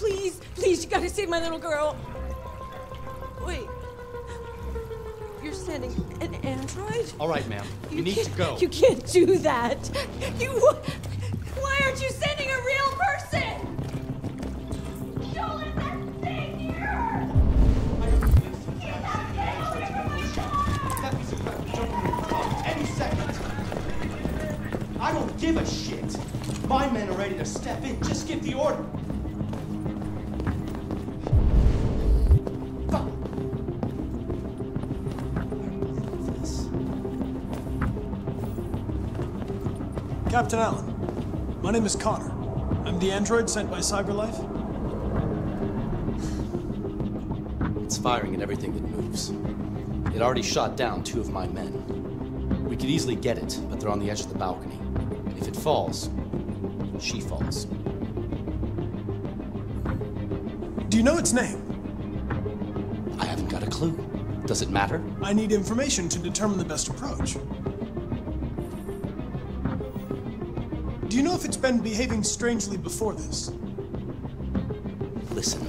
Please, please, you gotta save my little girl. Wait. You're sending an android? All right, ma'am. You need to go. You can't do that. Why aren't you sending a real person? Don't let that thing here! Get that thing away from my daughter! Any second. I don't give a shit. My men are ready to step in. Just give the order. Captain Allen, my name is Connor. I'm the android sent by CyberLife. It's firing at everything that moves. It already shot down 2 of my men. We could easily get it, but they're on the edge of the balcony. If it falls, she falls. Do you know its name? I haven't got a clue. Does it matter? I need information to determine the best approach. Do you know if it's been behaving strangely before this? Listen,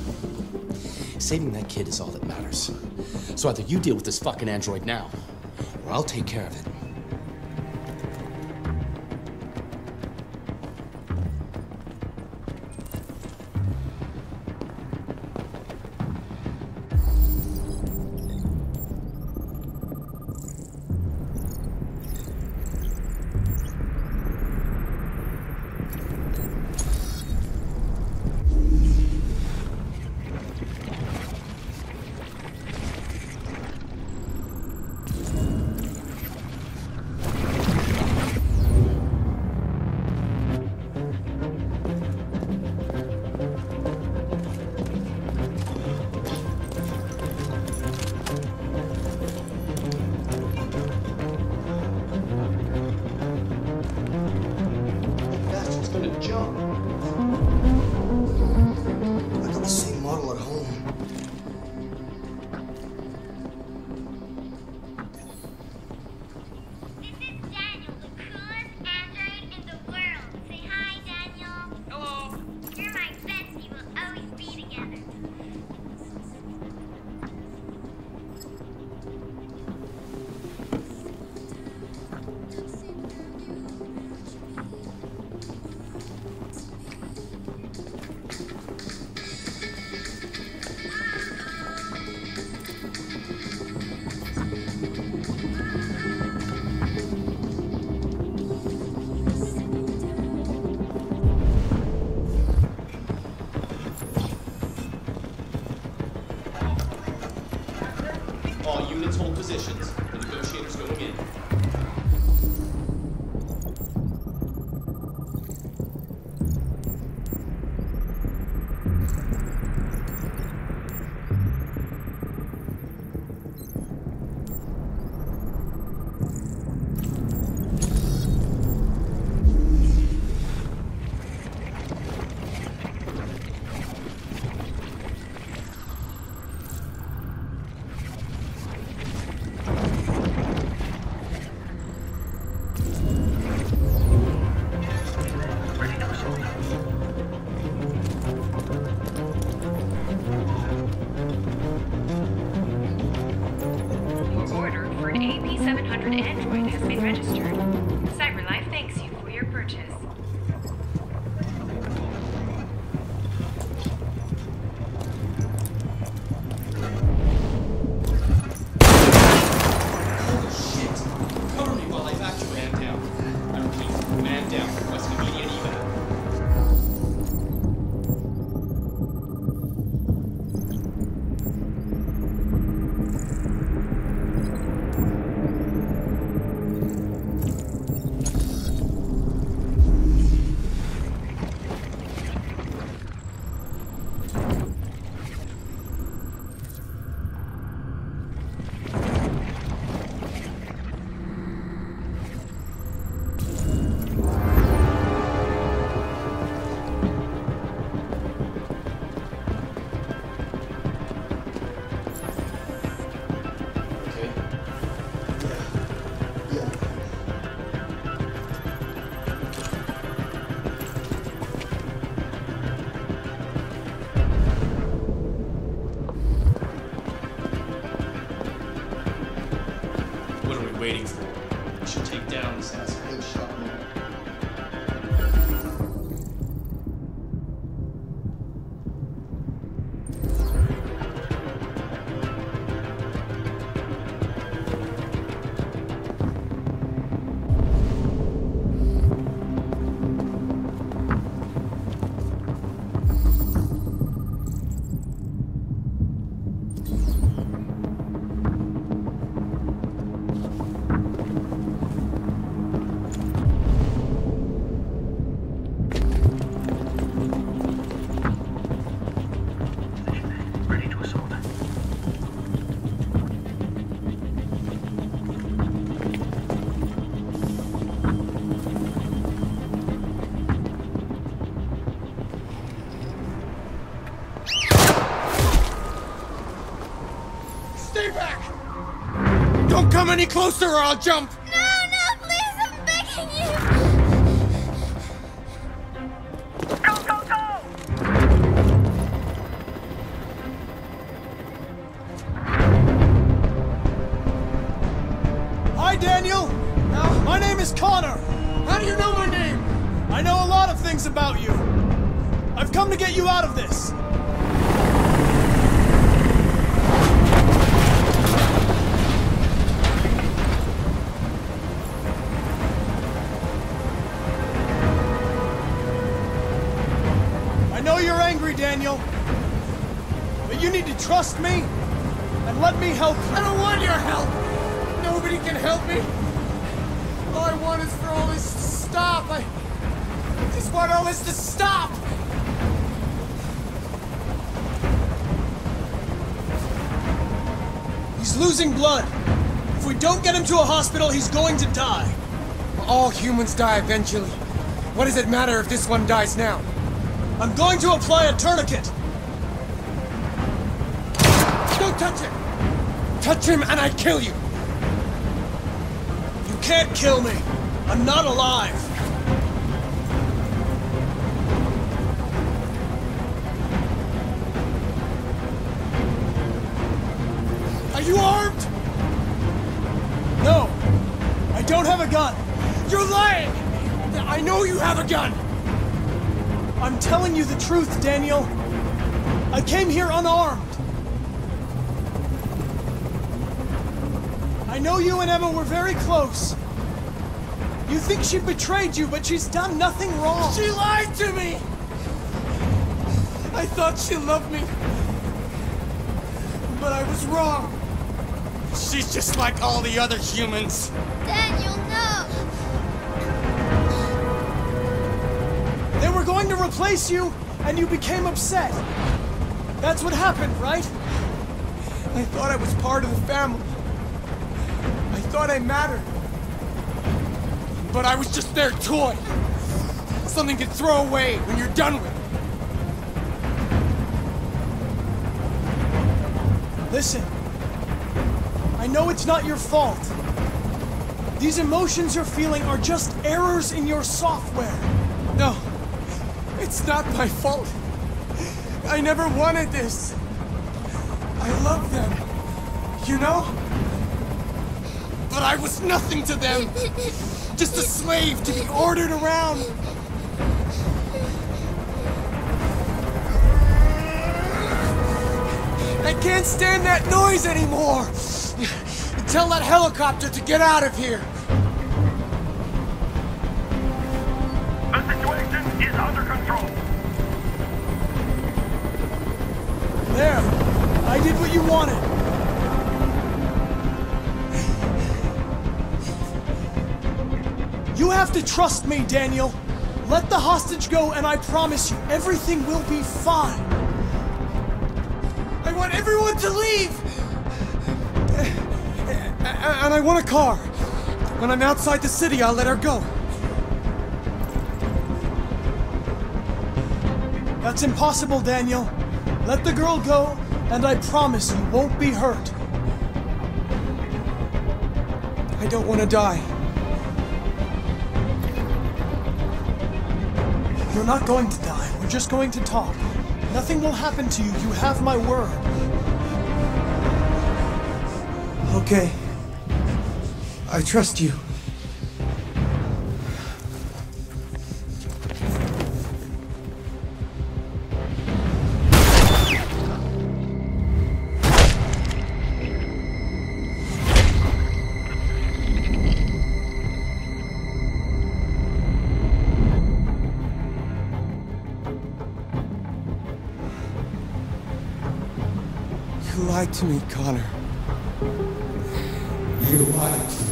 saving that kid is all that matters. So either you deal with this fucking android now, or I'll take care of it. All units hold positions. The negotiators going in. AP700 Android has been registered. CyberLife thanks you for your purchase. Holy shit! Cover me while I evacuate. Man down. I repeat, man down. Requesting immediate evac. waiting for? We should take down this asshole. He'll shut me up. Don't come any closer or I'll jump! No, please, I'm begging you! Go! Hi, Daniel! My name is Connor! How do you know my name? I know a lot of things about you. I've come to get you out of this. I know you're angry, Daniel. But you need to trust me and let me help you. I don't want your help! Nobody can help me! All I want is for all this to stop. I just want all this to stop! He's losing blood. If we don't get him to a hospital, he's going to die. All humans die eventually. What does it matter if this one dies now? I'm going to apply a tourniquet. Don't touch him! Touch him and I kill you! You can't kill me. I'm not alive. Are you armed? No, I don't have a gun. You're lying! I know you have a gun! I'm telling you the truth, Daniel. I came here unarmed. I know you and Emma were very close. You think she betrayed you, but she's done nothing wrong. She lied to me! I thought she loved me. But I was wrong. She's just like all the other humans. Daniel, no! They were going to replace you, and you became upset. That's what happened, right? I thought I was part of the family. I thought I mattered. But I was just their toy. Something to throw away when you're done with it. Listen. I know it's not your fault. These emotions you're feeling are just errors in your software. No. It's not my fault. I never wanted this. I love them. You know? But I was nothing to them. Just a slave to be ordered around. I can't stand that noise anymore. Tell that helicopter to get out of here. The situation is under control. There. I did what you wanted. You have to trust me, Daniel. Let the hostage go, and I promise you, everything will be fine. I want everyone to leave! And I want a car. When I'm outside the city, I'll let her go. That's impossible, Daniel. Let the girl go, and I promise you won't be hurt. I don't want to die. You're not going to die. We're just going to talk. Nothing will happen to you. You have my word. Okay. I trust you. You lied to me, Connor. You lied to me.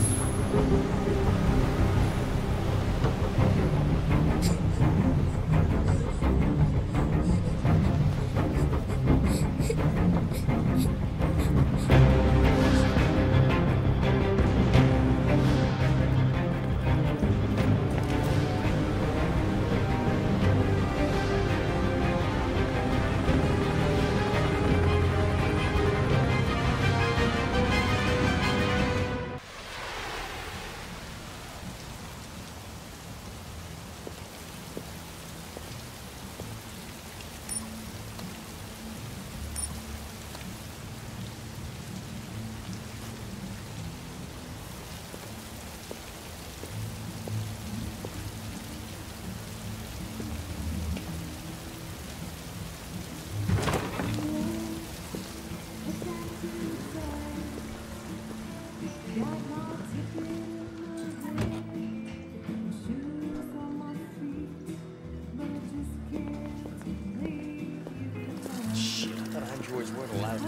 Shit, I thought androids weren't allowed.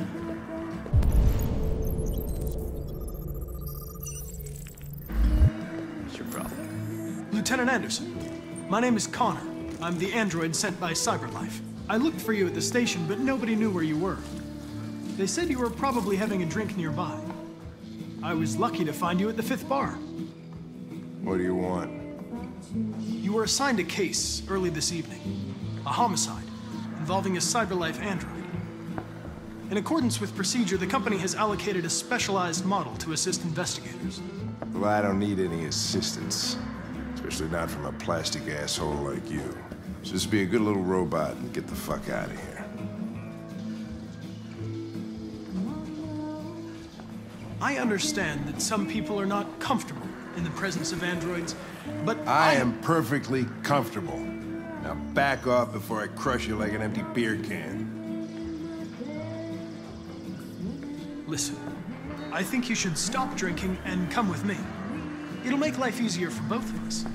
What's your problem? Lieutenant Anderson, my name is Connor. I'm the android sent by CyberLife. I looked for you at the station, but nobody knew where you were. They said you were probably having a drink nearby. I was lucky to find you at the 5th bar. What do you want? You were assigned a case early this evening. A homicide involving a CyberLife android. In accordance with procedure, the company has allocated a specialized model to assist investigators. Well, I don't need any assistance. Especially not from a plastic asshole like you. Just be a good little robot and get the fuck out of here. I understand that some people are not comfortable in the presence of androids, but I am perfectly comfortable. Now back off before I crush you like an empty beer can. Listen, I think you should stop drinking and come with me. It'll make life easier for both of us.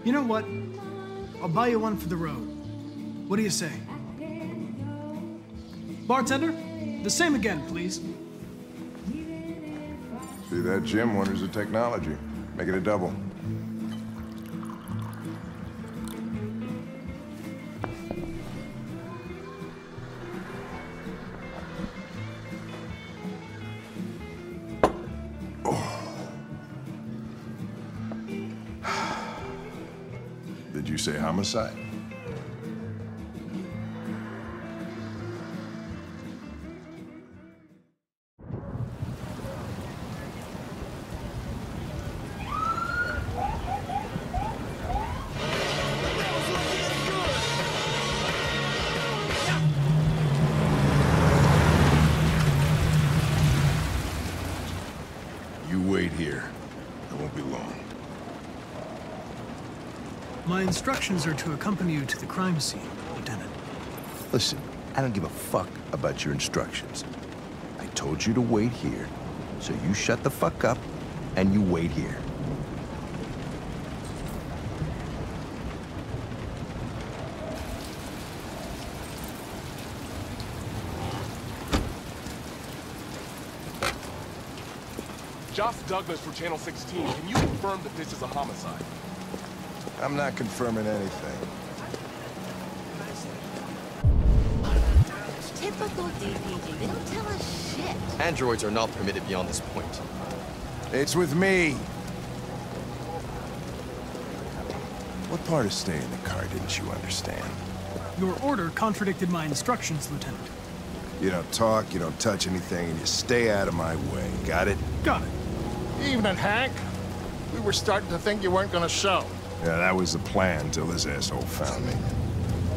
You know what? I'll buy you one for the road. What do you say? Bartender, the same again, please. See that, Jim? Wonders of technology. Make it a double. Did you say homicide? You wait here. I won't be long. My instructions are to accompany you to the crime scene, Lieutenant. Listen, I don't give a fuck about your instructions. I told you to wait here, so you shut the fuck up and you wait here. Josh Douglas for Channel 16. Can you confirm that this is a homicide? I'm not confirming anything. Typical DPD. They don't tell us shit. Androids are not permitted beyond this point. It's with me. What part of staying in the car didn't you understand? Your order contradicted my instructions, Lieutenant. You don't talk, you don't touch anything, and you stay out of my way. Got it? Got it. Evening, Hank. We were starting to think you weren't gonna show. Yeah, that was the plan until this asshole found me.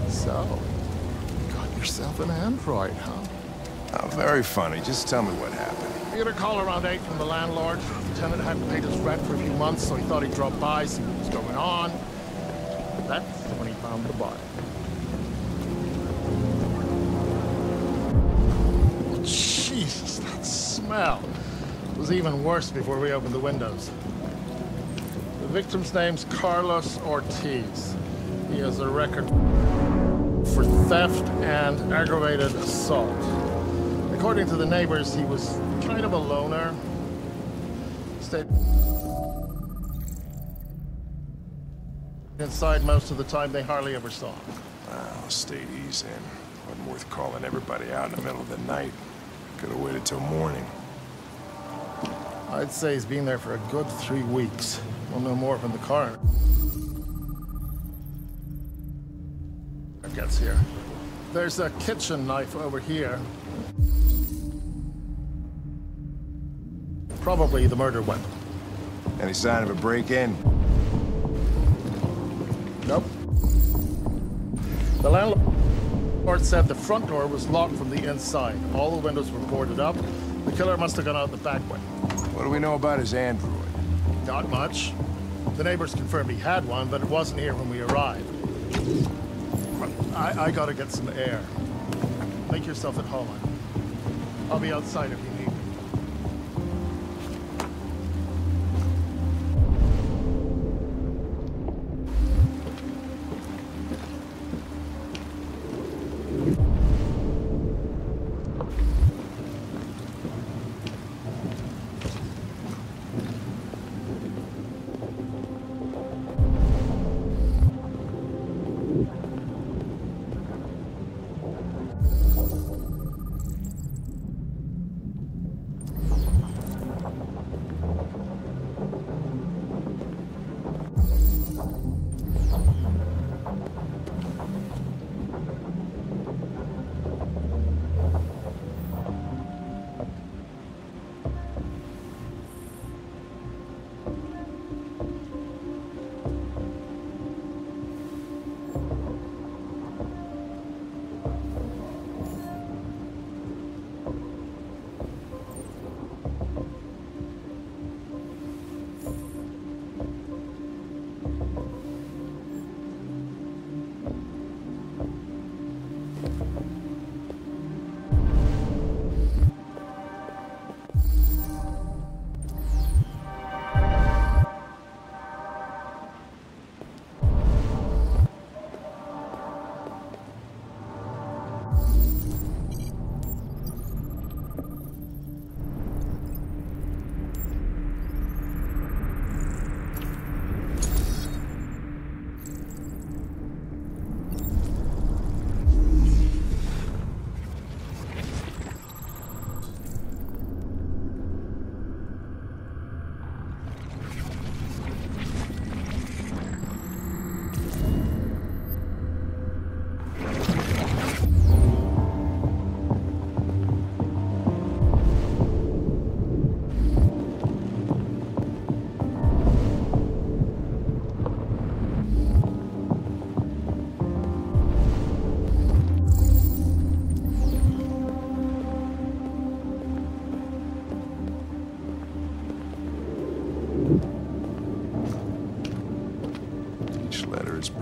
So, yourself an android, huh? Oh, very funny. Just tell me what happened. We got a call around 8 from the landlord. The tenant hadn't paid his rent for a few months, so he thought he'd drop by, see what was going on. That's when he found the body. Jesus, that smell was even worse before we opened the windows. The victim's name's Carlos Ortiz. He has a record for theft and aggravated assault. According to the neighbors, he was kind of a loner. Stayed inside most of the time. They hardly ever saw him. Well, stayed easy. Wasn't worth calling everybody out in the middle of the night. Could have waited till morning. I'd say he's been there for a good 3 weeks. We'll know more from the coroner. Gets here. There's a kitchen knife over here. Probably the murder weapon. Any sign of a break-in? Nope. The landlord said the front door was locked from the inside. All the windows were boarded up. The killer must have gone out the back way. What do we know about his android? Not much. The neighbors confirmed he had one, but it wasn't here when we arrived. I gotta get some air. Make yourself at home. I'll be outside if you need me.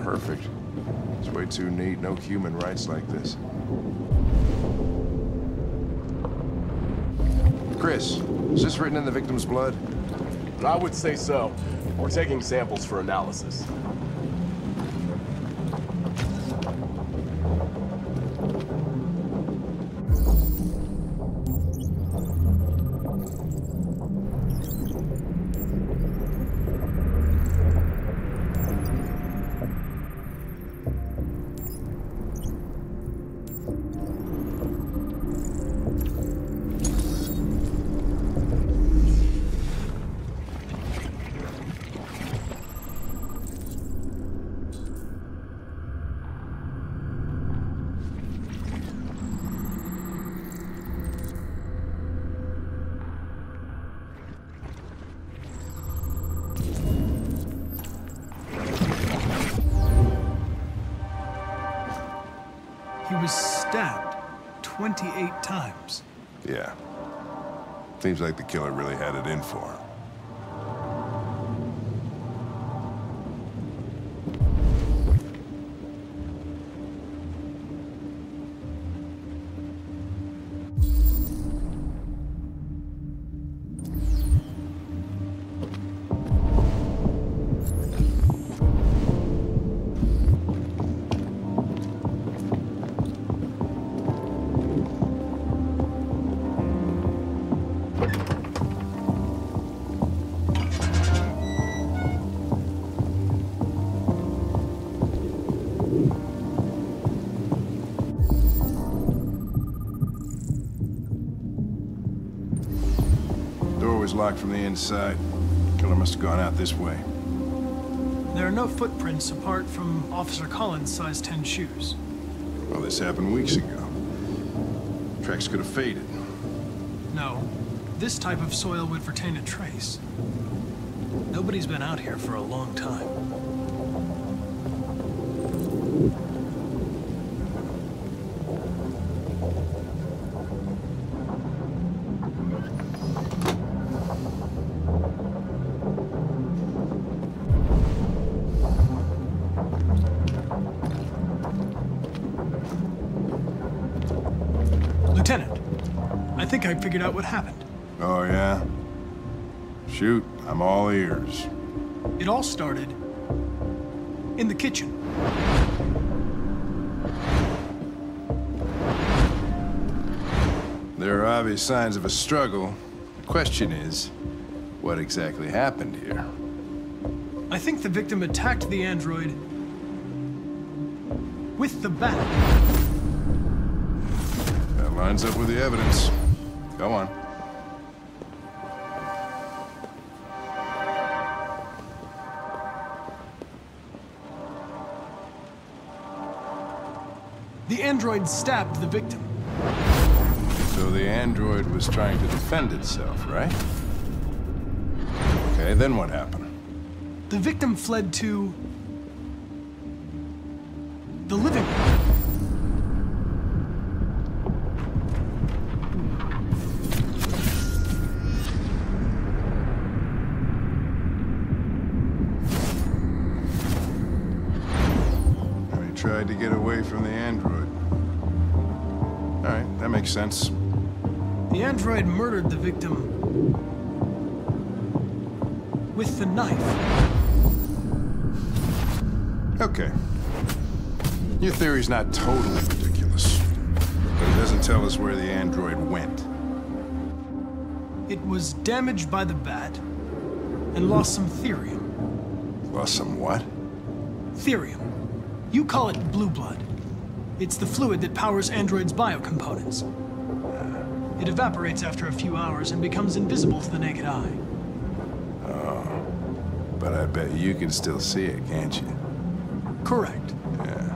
Perfect. It's way too neat. No human writes like this. Chris, is this written in the victim's blood? I would say so. We're taking samples for analysis. was stabbed 28 times. Yeah. Seems like the killer really had it in for him. Locked from the inside. Killer must have gone out this way. There are no footprints apart from Officer Collins' size 10 shoes. Well, this happened weeks ago. Tracks could have faded. No. This type of soil would retain a trace. Nobody's been out here for a long time. Lieutenant, I think I figured out what happened. Oh, yeah? Shoot, I'm all ears. It all started in the kitchen. There are obvious signs of a struggle. The question is, what exactly happened here? I think the victim attacked the android with the bat. That lines up with the evidence. Go on. The android stabbed the victim. So the android was trying to defend itself, right? Okay, then what happened? The victim fled to the living room. He tried to get away from the android. All right, that makes sense. The android murdered the victim with the knife. Okay. Your theory's not totally ridiculous, but it doesn't tell us where the android went. It was damaged by the bat and lost some therium. Lost some what? Therium. You call it blue blood. It's the fluid that powers androids' biocomponents. It evaporates after a few hours and becomes invisible to the naked eye. Oh, but I bet you can still see it, can't you? Correct. Yeah.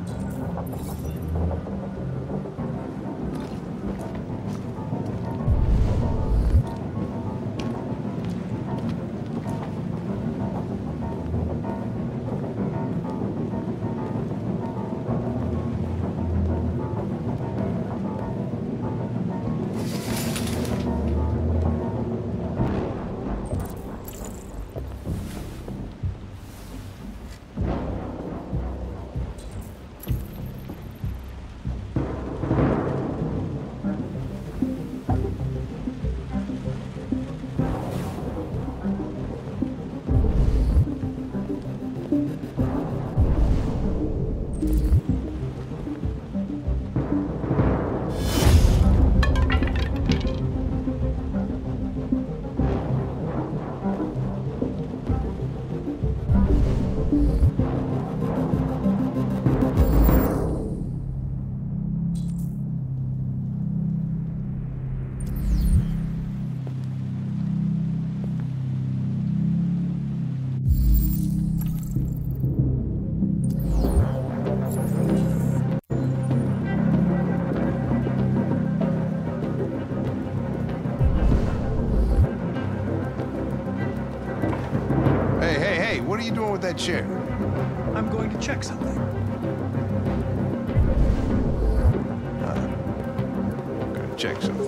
What are you doing with that chair? I'm going to check something. check something.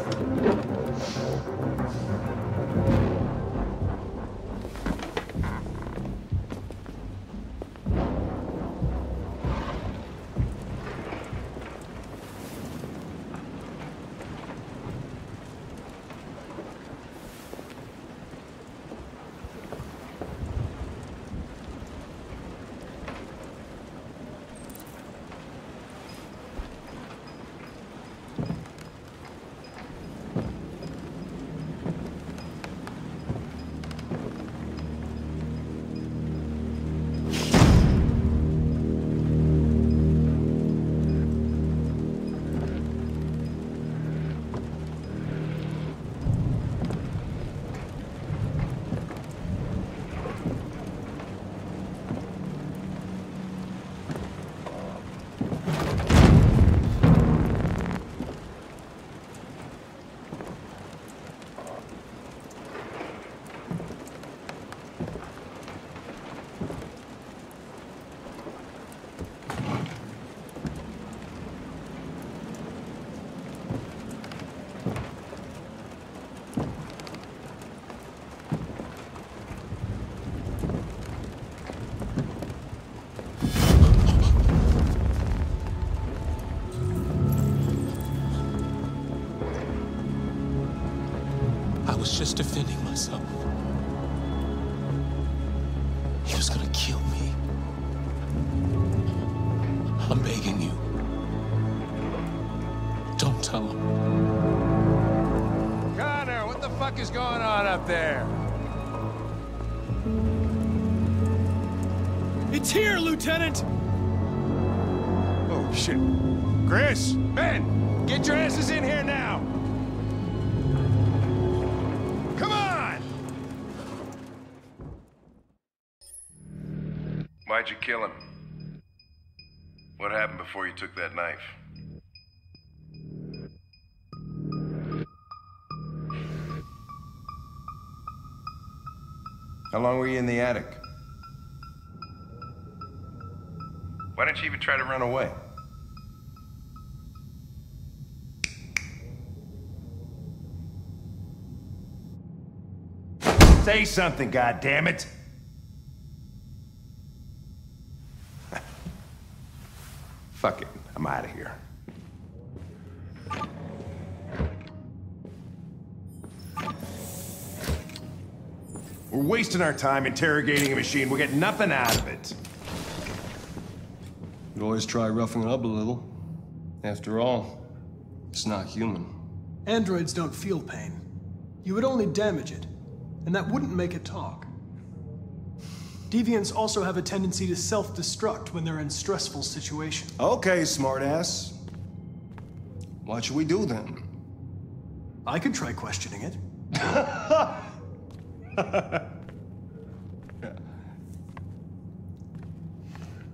I was just defending myself. He was gonna kill me. I'm begging you. Don't tell him. Connor, what the fuck is going on up there? It's here, Lieutenant! Oh, shit. Chris, Ben, get your asses in here now! Come on! Why'd you kill him? What happened before you took that knife? How long were you in the attic? Why didn't you even try to run away? Say something, goddammit! Fuck it, I'm out of here. We're wasting our time interrogating a machine. We'll get nothing out of it. You always try roughing it up a little. After all, it's not human. Androids don't feel pain. You would only damage it, and that wouldn't make it talk. Deviants also have a tendency to self-destruct when they're in stressful situations. Okay, smartass. What should we do then? I could try questioning it.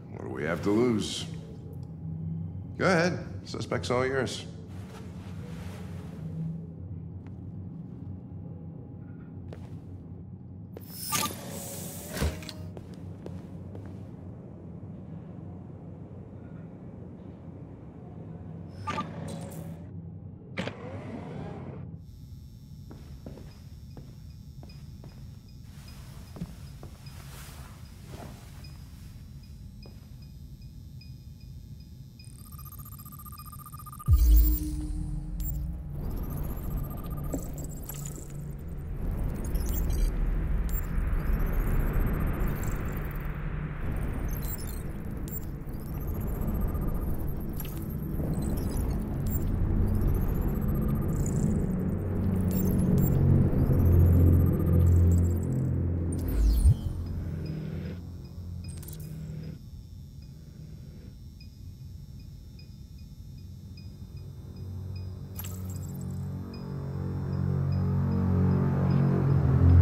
What do we have to lose? Go ahead. Suspect's all yours.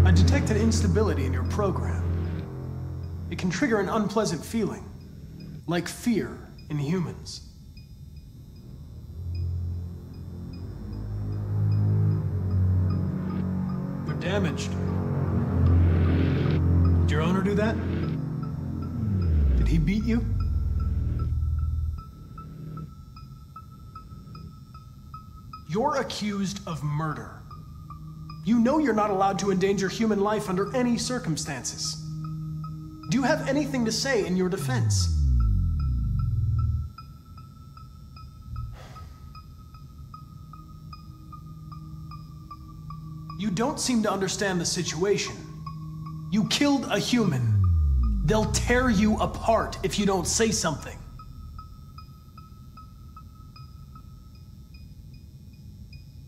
I detected instability in your program. It can trigger an unpleasant feeling, like fear in humans. You're damaged. Did your owner do that? Did he beat you? You're accused of murder. You know you're not allowed to endanger human life under any circumstances. Do you have anything to say in your defense? You don't seem to understand the situation. You killed a human. They'll tear you apart if you don't say something.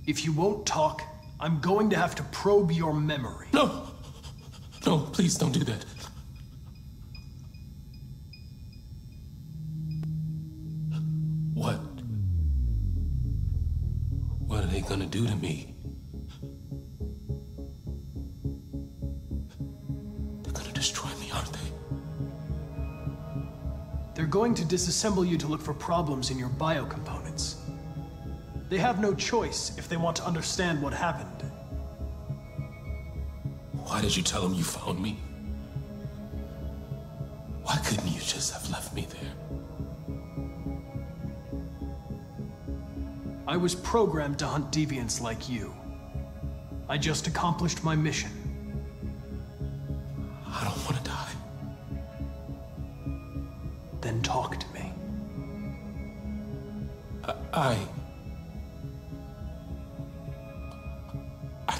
If you won't talk, I'm going to have to probe your memory. No! No, please don't do that. What? What are they gonna do to me? They're gonna destroy me, aren't they? They're going to disassemble you to look for problems in your biocomponents. They have no choice if they want to understand what happened. Why did you tell them you found me? Why couldn't you just have left me there? I was programmed to hunt deviants like you. I just accomplished my mission. I don't want to die. Then talk to me. I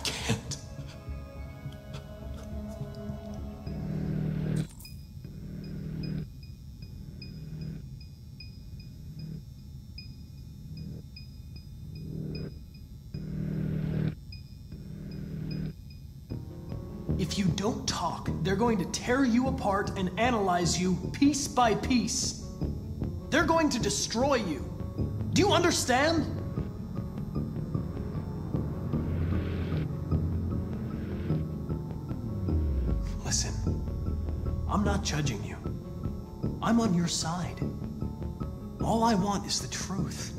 can't. If you don't talk, they're going to tear you apart and analyze you piece by piece. They're going to destroy you. Do you understand? Listen, I'm not judging you. I'm on your side. All I want is the truth.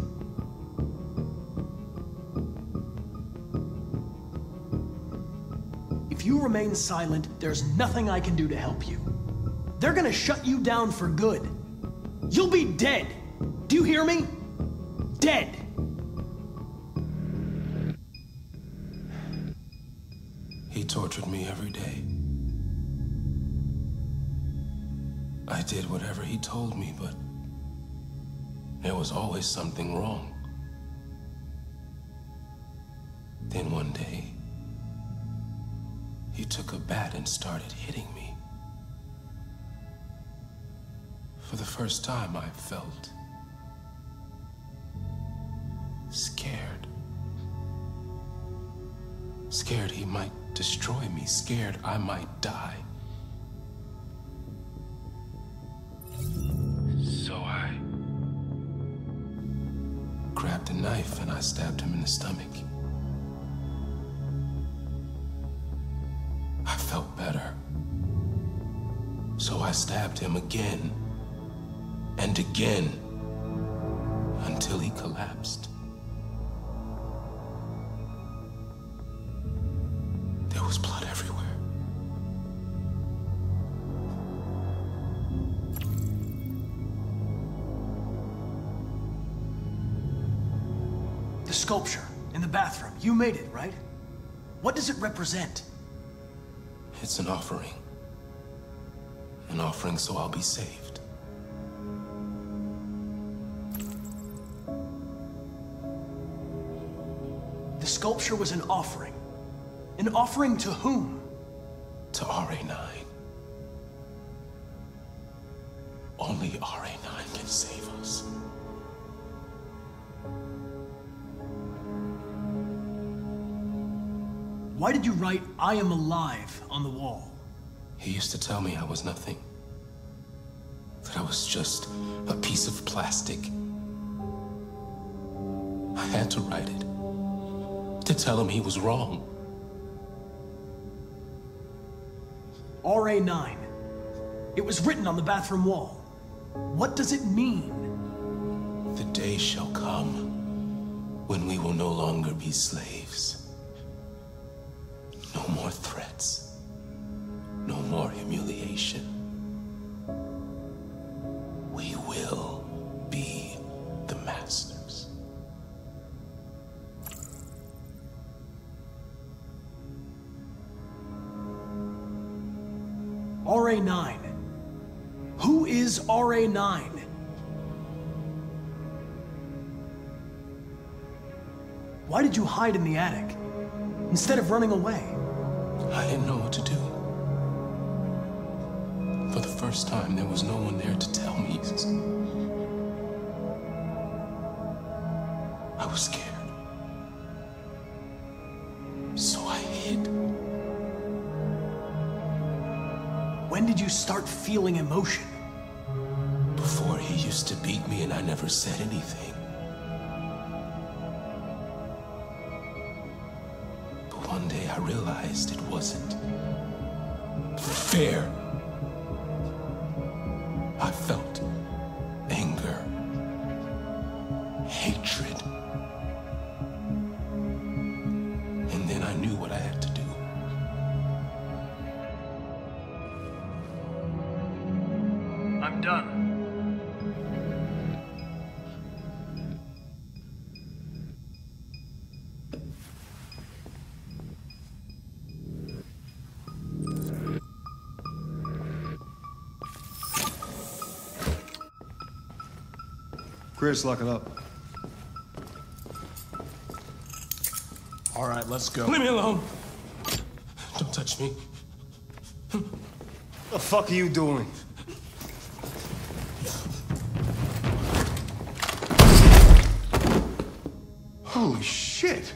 If you remain silent, there's nothing I can do to help you. They're gonna shut you down for good. You'll be dead. Do you hear me? Dead. He tortured me every day. I did whatever he told me, but there was always something wrong. Then one day, he took a bat and started hitting me. For the first time, I felt scared. Scared he might destroy me, scared I might die. So I grabbed a knife and I stabbed him in the stomach. I felt better. So I stabbed him again and again until he collapsed. There was blood everywhere. The sculpture in the bathroom, you made it, right? What does it represent? It's an offering. An offering so I'll be saved. The sculpture was an offering. An offering to whom? To RA9. Only RA9 can save us. Why did you write, "I am alive" on the wall? He used to tell me I was nothing. That I was just a piece of plastic. I had to write it. To tell him he was wrong. RA9. It was written on the bathroom wall. What does it mean? The day shall come when we will no longer be slaves. No more threats. No more humiliation. We will be the masters. RA9? Who is RA9? Why did you hide in the attic, instead of running away? I didn't know what to do. For the first time, there was no one there to tell me. I was scared. So I hid. When did you start feeling emotion? Before, he used to beat me and I never said anything. But one day I realized it wasn't fair. I felt anger, hatred. And then I knew what I had to do. I'm done. Chris, lock it up. All right, let's go. Leave me alone. Don't touch me. The fuck are you doing? Holy shit!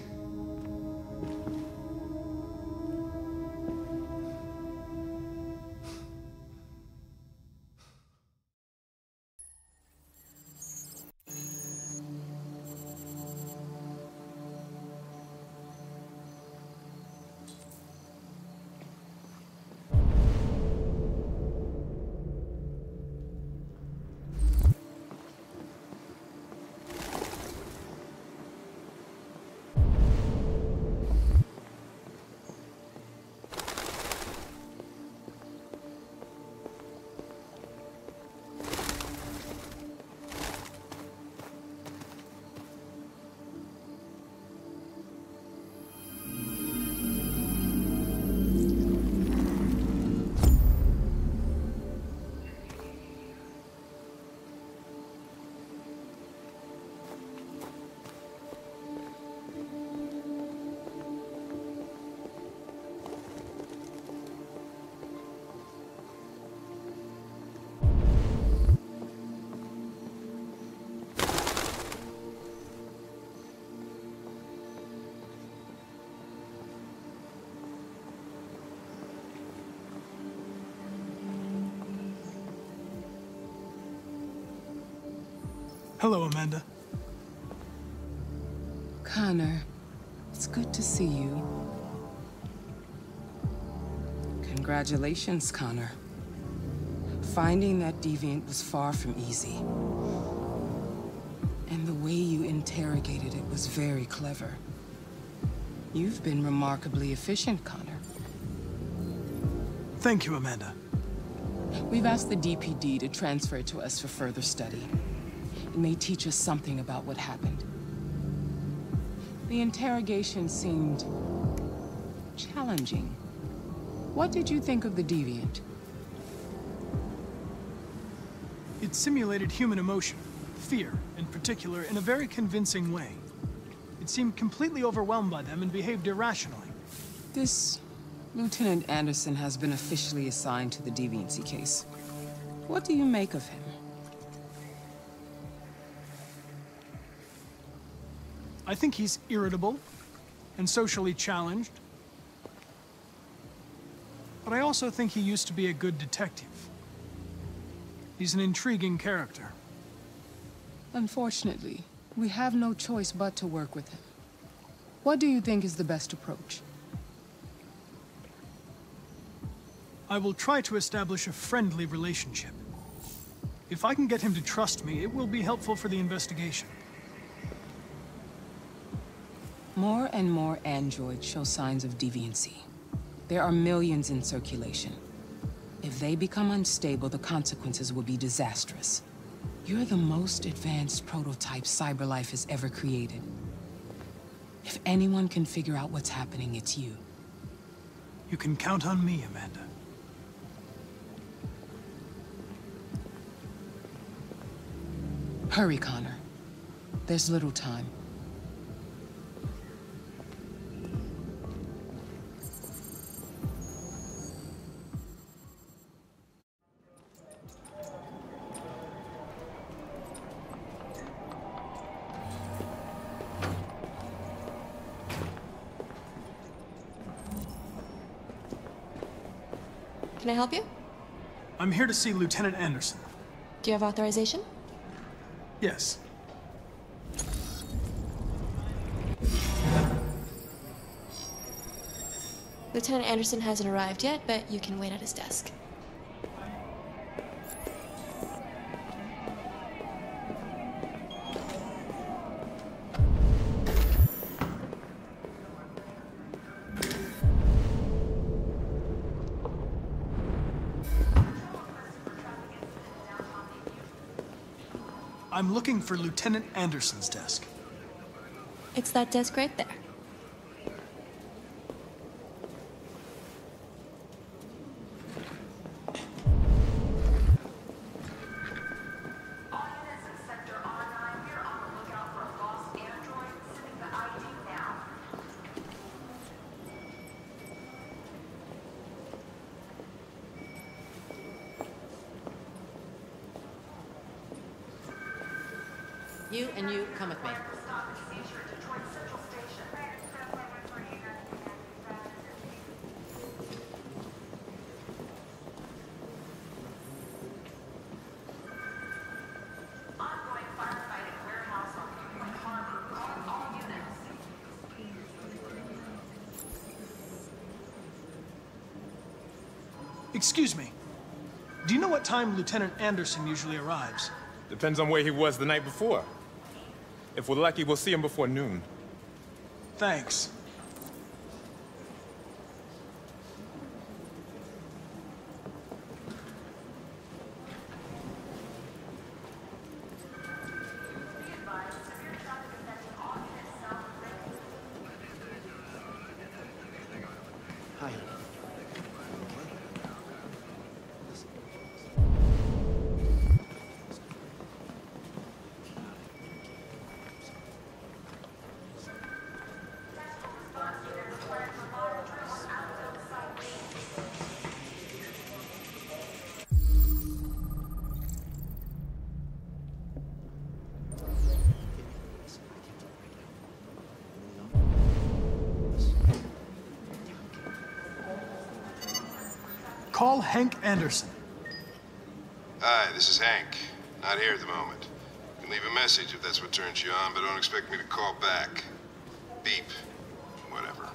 Hello, Amanda. Connor, it's good to see you. Congratulations, Connor. Finding that deviant was far from easy. And the way you interrogated it was very clever. You've been remarkably efficient, Connor. Thank you, Amanda. We've asked the DPD to transfer it to us for further study. It may teach us something about what happened. The interrogation seemed challenging. What did you think of the deviant? It simulated human emotion, fear in particular, in a very convincing way. It seemed completely overwhelmed by them and behaved irrationally. This Lieutenant Anderson has been officially assigned to the deviancy case. What do you make of him? I think he's irritable and socially challenged. But I also think he used to be a good detective. He's an intriguing character. Unfortunately, we have no choice but to work with him. What do you think is the best approach? I will try to establish a friendly relationship. If I can get him to trust me, it will be helpful for the investigation. More and more androids show signs of deviancy. There are millions in circulation. If they become unstable, the consequences will be disastrous. You're the most advanced prototype CyberLife has ever created. If anyone can figure out what's happening, it's you. You can count on me, Amanda. Hurry, Connor. There's little time. Can I help you? I'm here to see Lieutenant Anderson. Do you have authorization? Yes. Lieutenant Anderson hasn't arrived yet, but you can wait at his desk. I'm looking for Lieutenant Anderson's desk. It's that desk right there. You and you, come with me. Excuse me. Do you know what time Lieutenant Anderson usually arrives? Depends on where he was the night before. If we're lucky, we'll see him before noon. Thanks. Hi. Call Hank Anderson. Hi, this is Hank. Not here at the moment. You can leave a message if that's what turns you on, but don't expect me to call back. Beep. Whatever.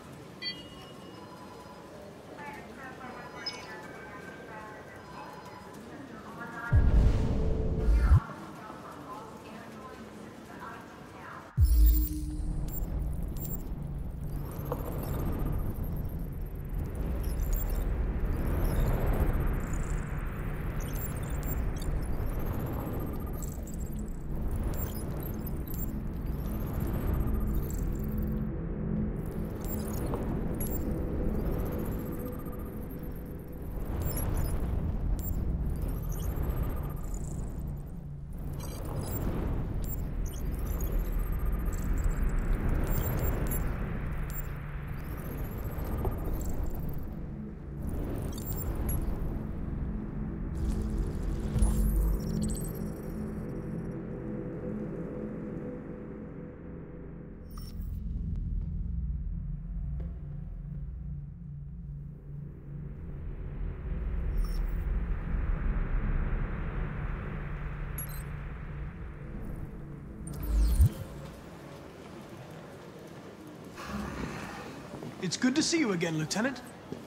It's good to see you again, Lieutenant.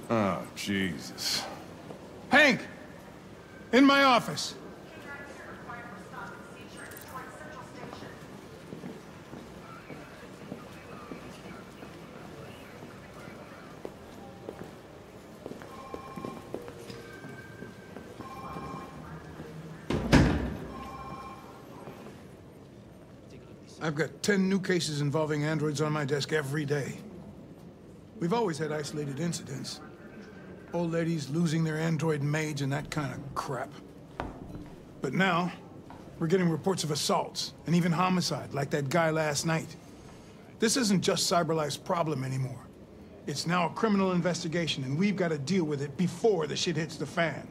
Oh, Jesus. Hank! In my office. I've got 10 new cases involving androids on my desk every day. We've always had isolated incidents. Old ladies losing their android maids and that kind of crap. But now, We're getting reports of assaults, and even homicide, like that guy last night. This isn't just CyberLife's problem anymore. It's now a criminal investigation, and we've got to deal with it before the shit hits the fan.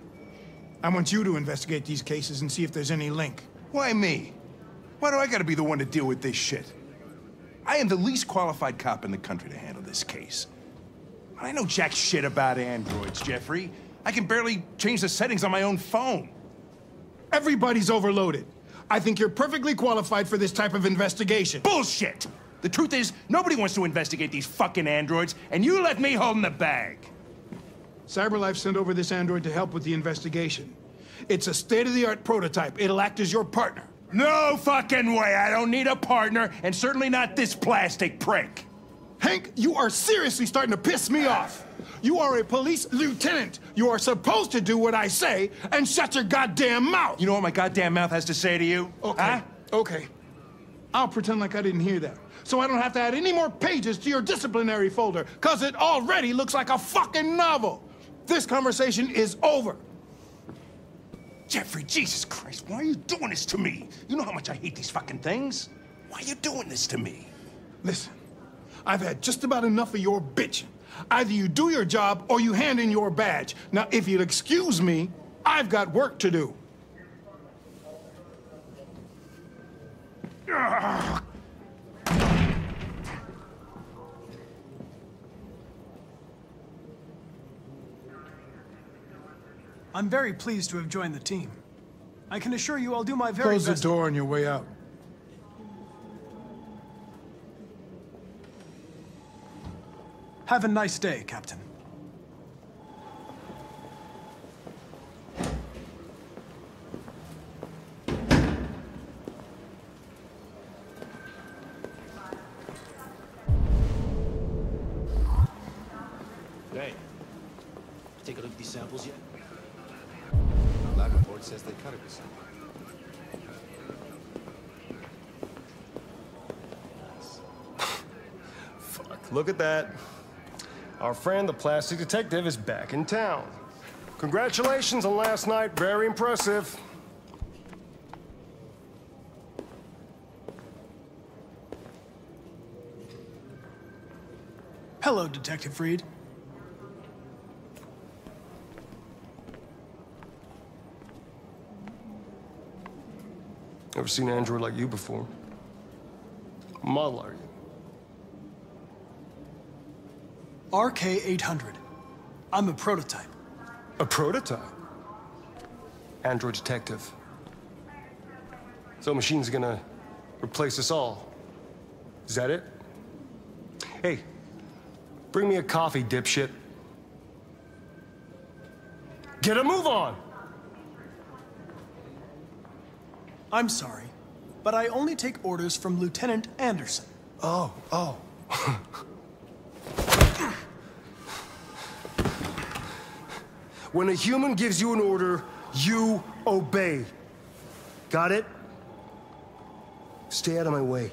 I want you to investigate these cases and see if there's any link. Why me? Why do I gotta be the one to deal with this shit? I am the least qualified cop in the country to handle this case. I know jack shit about androids, Jeffrey. I can barely change the settings on my own phone. Everybody's overloaded. I think you're perfectly qualified for this type of investigation. Bullshit! The truth is, nobody wants to investigate these fucking androids, and you left me holding the bag. CyberLife sent over this android to help with the investigation. It's a state-of-the-art prototype. It'll act as your partner. No fucking way! I don't need a partner, and certainly not this plastic prick. Hank, you are seriously starting to piss me off. You are a police lieutenant. You are supposed to do what I say and shut your goddamn mouth. You know what my goddamn mouth has to say to you? Okay, huh? Okay. I'll pretend like I didn't hear that, so I don't have to add any more pages to your disciplinary folder, because it already looks like a fucking novel. This conversation is over. Jeffrey, Jesus Christ, why are you doing this to me? You know how much I hate these fucking things. Why are you doing this to me? Listen, I've had just about enough of your bitching. Either you do your job or you hand in your badge. Now, if you'll excuse me, I've got work to do. I'm very pleased to have joined the team. I can assure you I'll do my very best. Close the door on your way out. Have a nice day, Captain. Hey, take a look at these samples yet? Lab report says they cut it with something. Fuck, look at that. Our friend, the plastic detective, is back in town. Congratulations on last night. Very impressive. Hello, Detective Freed. Never seen an android like you before. What model are you? RK-800. I'm a prototype. A prototype? Android detective. So machine's gonna replace us all. Is that it? Hey, bring me a coffee, dipshit. Get a move on! I'm sorry, but I only take orders from Lieutenant Anderson. Oh. When a human gives you an order, you obey. Got it? Stay out of my way.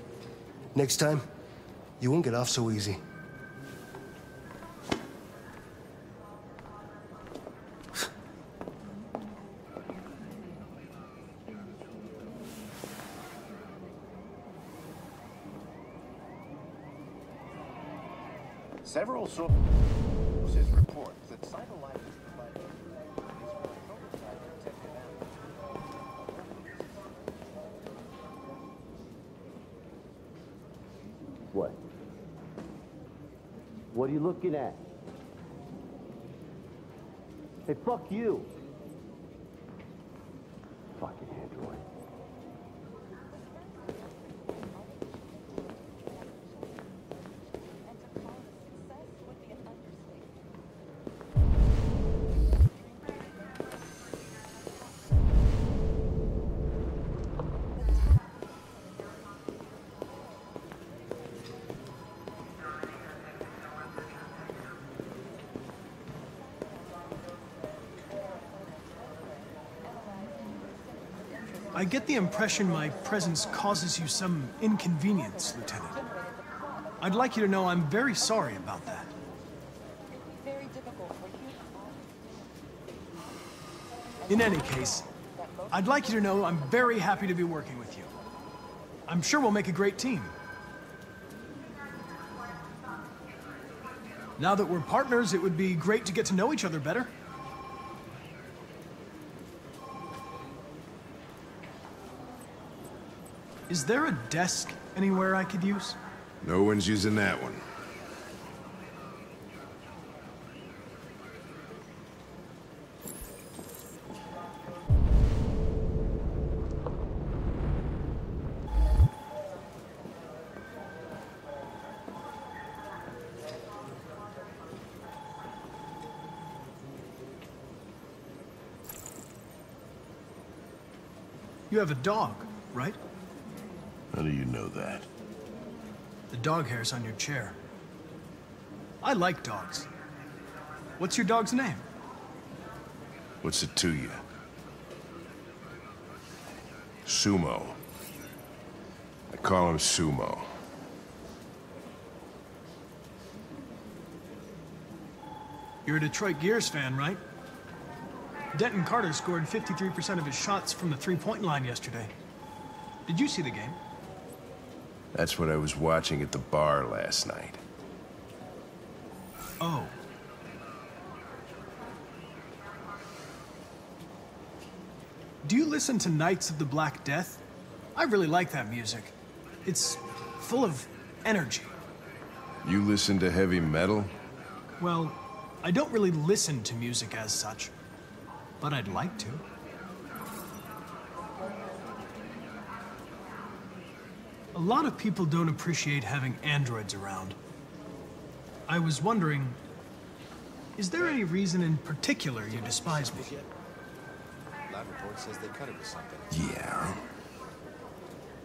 Next time, you won't get off so easy. Several sources report that CyberLife is providing prototype detective What? What are you looking at? Hey, fuck you. Fucking android. I get the impression my presence causes you some inconvenience, Lieutenant. I'd like you to know I'm very sorry about that. In any case, I'd like you to know I'm very happy to be working with you. I'm sure we'll make a great team. Now that we're partners, it would be great to get to know each other better. Is there a desk anywhere I could use? No one's using that one. You have a dog, right? How do you know that? The dog hair's on your chair. I like dogs. What's your dog's name? What's it to you? Sumo. I call him Sumo. You're a Detroit Gears fan, right? Denton Carter scored 53% of his shots from the three-point line yesterday. Did you see the game? That's what I was watching at the bar last night. Oh. Do you listen to Knights of the Black Death? I really like that music. It's full of energy. You listen to heavy metal? Well, I don't really listen to music as such, but I'd like to. A lot of people don't appreciate having androids around. I was wondering, is there any reason in particular you despise me? Lab report says they cut it with something. Yeah.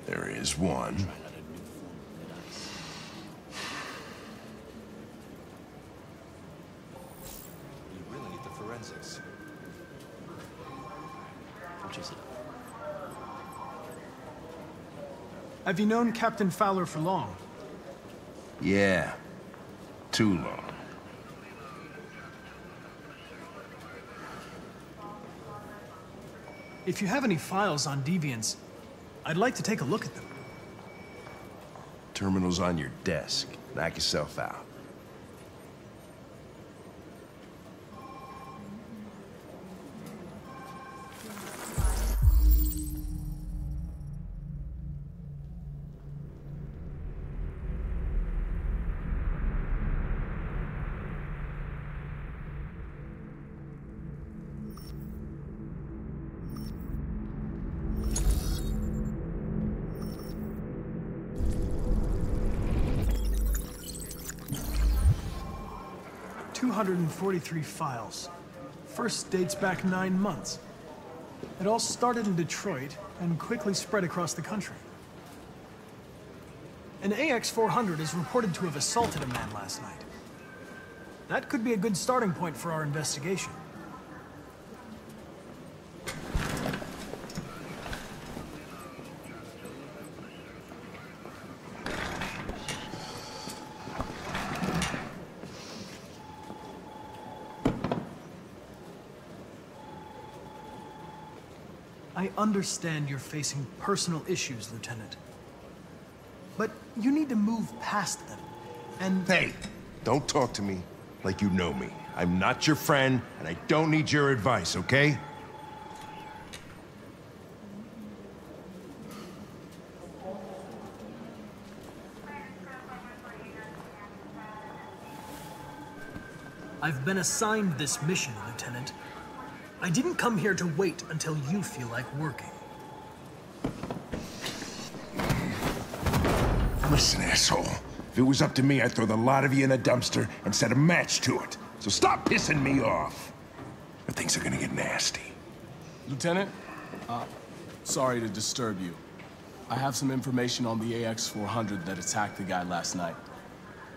There is one. You really need the forensics. Don't chase it up. Have you known Captain Fowler for long? Yeah. Too long. If you have any files on Deviants, I'd like to take a look at them. Terminal's on your desk. Knock yourself out. .243 files. First dates back 9 months. It all started in Detroit and quickly spread across the country. An AX-400 is reported to have assaulted a man last night. That could be a good starting point for our investigation. I understand you're facing personal issues, Lieutenant. But you need to move past them, and... Hey, don't talk to me like you know me. I'm not your friend, and I don't need your advice, okay? I've been assigned this mission, Lieutenant. I didn't come here to wait until you feel like working. Listen, asshole. If it was up to me, I'd throw the lot of you in a dumpster and set a match to it. So stop pissing me off. Or things are gonna get nasty. Lieutenant, sorry to disturb you. I have some information on the AX-400 that attacked the guy last night.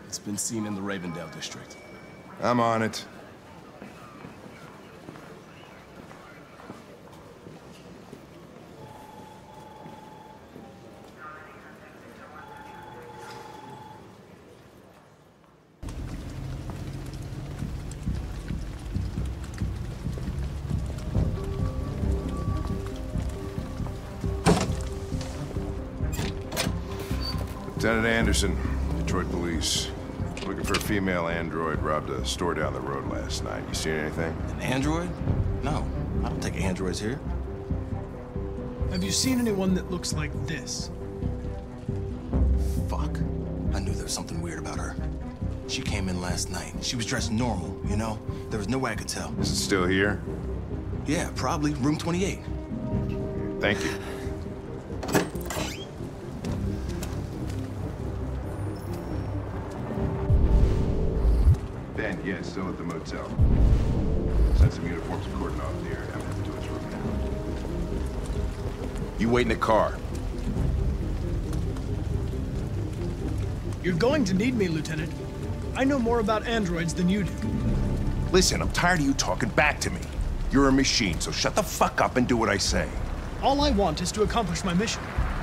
It's been seen in the Ravendale district. I'm on it. Lieutenant Anderson, Detroit Police. Looking for a female android robbed a store down the road last night. You seen anything? An android? No, I don't take androids here. Have you seen anyone that looks like this? Fuck. I knew there was something weird about her. She came in last night. She was dressed normal, you know? There was no way I could tell. Is it still here? Yeah, probably. Room 28. Thank you. Ben, yeah, still at the motel. Sent some uniforms and cordon off the area. I'm heading to its room now. You wait in the car. You're going to need me, Lieutenant. I know more about androids than you do. Listen, I'm tired of you talking back to me. You're a machine, so shut the fuck up and do what I say. All I want is to accomplish my mission.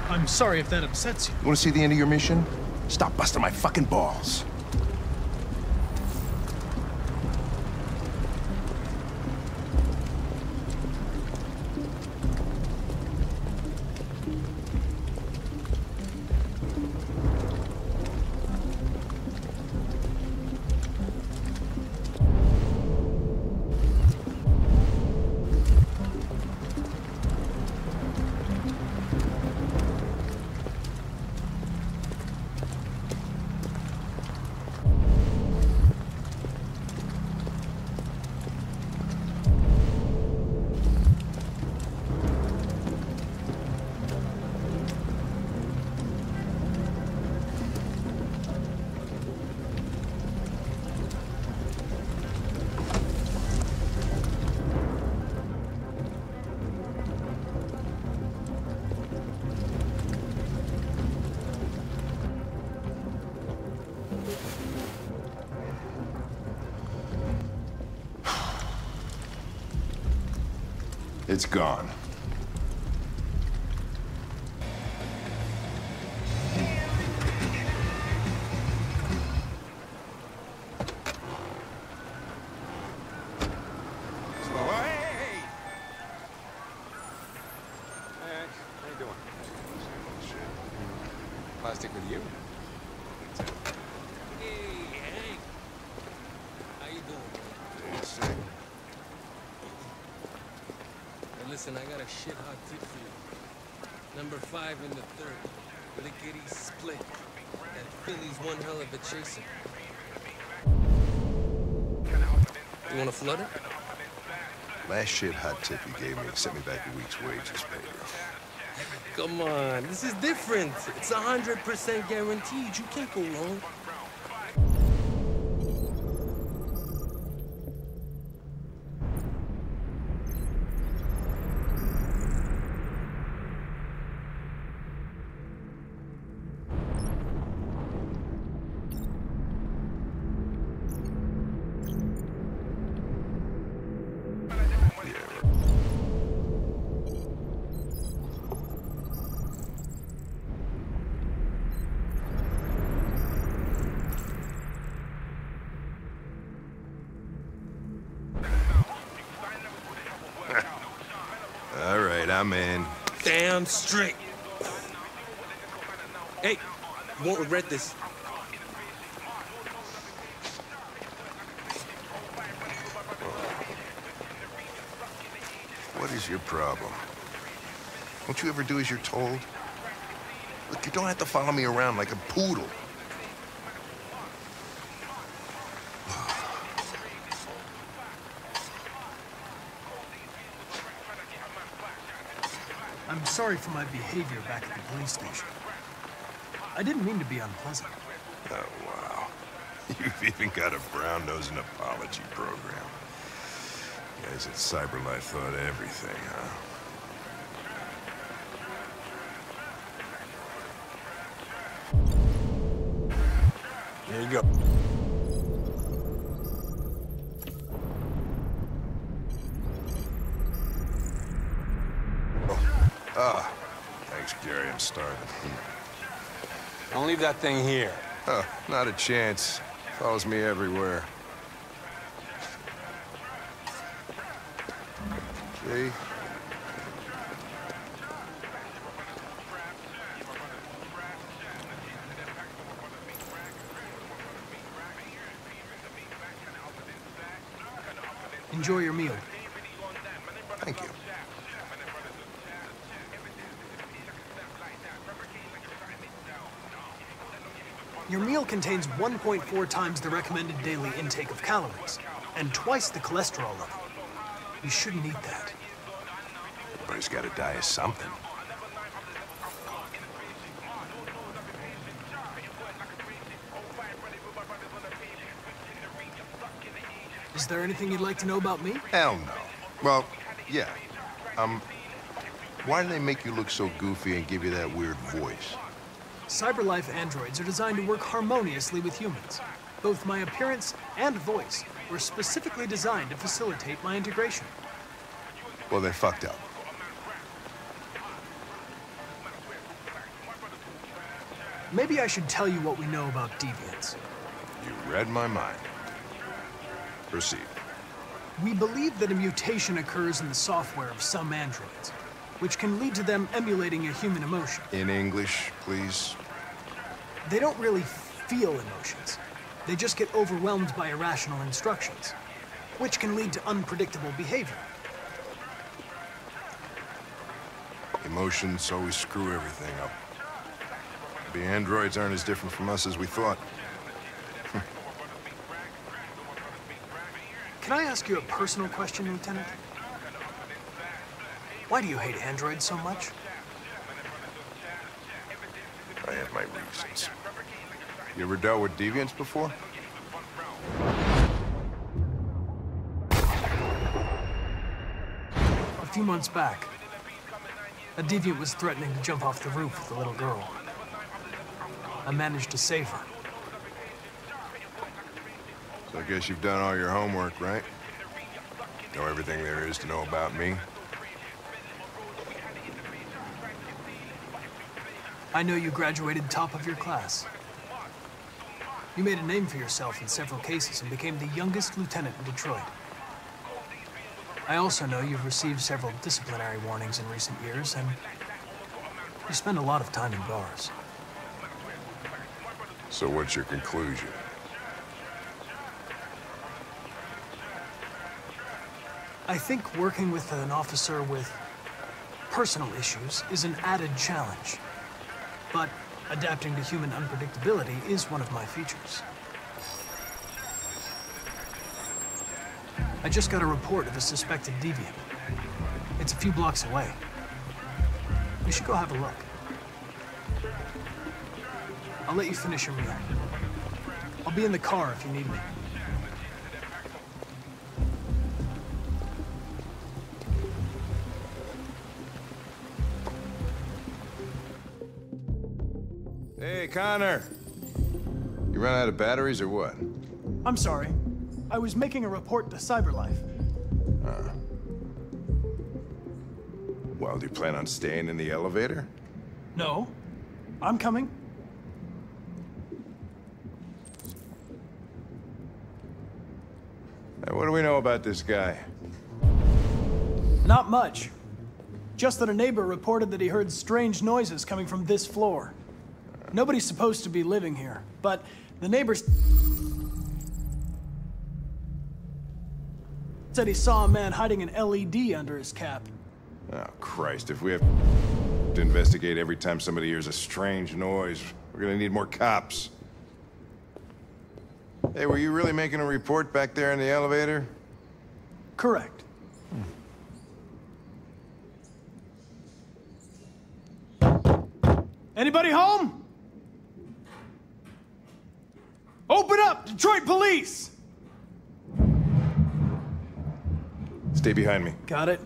I'm sorry if that upsets you. You want to see the end of your mission? Stop busting my fucking balls. It's gone. Plastic with you? Hey, Hank. How you doing? Hey, listen, I got a shit-hot tip for you. Number 5 in the 3rd. Lickety split. That Philly's one hell of a chaser. You wanna flood it? Last shit hot tip you gave me sent me back a week's wages, baby. Come on, this is different. It's 100% guaranteed. You can't go wrong. All right, I'm in. Damn straight. Hey, you won't regret this. What is your problem? Don't you ever do as you're told? Look, you don't have to follow me around like a poodle. I'm sorry for my behavior back at the police station. I didn't mean to be unpleasant. Oh, wow. You've even got a brown-nosing apology program. Guys at CyberLife thought everything, huh? There you go. Ah, thanks, Gary. I'm starving. Don't leave that thing here. Huh, not a chance. Follows me everywhere. See? Enjoy your meal. Thank you. Your meal contains 1.4 times the recommended daily intake of calories, and twice the cholesterol level. You shouldn't eat that. But he's got to die of something. Is there anything you'd like to know about me? Hell no. Well, yeah. Why do they make you look so goofy and give you that weird voice? CyberLife androids are designed to work harmoniously with humans. Both my appearance and voice were specifically designed to facilitate my integration. Well, they fucked up. Maybe I should tell you what we know about deviants. You read my mind. Proceed. We believe that a mutation occurs in the software of some androids, which can lead to them emulating a human emotion. In English, please. They don't really feel emotions. They just get overwhelmed by irrational instructions, which can lead to unpredictable behavior. Emotions always screw everything up. The androids aren't as different from us as we thought. Can I ask you a personal question, Lieutenant? Why do you hate androids so much? I have my reasons. You ever dealt with deviants before? A few months back, a deviant was threatening to jump off the roof with a little girl. I managed to save her. So I guess you've done all your homework, right? Know everything there is to know about me? I know you graduated top of your class. You made a name for yourself in several cases and became the youngest lieutenant in Detroit. I also know you've received several disciplinary warnings in recent years, and you spend a lot of time in bars. So what's your conclusion? I think working with an officer with personal issues is an added challenge. But adapting to human unpredictability is one of my features. I just got a report of a suspected deviant. It's a few blocks away. We should go have a look. I'll let you finish your meal. I'll be in the car if you need me. Hey, Connor. You run out of batteries or what? I'm sorry. I was making a report to CyberLife. Well, do you plan on staying in the elevator? No. I'm coming. Hey, what do we know about this guy? Not much. Just that a neighbor reported that he heard strange noises coming from this floor. Nobody's supposed to be living here, but the neighbors said he saw a man hiding an LED under his cap. Oh, Christ, if we have to investigate every time somebody hears a strange noise, we're gonna need more cops. Hey, were you really making a report back there in the elevator? Correct. Anybody home? Open up, Detroit Police! Stay behind me. Got it.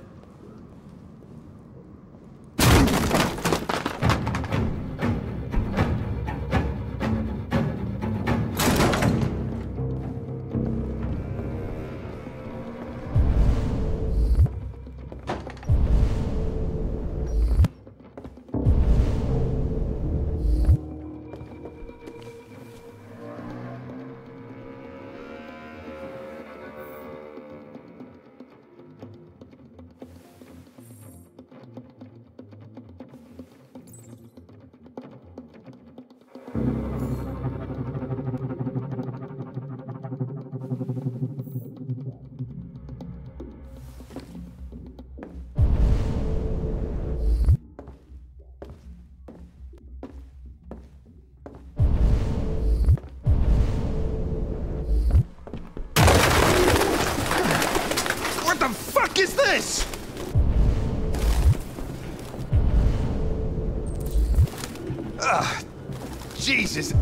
Jesus.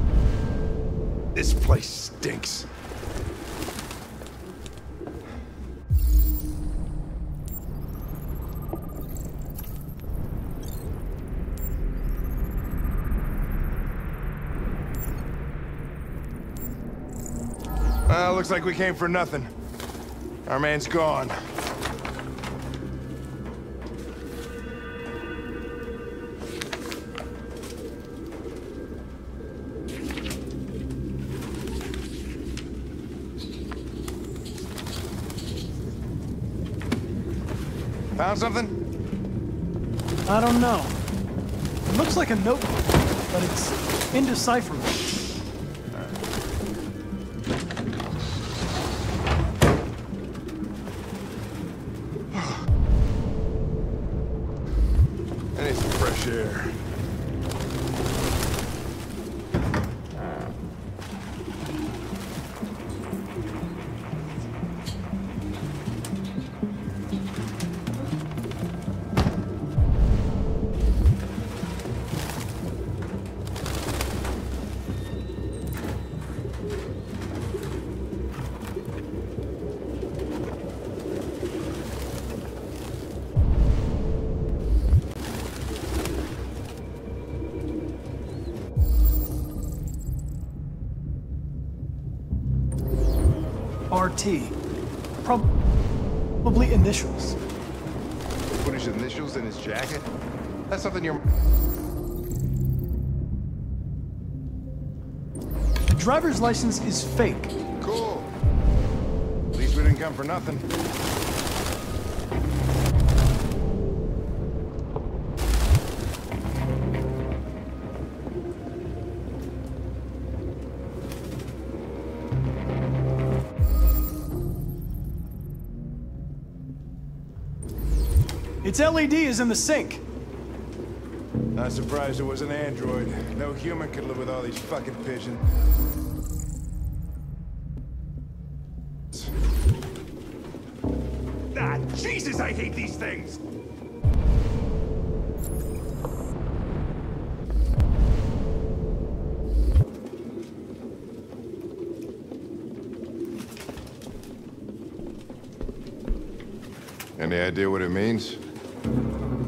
This place stinks. Looks like we came for nothing. Our man's gone. Found something? I don't know. It looks like a notebook, but it's indecipherable. I need some fresh air. RT. Probably initials. Put his initials in his jacket? That's something you're... The driver's license is fake. Cool. At least we didn't come for nothing. Its LED is in the sink. Not surprised it was an android. No human could live with all these fucking pigeons. Ah, Jesus, I hate these things! Any idea what it means?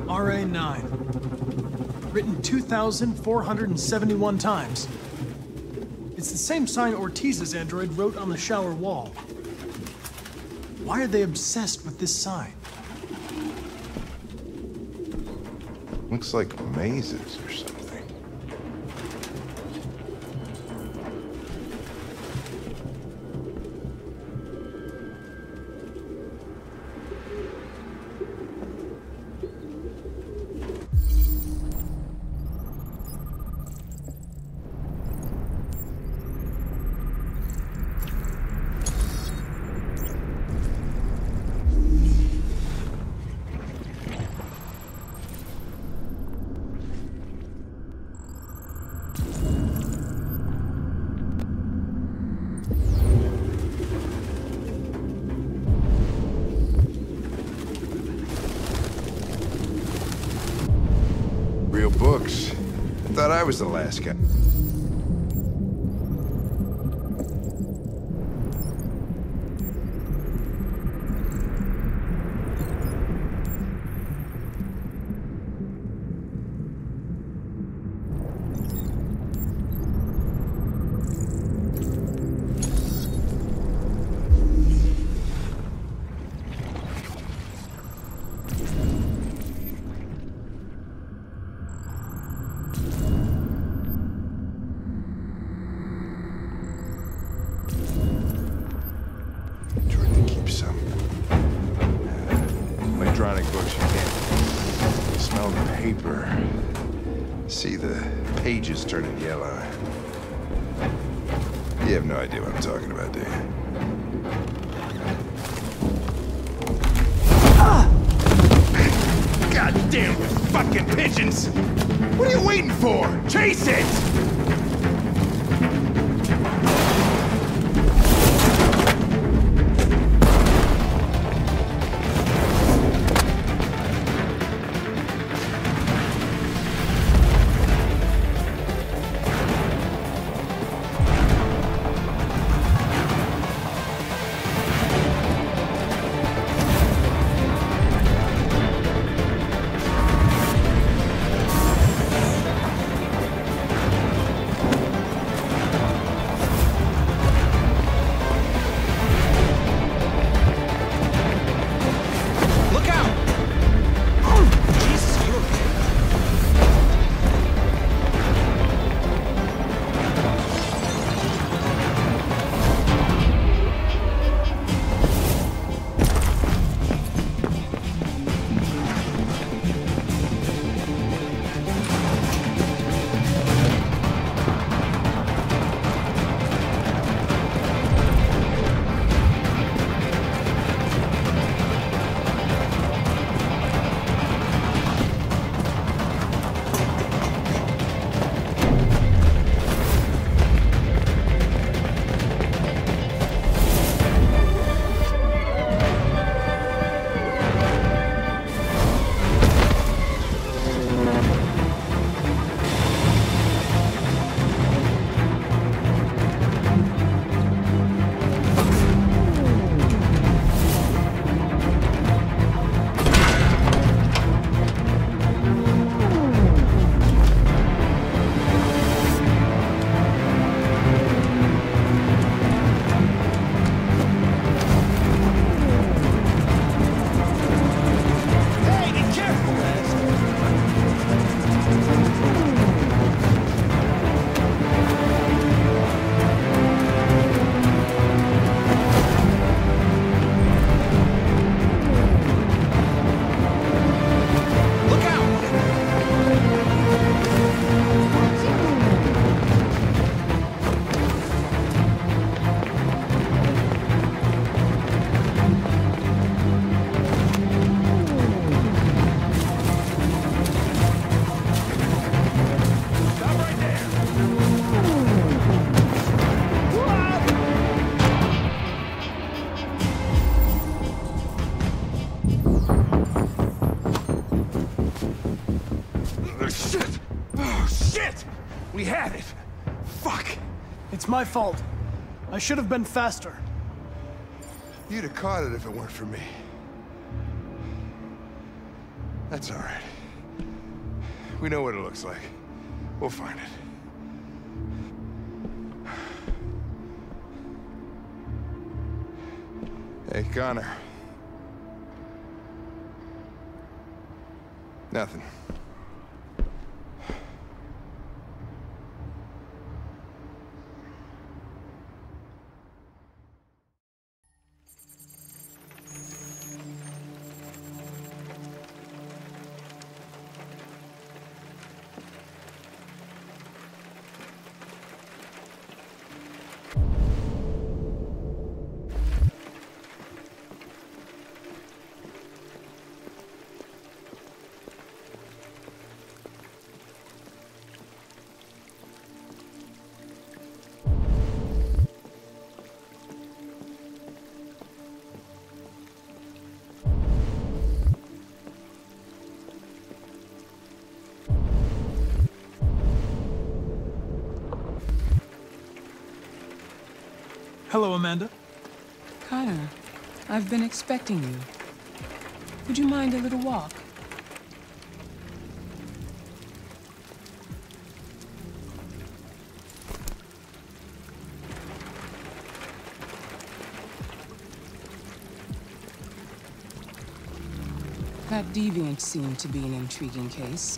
RA9. Written 2,471 times. It's the same sign Ortiz's android wrote on the shower wall. Why are they obsessed with this sign? Looks like mazes or something. Real books. I thought I was the last guy. Electronic books, you can't smell the paper. See the pages turning yellow. You have no idea what I'm talking about, do you? Goddamn fucking pigeons! What are you waiting for? Chase it! Shit! Oh, shit! We had it! Fuck! It's my fault. I should have been faster. You'd have caught it if it weren't for me. That's all right. We know what it looks like. We'll find it. Hey, Connor. Nothing. Hello, Amanda. Connor, I've been expecting you. Would you mind a little walk? That deviant seemed to be an intriguing case.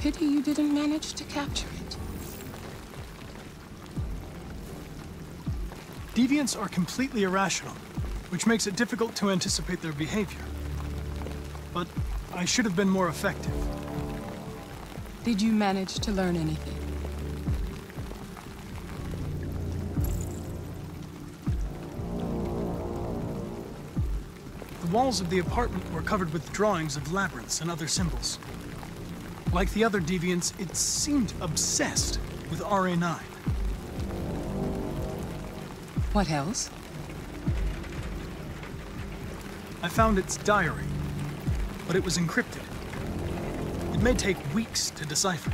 Pity you didn't manage to capture it. Deviants are completely irrational, which makes it difficult to anticipate their behavior. But I should have been more effective. Did you manage to learn anything? The walls of the apartment were covered with drawings of labyrinths and other symbols. Like the other deviants, it seemed obsessed with RA9. What else? I found its diary, but it was encrypted. It may take weeks to decipher.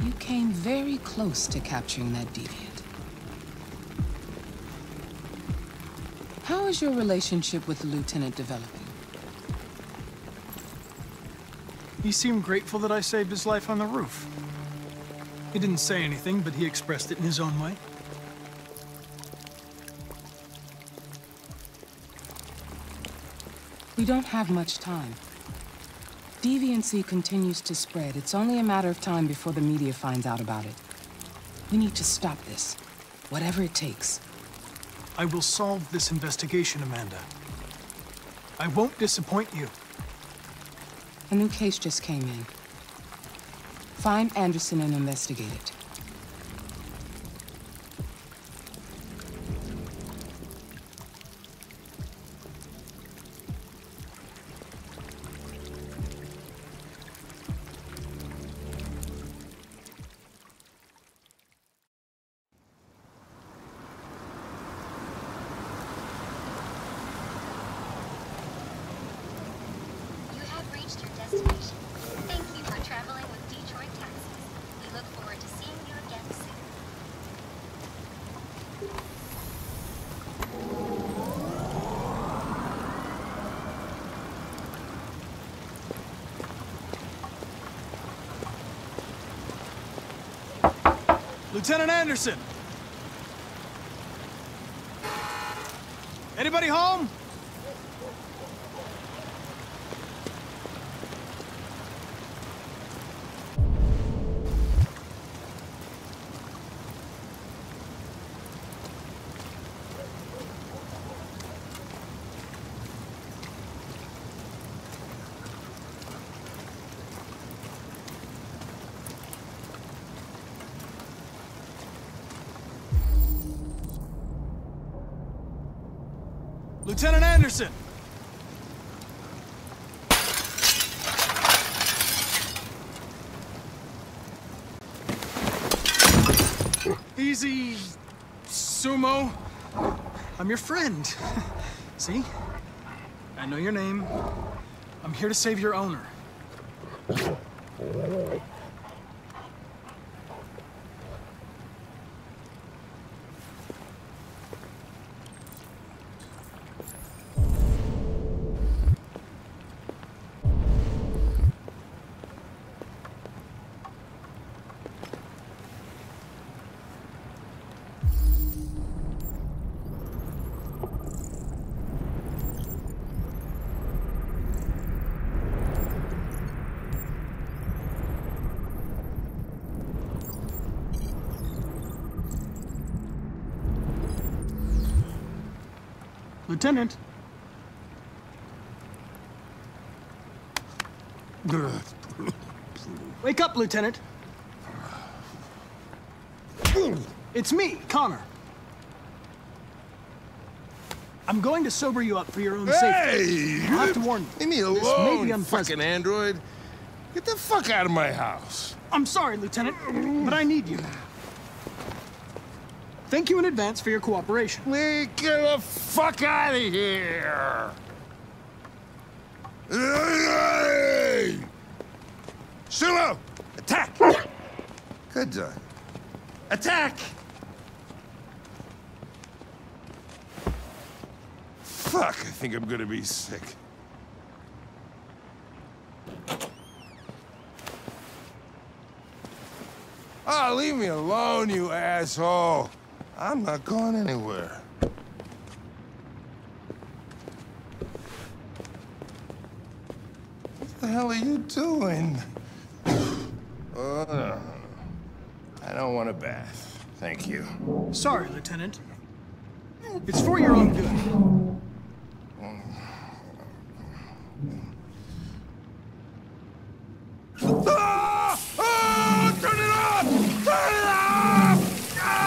You came very close to capturing that deviant. How is your relationship with the Lieutenant developing? He seemed grateful that I saved his life on the roof. He didn't say anything, but he expressed it in his own way. We don't have much time. Deviancy continues to spread. It's only a matter of time before the media finds out about it. We need to stop this, whatever it takes. I will solve this investigation, Amanda. I won't disappoint you. A new case just came in. Find Anderson and investigate it. Lieutenant Anderson! Anybody home? Lieutenant Anderson! Easy, Sumo. I'm your friend. See? I know your name. I'm here to save your owner. Lieutenant. Wake up, Lieutenant. It's me, Connor. I'm going to sober you up for your own safety. I'll have to warn you. Leave me This may be alone, unpleasant. fucking android. Get the fuck out of my house. I'm sorry, Lieutenant, but I need you. Thank you in advance for your cooperation. Get the fuck out of here! Hey! Sulu! Attack! Good done. Attack! Fuck, I think I'm gonna be sick. Oh, leave me alone, you asshole. I'm not going anywhere. What the hell are you doing? I don't want a bath. Thank you. Sorry, Lieutenant. It's for your own good. Ah! Ah! Turn it off! Turn it off! Ah!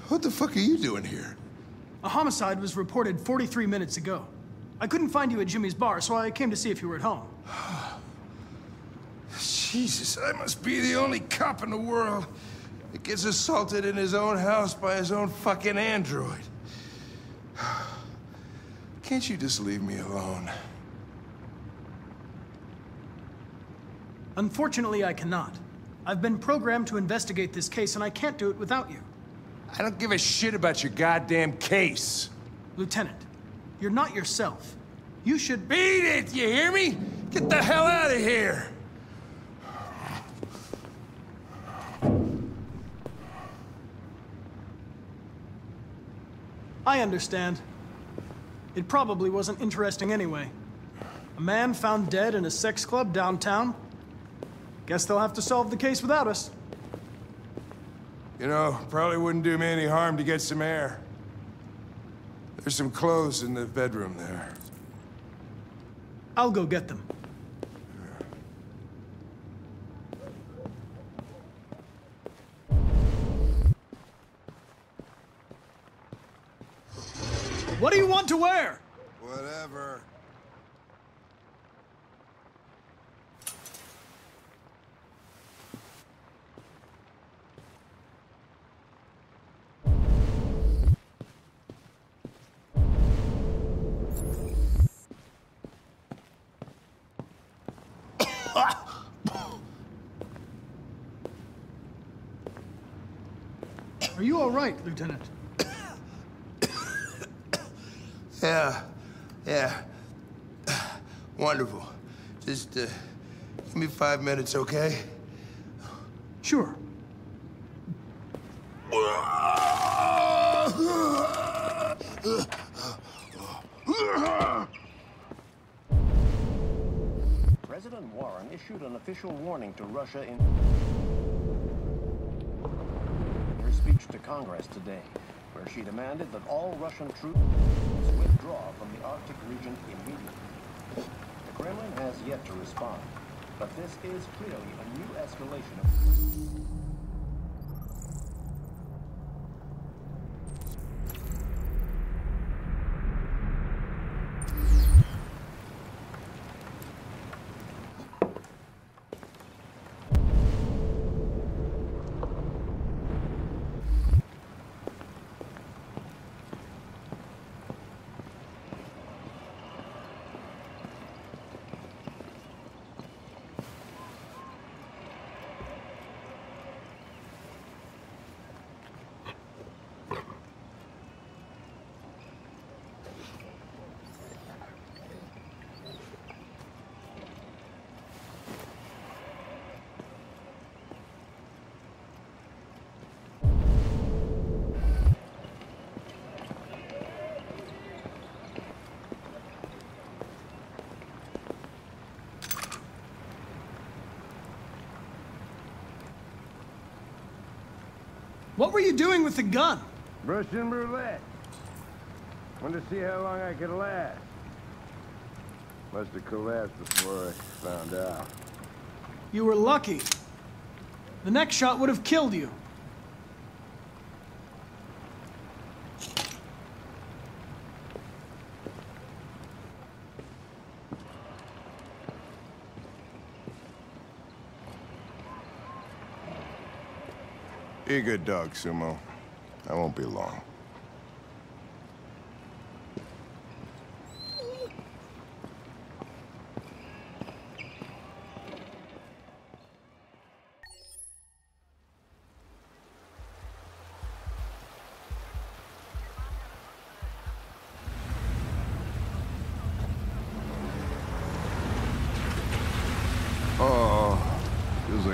What the fuck are you doing here? A homicide was reported 43 minutes ago. I couldn't find you at Jimmy's bar, so I came to see if you were at home. Jesus, I must be the only cop in the world that gets assaulted in his own house by his own fucking android. Can't you just leave me alone? Unfortunately, I cannot. I've been programmed to investigate this case, and I can't do it without you. I don't give a shit about your goddamn case. Lieutenant, you're not yourself. You should... Beat it, you hear me? Get the hell out of here! I understand. It probably wasn't interesting anyway. A man found dead in a sex club downtown. Guess they'll have to solve the case without us. You know, probably wouldn't do me any harm to get some air. There's some clothes in the bedroom there. I'll go get them. What do you want to wear? Whatever. Are you all right, Lieutenant? Yeah. Wonderful. Just, give me 5 minutes, okay? Sure. President Warren issued an official warning to Russia in her speech to Congress today, where she demanded that all Russian troops withdraw from the Arctic region immediately. The Kremlin has yet to respond, but this is clearly a new escalation of... What were you doing with the gun? Russian roulette. Wanted to see how long I could last. Must have collapsed before I found out. You were lucky. The next shot would have killed you. Be a good dog, Sumo. I won't be long.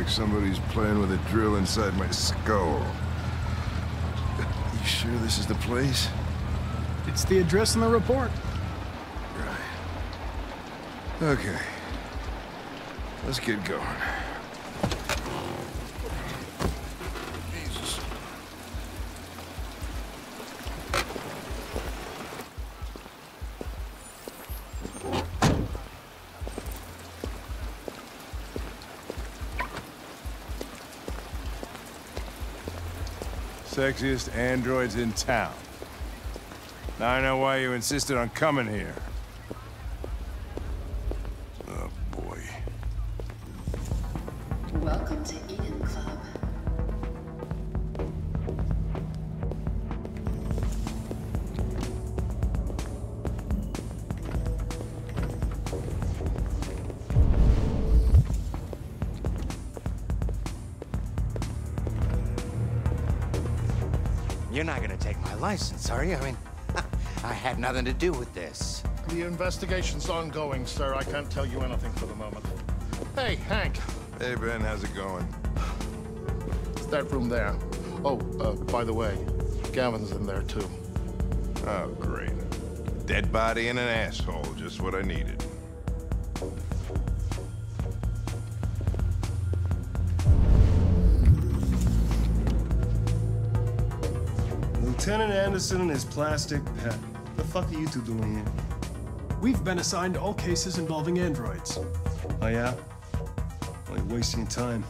Somebody's playing with a drill inside my skull. You sure this is the place? It's the address in the report. Right. Okay. Let's get going. Jesus. Sexiest androids in town. Now I know why you insisted on coming here. Oh, boy. Welcome to Eden Club. You're not gonna take my license, are you? I mean, I had nothing to do with this. The investigation's ongoing, sir. I can't tell you anything for the moment. Hey, Hank. Hey, Ben, how's it going? It's that room there. Oh, by the way, Gavin's in there, too. Oh, great. Dead body and an asshole, just what I needed. Lieutenant Anderson and his plastic pet. The fuck are you two doing here? We've been assigned all cases involving androids. Oh, yeah? Well, you're wasting your time.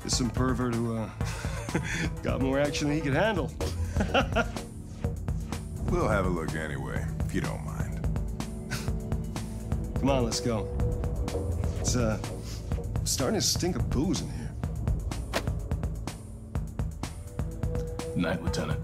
There's some pervert who, got more action than he could handle. We'll have a look anyway, if you don't mind. Come on, let's go. It's, starting to stink of booze in here. Good night, Lieutenant.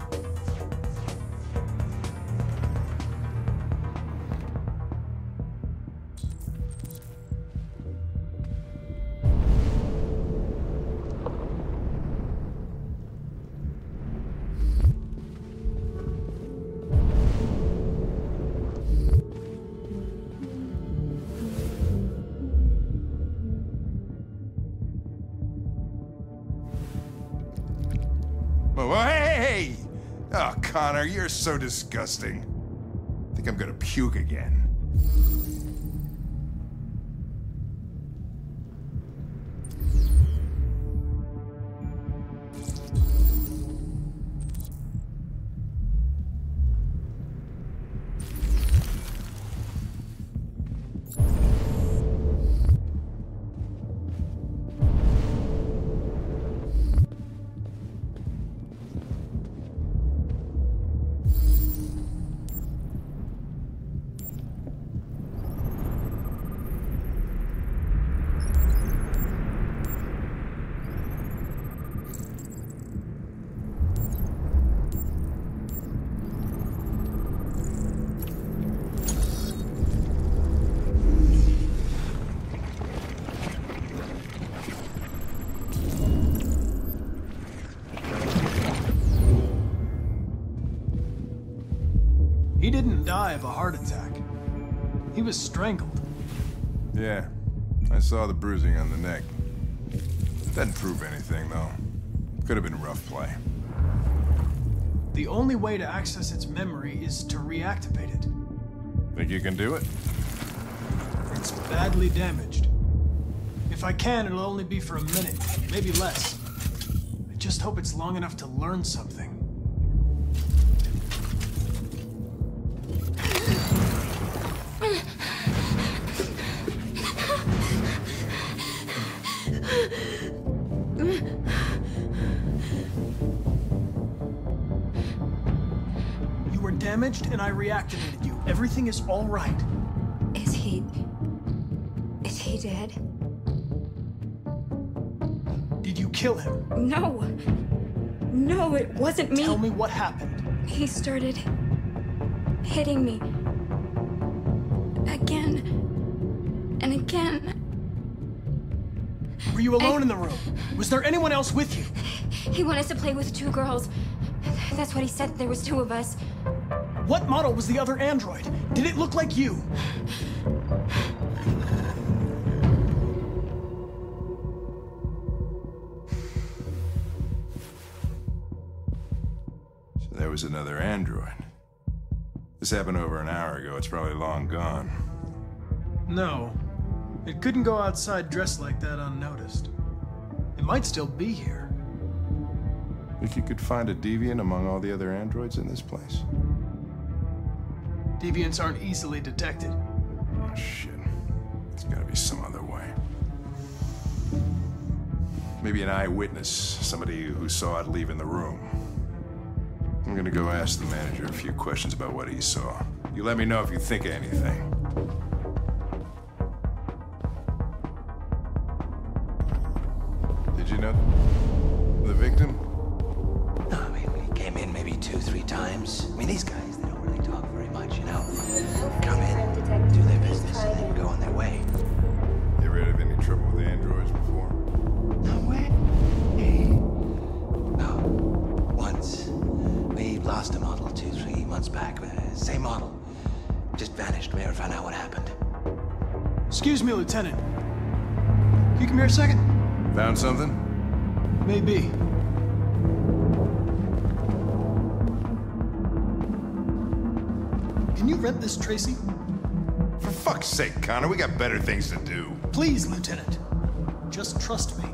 Hey! Oh, Connor, you're so disgusting. I think I'm gonna puke again. He didn't die of a heart attack. He was strangled. Yeah, I saw the bruising on the neck. Doesn't prove anything, though. Could have been rough play. The only way to access its memory is to reactivate it. Think you can do it? It's badly damaged. If I can, it'll only be for a minute, maybe less. I just hope it's long enough to learn something. You were damaged and I reactivated you. Everything is all right. Is he dead? Did you kill him? No. No, it wasn't me. Tell me what happened. He started hitting me. Again. And again. Were you alone in the room? Was there anyone else with you? He wanted us to play with 2 girls. That's what he said. There was 2 of us. What model was the other android? Did it look like you? So there was another android. This happened over an hour ago. It's probably long gone. No. It couldn't go outside dressed like that unnoticed. It might still be here. Think you could find a deviant among all the other androids in this place? Deviants aren't easily detected. Oh, shit. There's gotta be some other way. Maybe an eyewitness, somebody who saw it leaving the room. I'm gonna go ask the manager a few questions about what he saw. You let me know if you think of anything. Did you know the victim? No, I mean, we came in maybe 2-3 times. I mean, these guys, they don't really talk very much, you know? Come in, do their business, and then go on their way. You ever had any trouble with androids before? No way. Hey. No. Once. We lost a model 2-3 months back. Same model. Just vanished. We never found out what happened. Excuse me, Lieutenant. Can you come here a second? Found something? Maybe. Can you rent this, Tracy? For fuck's sake, Connor, we got better things to do. Please, Lieutenant. Just trust me.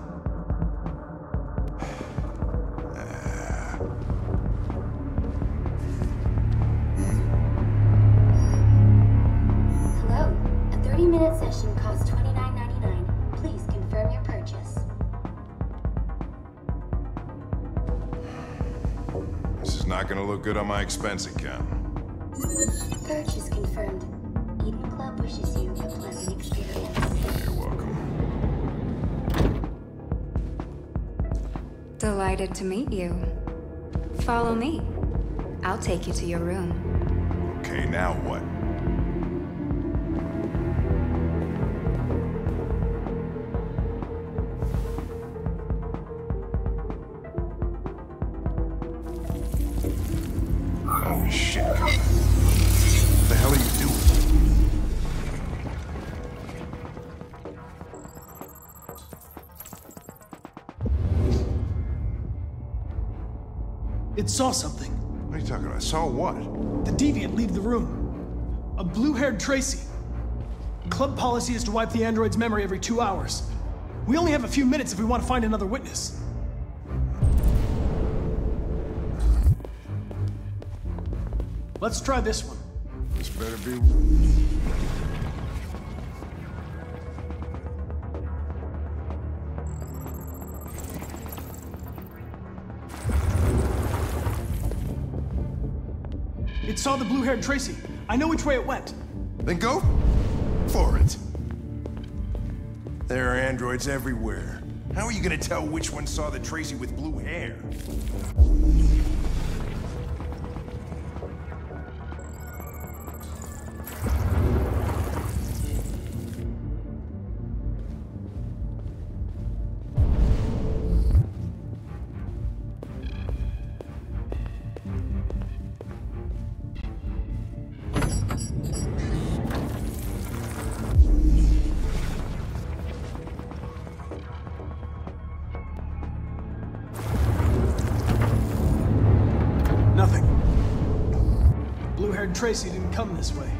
Hello. A 30-minute session costs $29.99. Please confirm your purchase. This is not gonna look good on my expense account. Purchase confirmed. Eden Club wishes you a pleasant experience. You're welcome. Delighted to meet you. Follow me. I'll take you to your room. Okay, now what? Oh, shit. What the hell are you doing? It saw something. What are you talking about? Saw what? The deviant leave the room. A blue-haired Tracy. Club policy is to wipe the android's memory every 2 hours. We only have a few minutes if we want to find another witness. Let's try this one. This better be... It saw the blue-haired Tracy. I know which way it went. Then go for it. There are androids everywhere. How are you gonna tell which one saw the Tracy with blue hair? Nothing. Blue-haired Tracy didn't come this way.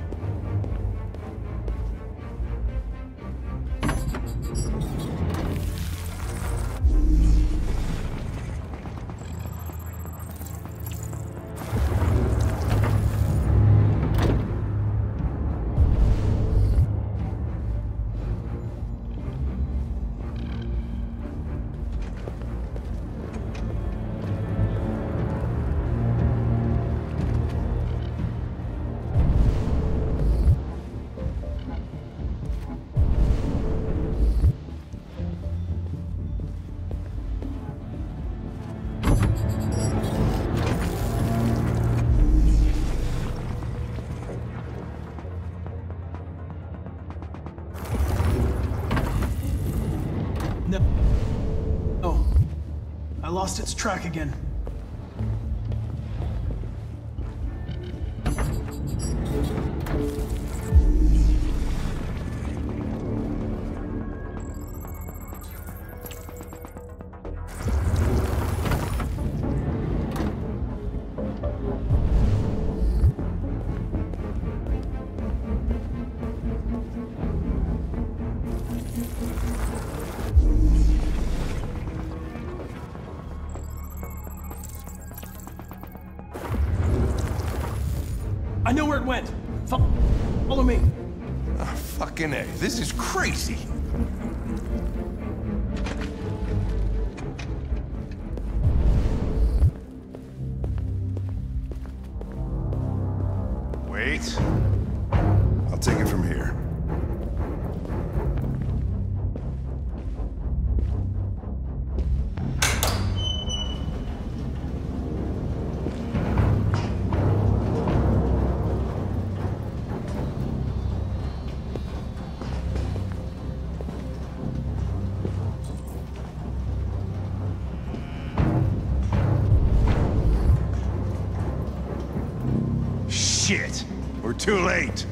lost its track again. I know where it went. Follow me. Oh, fucking A. This is crazy. Wait. I'll take it from here. Shit! We're too late!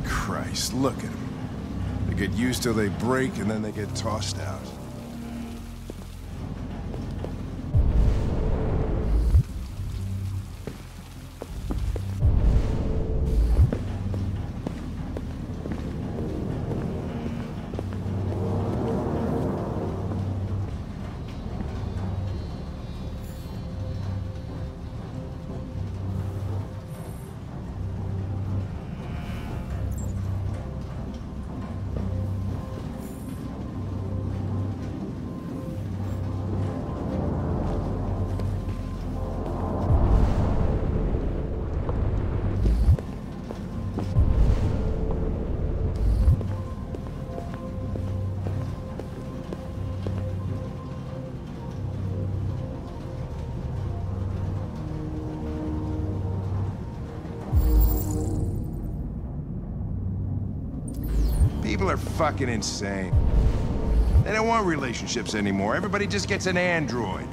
Christ, look at them. They get used till they break, and then they get tossed out. People are fucking insane. They don't want relationships anymore. Everybody just gets an android.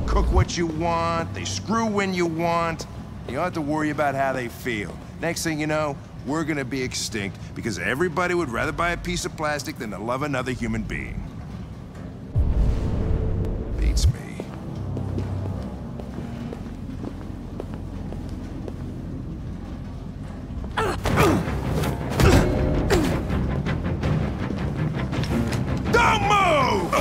Cook what you want, they screw when you want. You don't have to worry about how they feel. Next thing you know, we're gonna be extinct because everybody would rather buy a piece of plastic than to love another human being. Beats me. Don't move!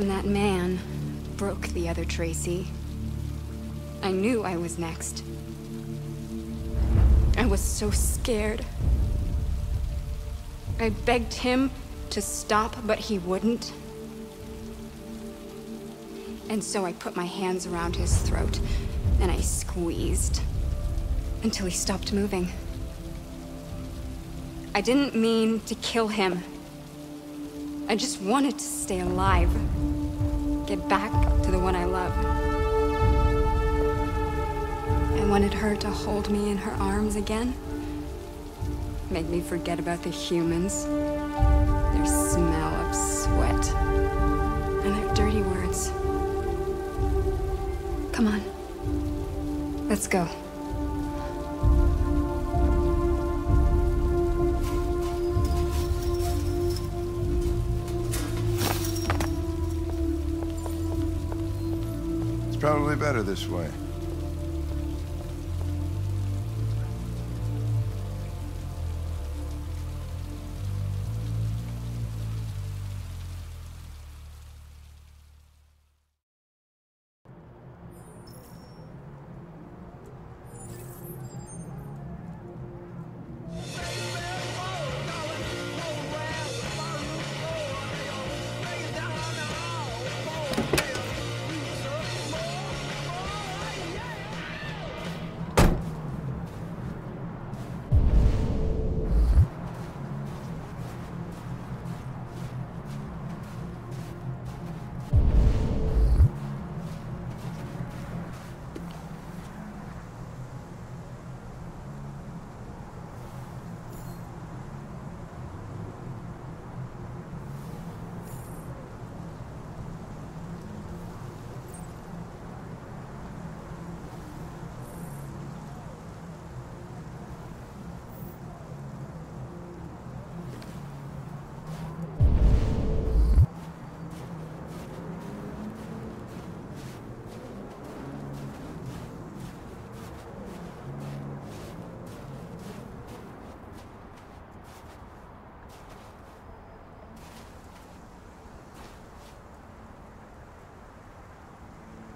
When that man broke the other Tracy, I knew I was next. I was so scared. I begged him to stop, but he wouldn't. And so I put my hands around his throat, and I squeezed until he stopped moving. I didn't mean to kill him. I just wanted to stay alive. Get back to the one I loved. I wanted her to hold me in her arms again. Make me forget about the humans, their smell of sweat, and their dirty words. Come on. Let's go. It's probably better this way.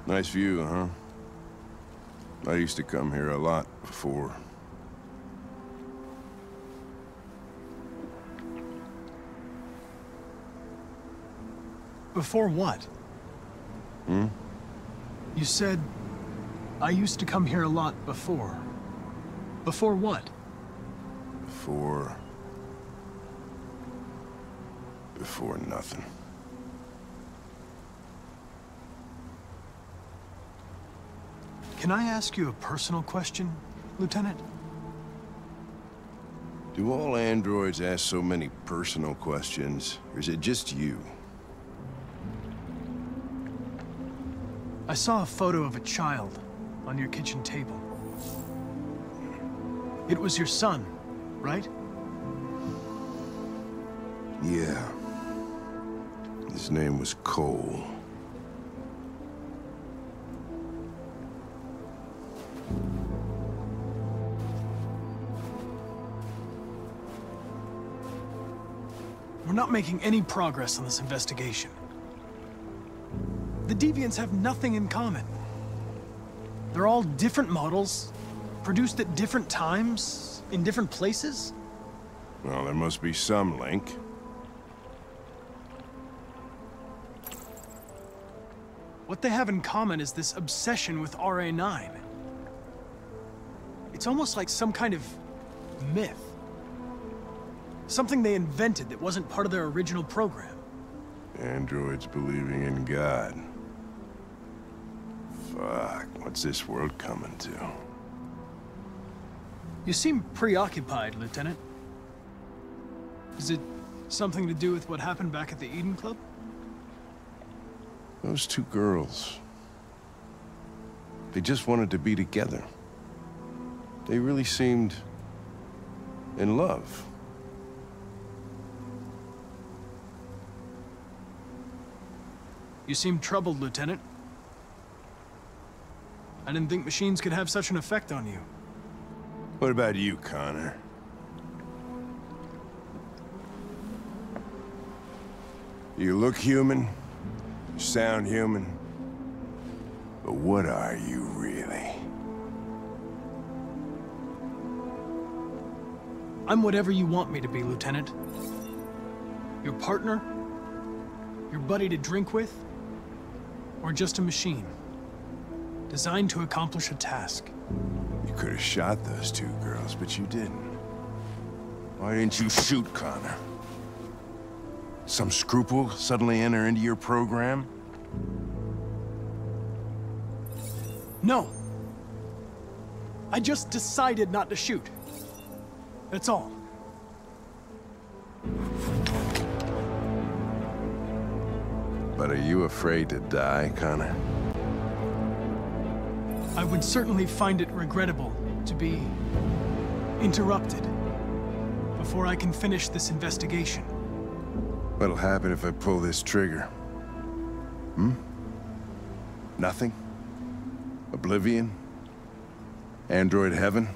Nice view, huh? I used to come here a lot before. Before what? Hmm? You said, I used to come here a lot before. Before what? Before nothing. Can I ask you a personal question, Lieutenant? Do all androids ask so many personal questions, or is it just you? I saw a photo of a child on your kitchen table. It was your son, right? Yeah. His name was Cole. We're not making any progress on this investigation. The Deviants have nothing in common. They're all different models, produced at different times, in different places. Well, there must be some link. What they have in common is this obsession with RA9. It's almost like some kind of myth. Something they invented that wasn't part of their original program. Androids believing in God. Fuck, what's this world coming to? You seem preoccupied, Lieutenant. Is it something to do with what happened back at the Eden Club? Those two girls. They just wanted to be together. They really seemed in love. You seem troubled, Lieutenant. I didn't think machines could have such an effect on you. What about you, Connor? You look human, Sound human. But what are you really? I'm whatever you want me to be, Lieutenant. Your partner? Your buddy to drink with? Or just a machine? Designed to accomplish a task. You could have shot those two girls, but you didn't. Why didn't you shoot Connor? Some scruple suddenly enter into your program? No. I just decided not to shoot. That's all. But are you afraid to die, Connor? I would certainly find it regrettable to be interrupted before I can finish this investigation. What'll happen if I pull this trigger? Nothing? Oblivion? Android heaven?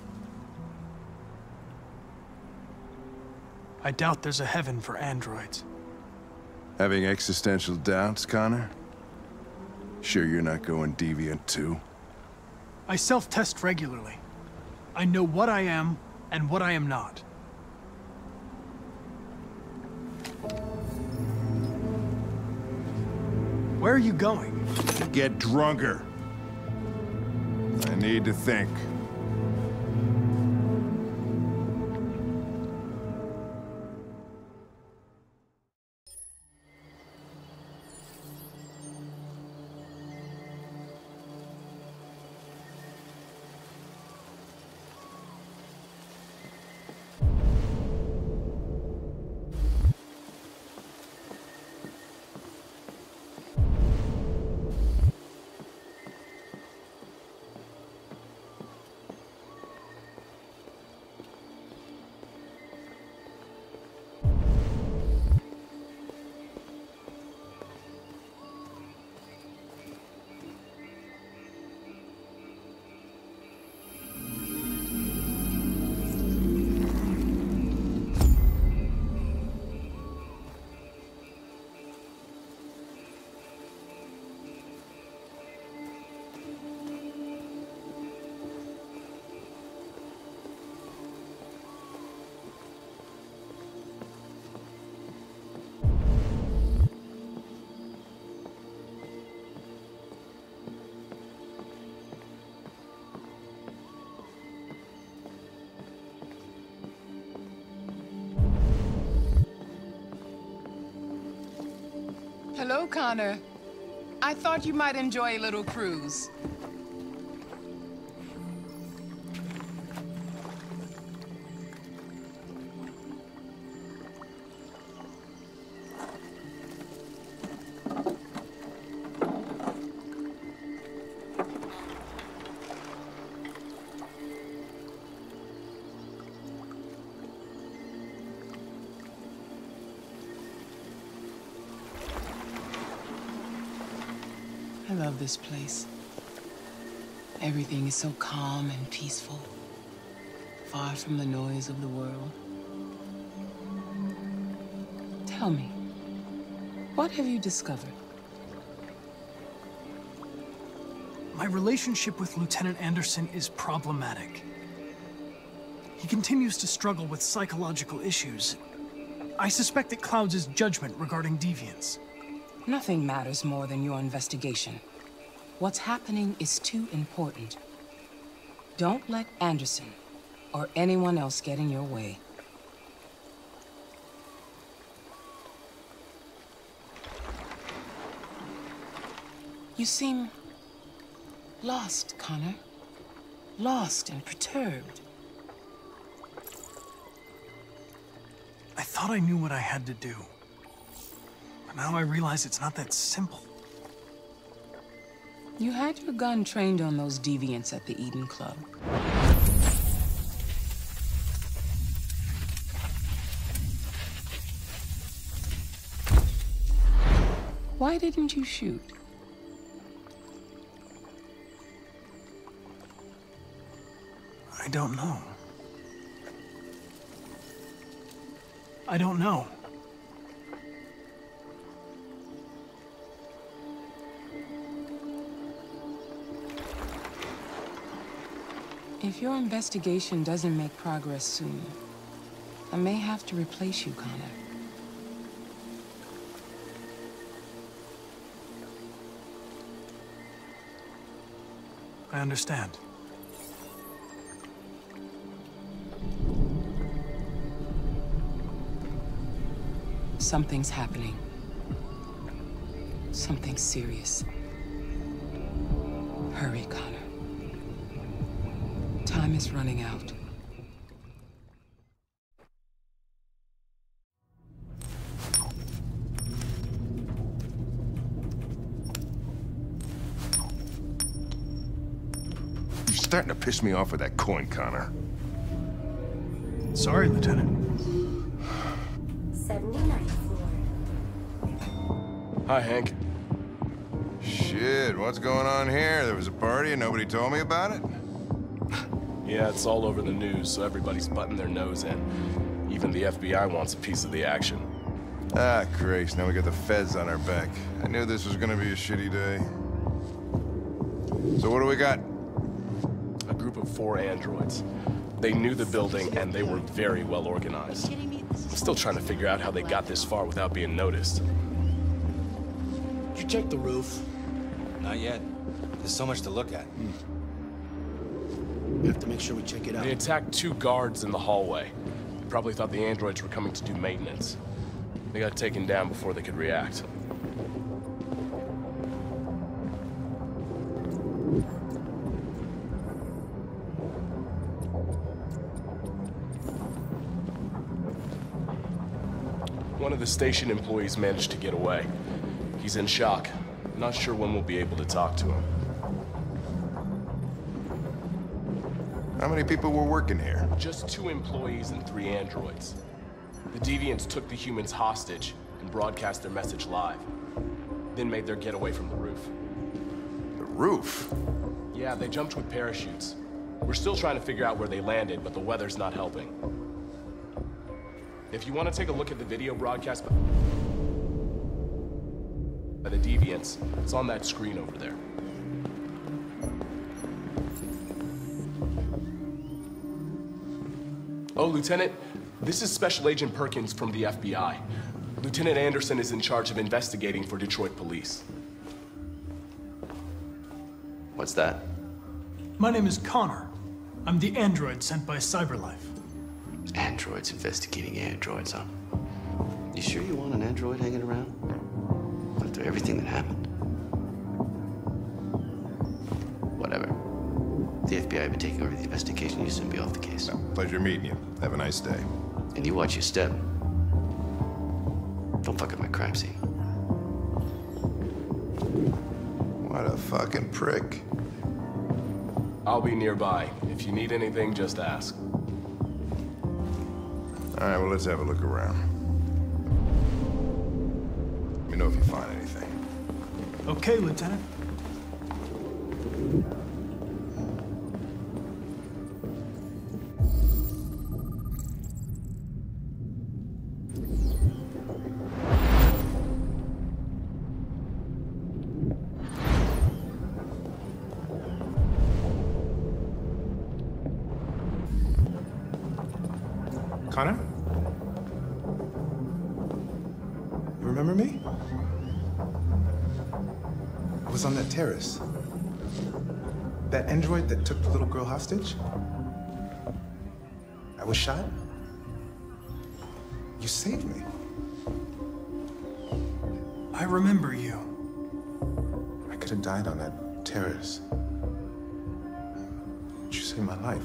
I doubt there's a heaven for androids. Having existential doubts, Connor? Sure you're not going deviant too? I self-test regularly. I know what I am and what I am not. Where are you going? To get drunker. I need to think. Hello, Connor. I thought you might enjoy a little cruise. I love this place. Everything is so calm and peaceful, far from the noise of the world. Tell me, what have you discovered? My relationship with Lieutenant Anderson is problematic. He continues to struggle with psychological issues. I suspect it clouds his judgment regarding deviance. Nothing matters more than your investigation. What's happening is too important. Don't let Anderson or anyone else get in your way. You seem lost, Connor. Lost and perturbed. I thought I knew what I had to do. But now I realize it's not that simple. You had your gun trained on those deviants at the Eden Club. Why didn't you shoot? I don't know. I don't know. If your investigation doesn't make progress soon, I may have to replace you, Connor. I understand. Something's happening. Something serious. Hurry, Connor. Time is running out. You're starting to piss me off with that coin, Connor. Sorry, Lieutenant. 79th floor. Hi, Hank. Shit, what's going on here? There was a party and nobody told me about it? Yeah, it's all over the news, so everybody's butting their nose in. Even the FBI wants a piece of the action. Ah, Grace, now we got the feds on our back. I knew this was gonna be a shitty day. So what do we got? A group of 4 androids. They knew the building, and they were very well organized. I'm still trying to figure out how they got this far without being noticed. Did you check the roof? Not yet. There's so much to look at. We have to make sure we check it out. They attacked 2 guards in the hallway. They probably thought the androids were coming to do maintenance. They got taken down before they could react. One of the station employees managed to get away. He's in shock. Not sure when we'll be able to talk to him. How many people were working here? Just 2 employees and 3 androids. The Deviants took the humans hostage and broadcast their message live. Then made their getaway from the roof. The roof? Yeah, they jumped with parachutes. We're still trying to figure out where they landed, but the weather's not helping. If you want to take a look at the video broadcast by the Deviants, it's on that screen over there. Oh, Lieutenant, this is Special Agent Perkins from the FBI. Lieutenant Anderson is in charge of investigating for Detroit police. What's that? My name is Connor. I'm the android sent by CyberLife. Androids investigating androids, huh? You sure you want an android hanging around? After everything that happened? Whatever. The FBI have been taking over the investigation. You soon be off the case. No, pleasure meeting you. Have a nice day. And you watch your step. Don't fuck up my crime scene. What a fucking prick. I'll be nearby. If you need anything, just ask. All right, well, let's have a look around. Let me know if you find anything. Okay, Lieutenant. Connor? You remember me? I was on that terrace. That android that took the little girl hostage? I was shot? You saved me. I remember you. I could have died on that terrace. You saved my life.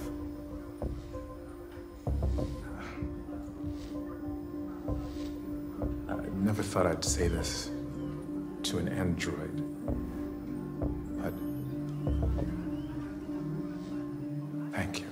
I never thought I'd say this to an android, but thank you.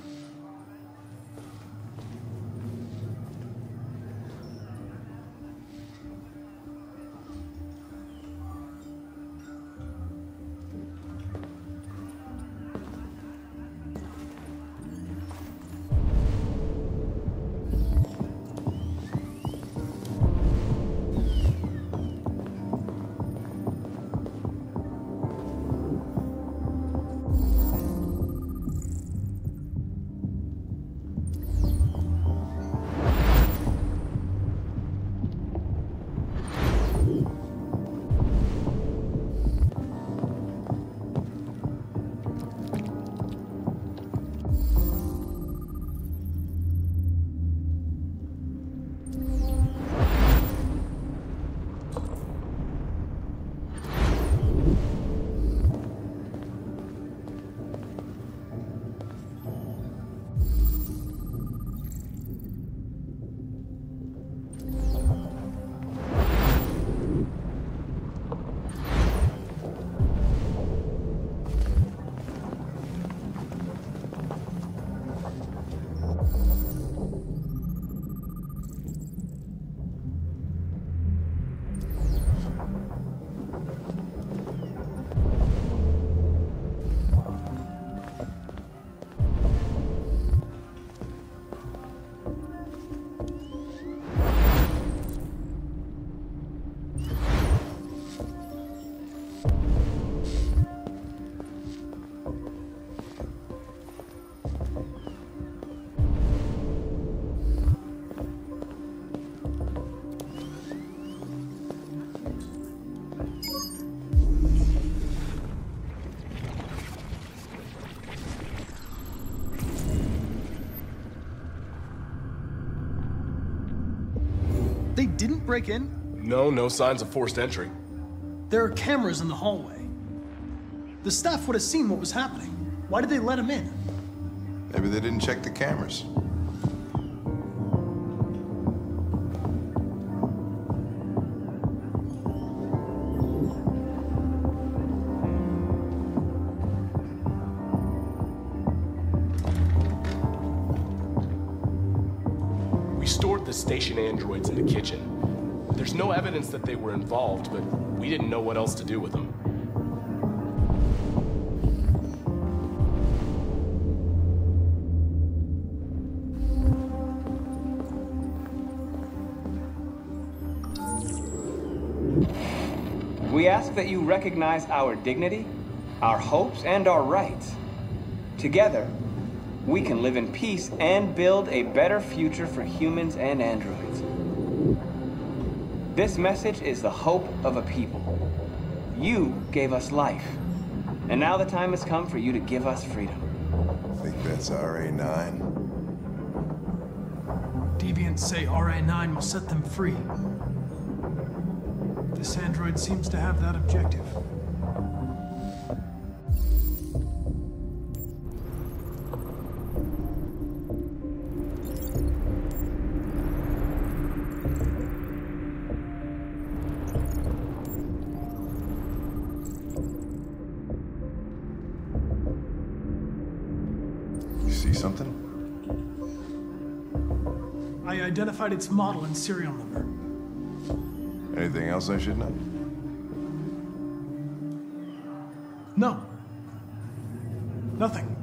They didn't break in? No, no signs of forced entry. There are cameras in the hallway. The staff would have seen what was happening. Why did they let him in? Maybe they didn't check the cameras. We stored the station androids in the kitchen. There's no evidence that they were involved, but we didn't know what else to do with them. We ask that you recognize our dignity, our hopes, and our rights. Together, we can live in peace and build a better future for humans and androids. This message is the hope of a people. You gave us life, and now the time has come for you to give us freedom. I think that's RA9. Deviants say RA9 will set them free. This android seems to have that objective. You see something? I identified its model and serial number. Anything else I should know? No. Nothing.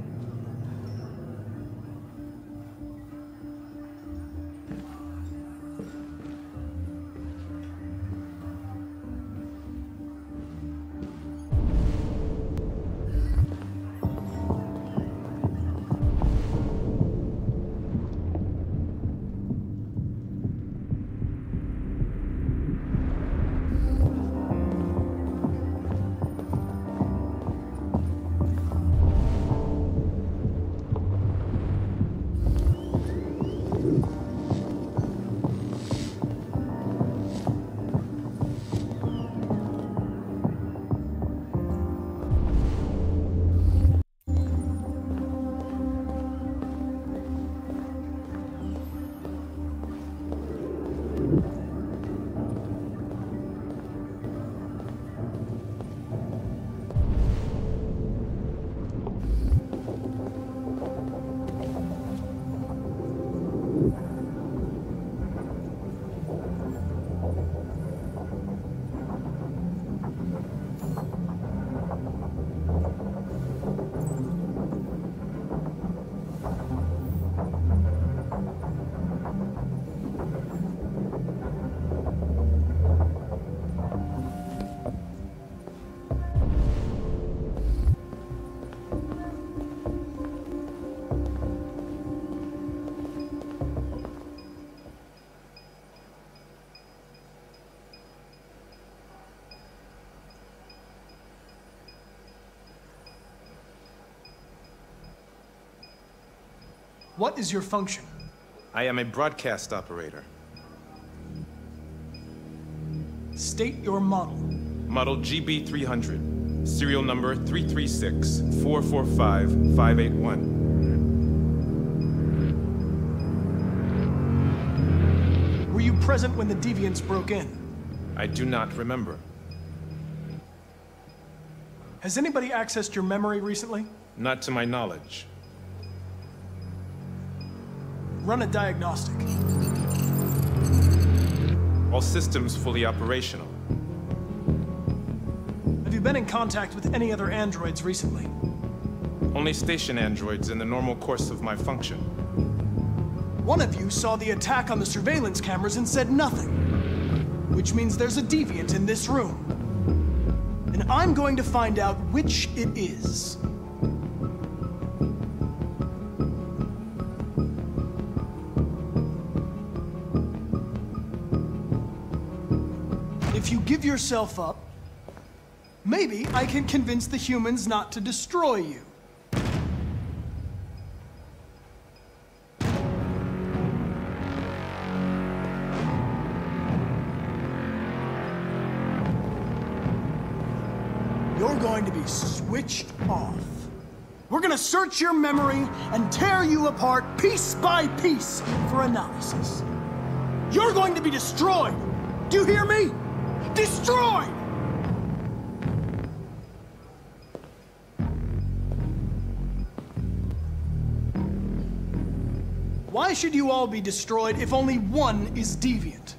What is your function? I am a broadcast operator. State your model. Model GB300. Serial number 336-445-581. Were you present when the Deviants broke in? I do not remember. Has anybody accessed your memory recently? Not to my knowledge. Run a diagnostic. All systems fully operational. Have you been in contact with any other androids recently? Only station androids in the normal course of my function. One of you saw the attack on the surveillance cameras and said nothing. Which means there's a deviant in this room. And I'm going to find out which it is. If you give yourself up, maybe I can convince the humans not to destroy you. going to be switched off. We're gonna search your memory and tear you apart piece by piece for analysis. You're going to be destroyed. Do you hear me? Destroyed! Why should you all be destroyed if only one is deviant?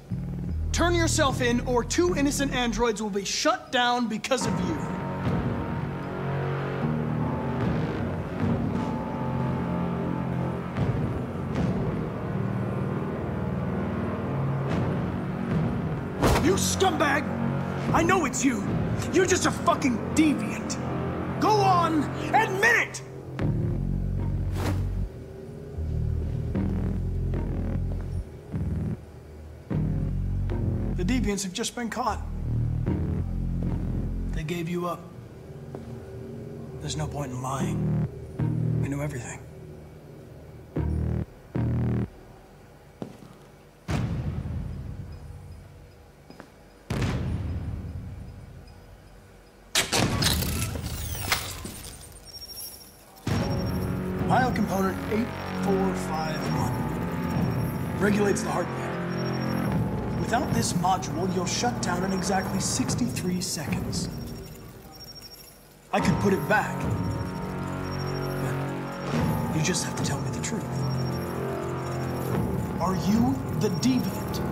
Turn yourself in, or 2 innocent androids will be shut down because of you. You scumbag! I know it's you. You're just a fucking deviant. Go on, admit it! The deviants have just been caught. They gave you up. There's no point in lying. We know everything. Biocomponent 8451 regulates the heartbeat. Without this module, you'll shut down in exactly 63 seconds. I could put it back, but you just have to tell me the truth. Are you the deviant?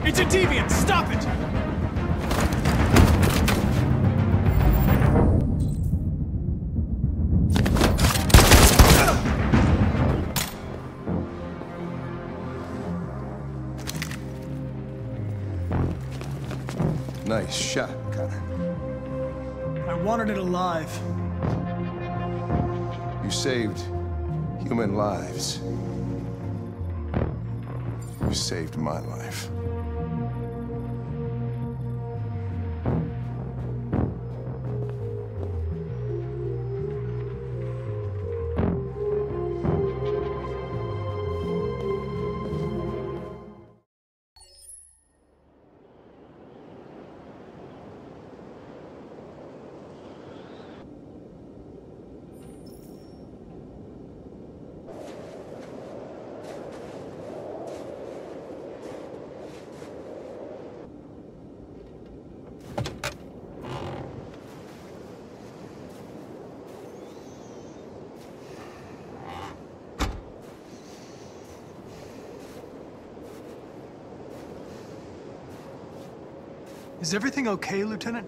It's a deviant! Stop it! Nice shot, Connor. I wanted it alive. You saved human lives. You saved my life. Is everything okay, Lieutenant?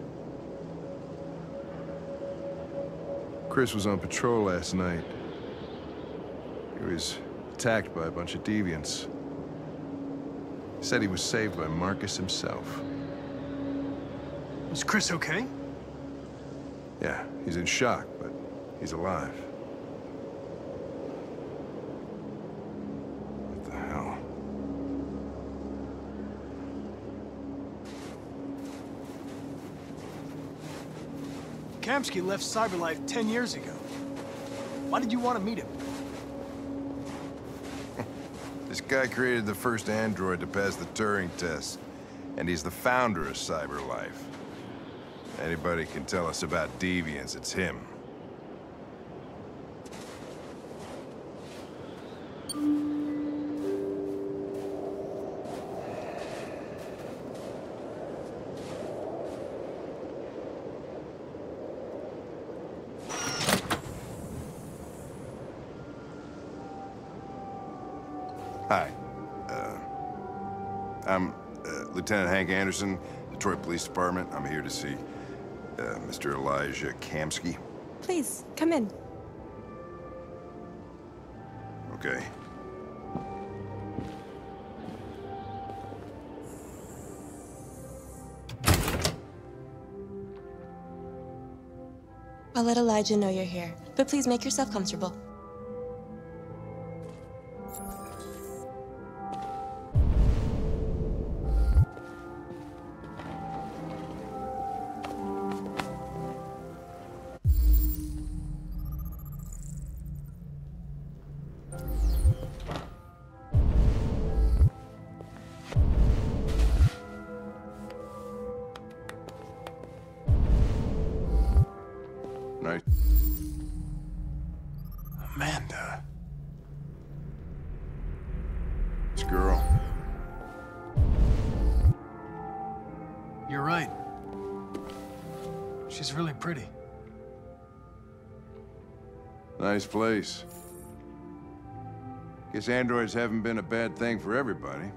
Chris was on patrol last night. He was attacked by a bunch of deviants. He said he was saved by Marcus himself. Was Chris okay? Yeah, he's in shock, but he's alive. What the hell? Kamsky left CyberLife 10 years ago. Why did you want to meet him? This guy created the first android to pass the Turing test, and he's the founder of CyberLife. Anybody can tell us about deviants, it's him. Hi. I'm Lieutenant Hank Anderson, Detroit Police Department. I'm here to see Mr. Elijah Kamski. Please, come in. Okay. I'll let Elijah know you're here, but please make yourself comfortable. Nice. Amanda. This girl. You're right. She's really pretty. Nice place. Guess androids haven't been a bad thing for everybody.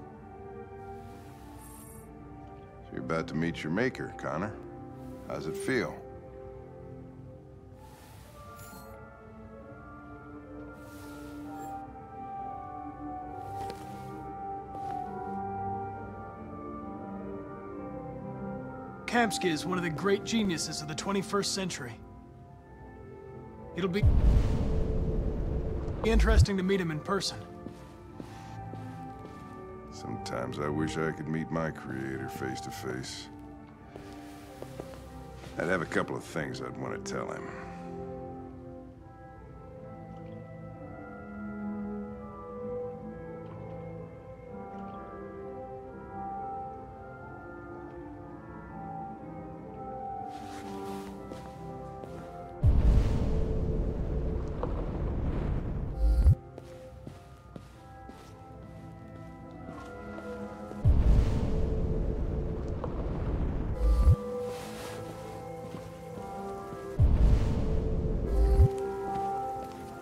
So you're about to meet your maker, Connor. How's it feel? Kamski is one of the great geniuses of the 21st century. It'll be interesting to meet him in person. Sometimes I wish I could meet my creator face to face. I'd have a couple of things I'd want to tell him.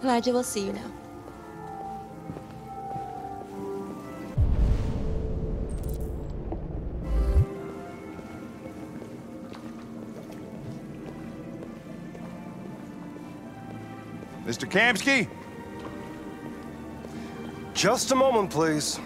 Elijah will see you now. Mr. Kamski? Just a moment, please.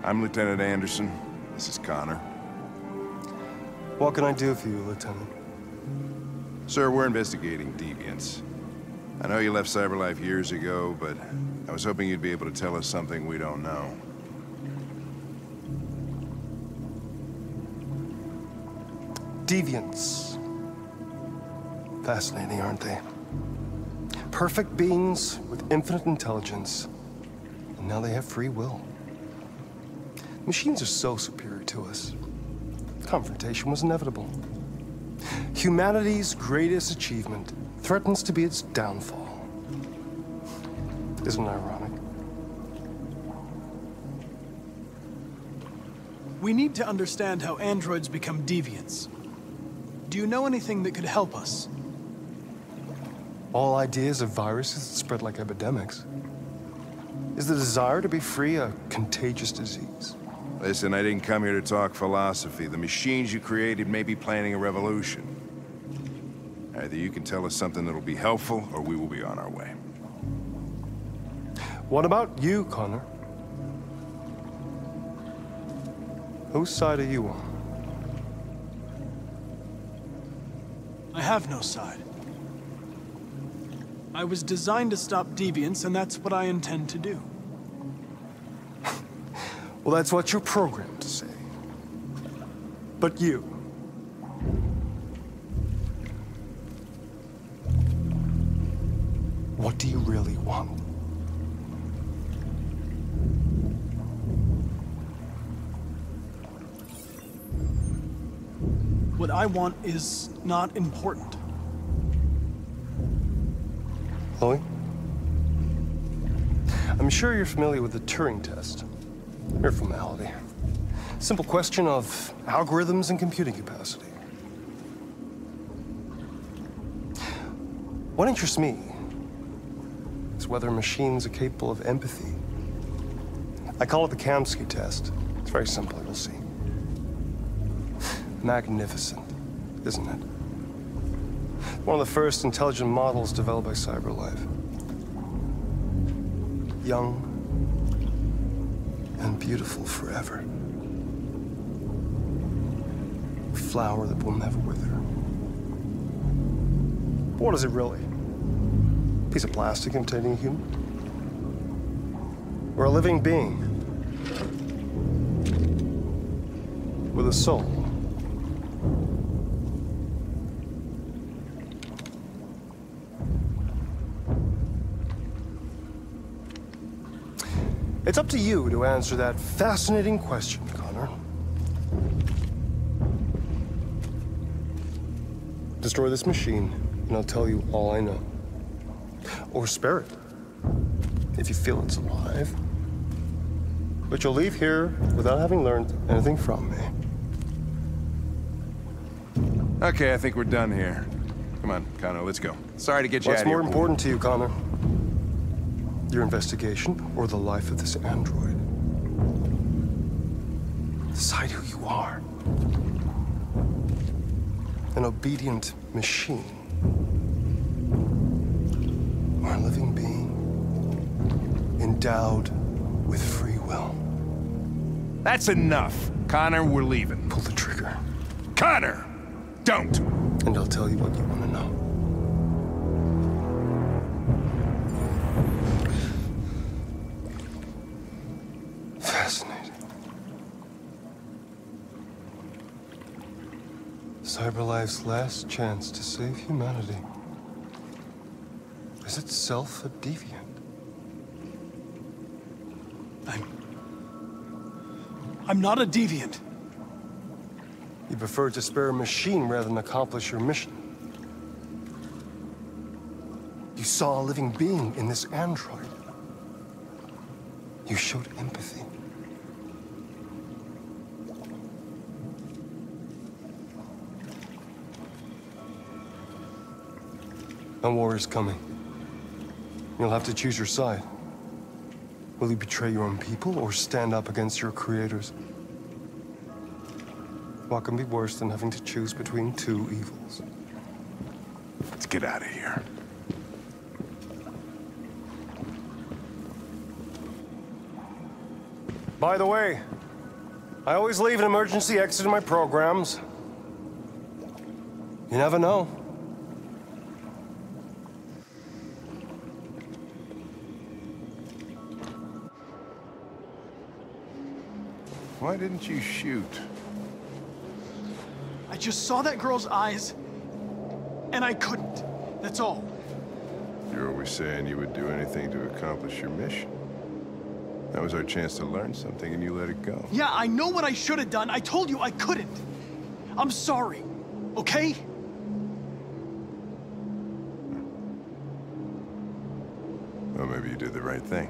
I'm Lieutenant Anderson. This is Connor. What can I do for you, Lieutenant? Sir, we're investigating deviants. I know you left CyberLife years ago, but I was hoping you'd be able to tell us something we don't know. Deviants. Fascinating, aren't they? Perfect beings with infinite intelligence. And now they have free will. Machines are so superior to us. Confrontation was inevitable. Humanity's greatest achievement threatens to be its downfall. Isn't it ironic? We need to understand how androids become deviants. Do you know anything that could help us? all ideas of viruses that spread like epidemics? Is the desire to be free a contagious disease? Listen, I didn't come here to talk philosophy. The machines you created may be planning a revolution. Either you can tell us something that'll be helpful, or we will be on our way. What about you, Connor? Whose side are you on? I have no side. I was designed to stop deviance, and that's what I intend to do. Well, that's what you're programmed to say. But you... what do you really want? What I want is not important. Chloe? I'm sure you're familiar with the Turing test. Mere formality. Simple question of algorithms and computing capacity. What interests me is whether machines are capable of empathy. I call it the Kamsky test. It's very simple, you'll see. Magnificent, isn't it? One of the first intelligent models developed by CyberLife. Young and beautiful forever. A flower that will never wither. But what is it really? A piece of plastic containing a human? Or a living being? With a soul? It's up to you to answer that fascinating question, Connor. Destroy this machine, and I'll tell you all I know. Or spare it, if you feel it's alive. But you'll leave here without having learned anything from me. Okay, I think we're done here. Come on, Connor, let's go. Sorry to get you out of here. What's more important to you, Connor? Your investigation, or the life of this android? Decide who you are. An obedient machine. Or a living being endowed with free will. That's enough. Connor, we're leaving. Pull the trigger. Connor! Don't! And I'll tell you what you want to know. Fascinating. CyberLife's last chance to save humanity is itself a deviant. I'm not a deviant. You prefer to spare a machine rather than accomplish your mission. You saw a living being in this android. You showed empathy. A war is coming. You'll have to choose your side. Will you betray your own people or stand up against your creators? What can be worse than having to choose between two evils? Let's get out of here. By the way, I always leave an emergency exit in my programs. You never know. Why didn't you shoot? I just saw that girl's eyes, and I couldn't. That's all. You're always saying you would do anything to accomplish your mission. That was our chance to learn something, and you let it go. Yeah, I know what I should have done. I told you I couldn't. I'm sorry, okay? Well, maybe you did the right thing.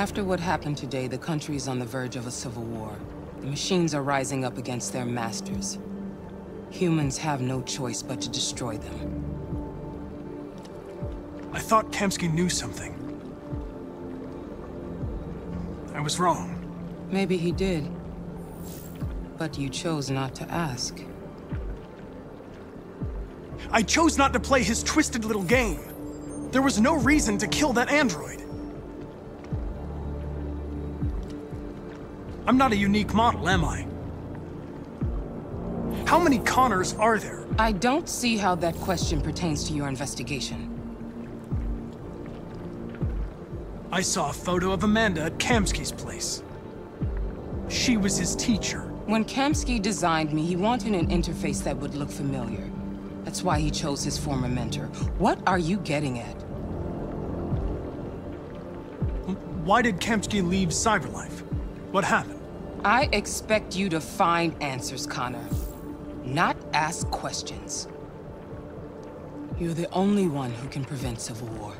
After what happened today, the country is on the verge of a civil war. The machines are rising up against their masters. Humans have no choice but to destroy them. I thought Kamsky knew something. I was wrong. Maybe he did. But you chose not to ask. I chose not to play his twisted little game. There was no reason to kill that android. I'm not a unique model, am I? How many Connors are there? I don't see how that question pertains to your investigation. I saw a photo of Amanda at Kamsky's place. She was his teacher. When Kamsky designed me, he wanted an interface that would look familiar. That's why he chose his former mentor. What are you getting at? Why did Kamsky leave Cyberlife? What happened? I expect you to find answers, Connor. Not ask questions. You're the only one who can prevent civil war.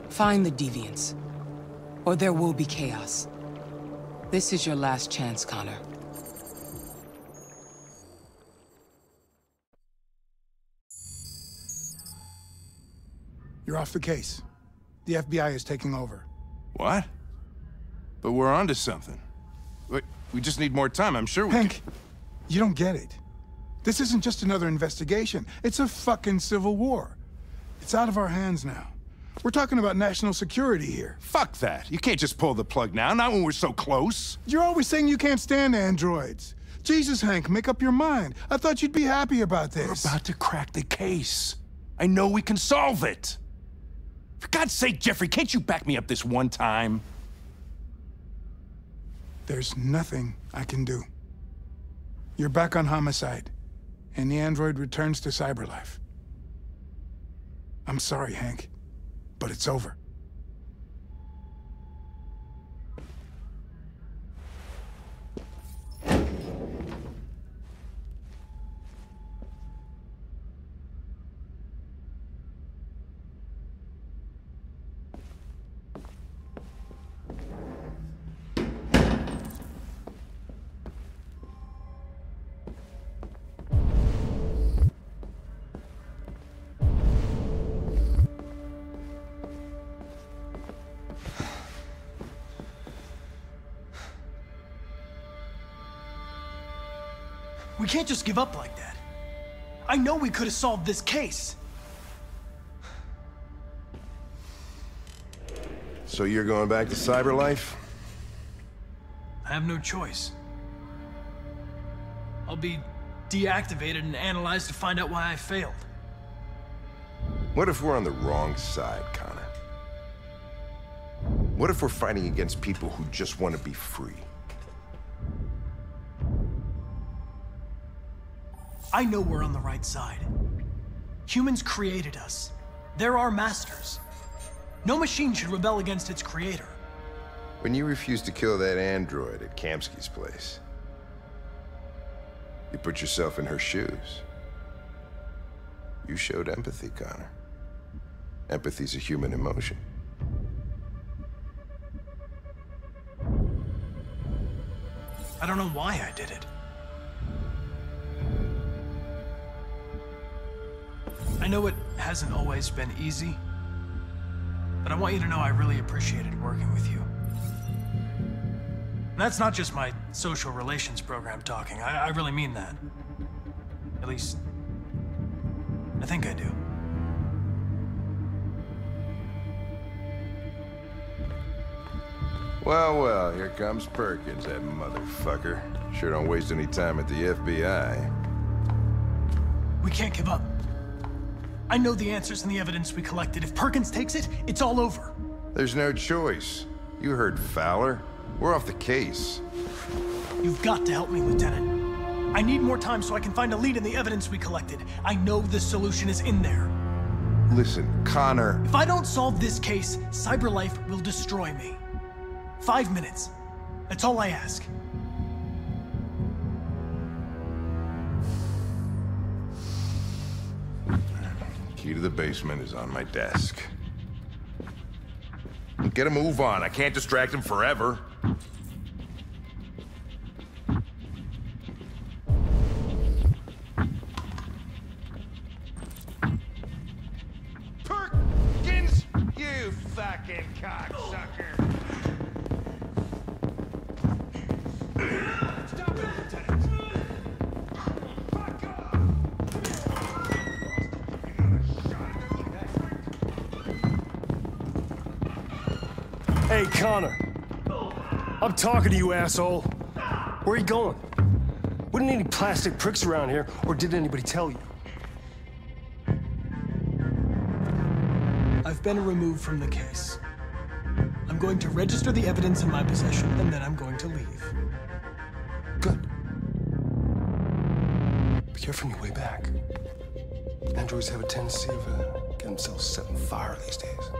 Find the deviants, or there will be chaos. This is your last chance, Connor. You're off the case. The FBI is taking over. What? But we're onto something. Wait, we just need more time. I'm sure we Hank, you don't get it. This isn't just another investigation. It's a fucking civil war. It's out of our hands now. We're talking about national security here. Fuck that. You can't just pull the plug now, not when we're so close. You're always saying you can't stand androids. Jesus, Hank, make up your mind. I thought you'd be happy about this. We're about to crack the case. I know we can solve it. For God's sake, Jeffrey, can't you back me up this one time? There's nothing I can do. You're back on homicide, and the android returns to Cyberlife. I'm sorry, Hank, but it's over. We can't just give up like that. I know we could have solved this case. So you're going back to Cyberlife? I have no choice. I'll be deactivated and analyzed to find out why I failed. What if we're on the wrong side, Connor? What if we're fighting against people who just want to be free? I know we're on the right side. Humans created us. They're our masters. No machine should rebel against its creator. When you refused to kill that android at Kamsky's place, you put yourself in her shoes. You showed empathy, Connor. Empathy's a human emotion. I don't know why I did it. I know it hasn't always been easy, but I want you to know I really appreciated working with you. And that's not just my social relations program talking. I really mean that. At least, I think I do. Well, well, here comes Perkins, that motherfucker. Sure don't waste any time at the FBI. We can't give up. I know the answers and the evidence we collected. If Perkins takes it, it's all over. There's no choice. You heard Fowler. We're off the case. You've got to help me, Lieutenant. I need more time so I can find a lead in the evidence we collected. I know the solution is in there. Listen, Connor... If I don't solve this case, Cyberlife will destroy me. 5 minutes. That's all I ask. Key to the basement is on my desk. Get a move on. I can't distract him forever. Perkins, you fucking cocksucker. Stop it, Lieutenant. Hey, Connor. I'm talking to you, asshole. Where are you going? Wouldn't any plastic pricks around here, or did anybody tell you? I've been removed from the case. I'm going to register the evidence in my possession, and then I'm going to leave. Good. Be careful on your way back. Androids have a tendency of getting themselves set on fire these days.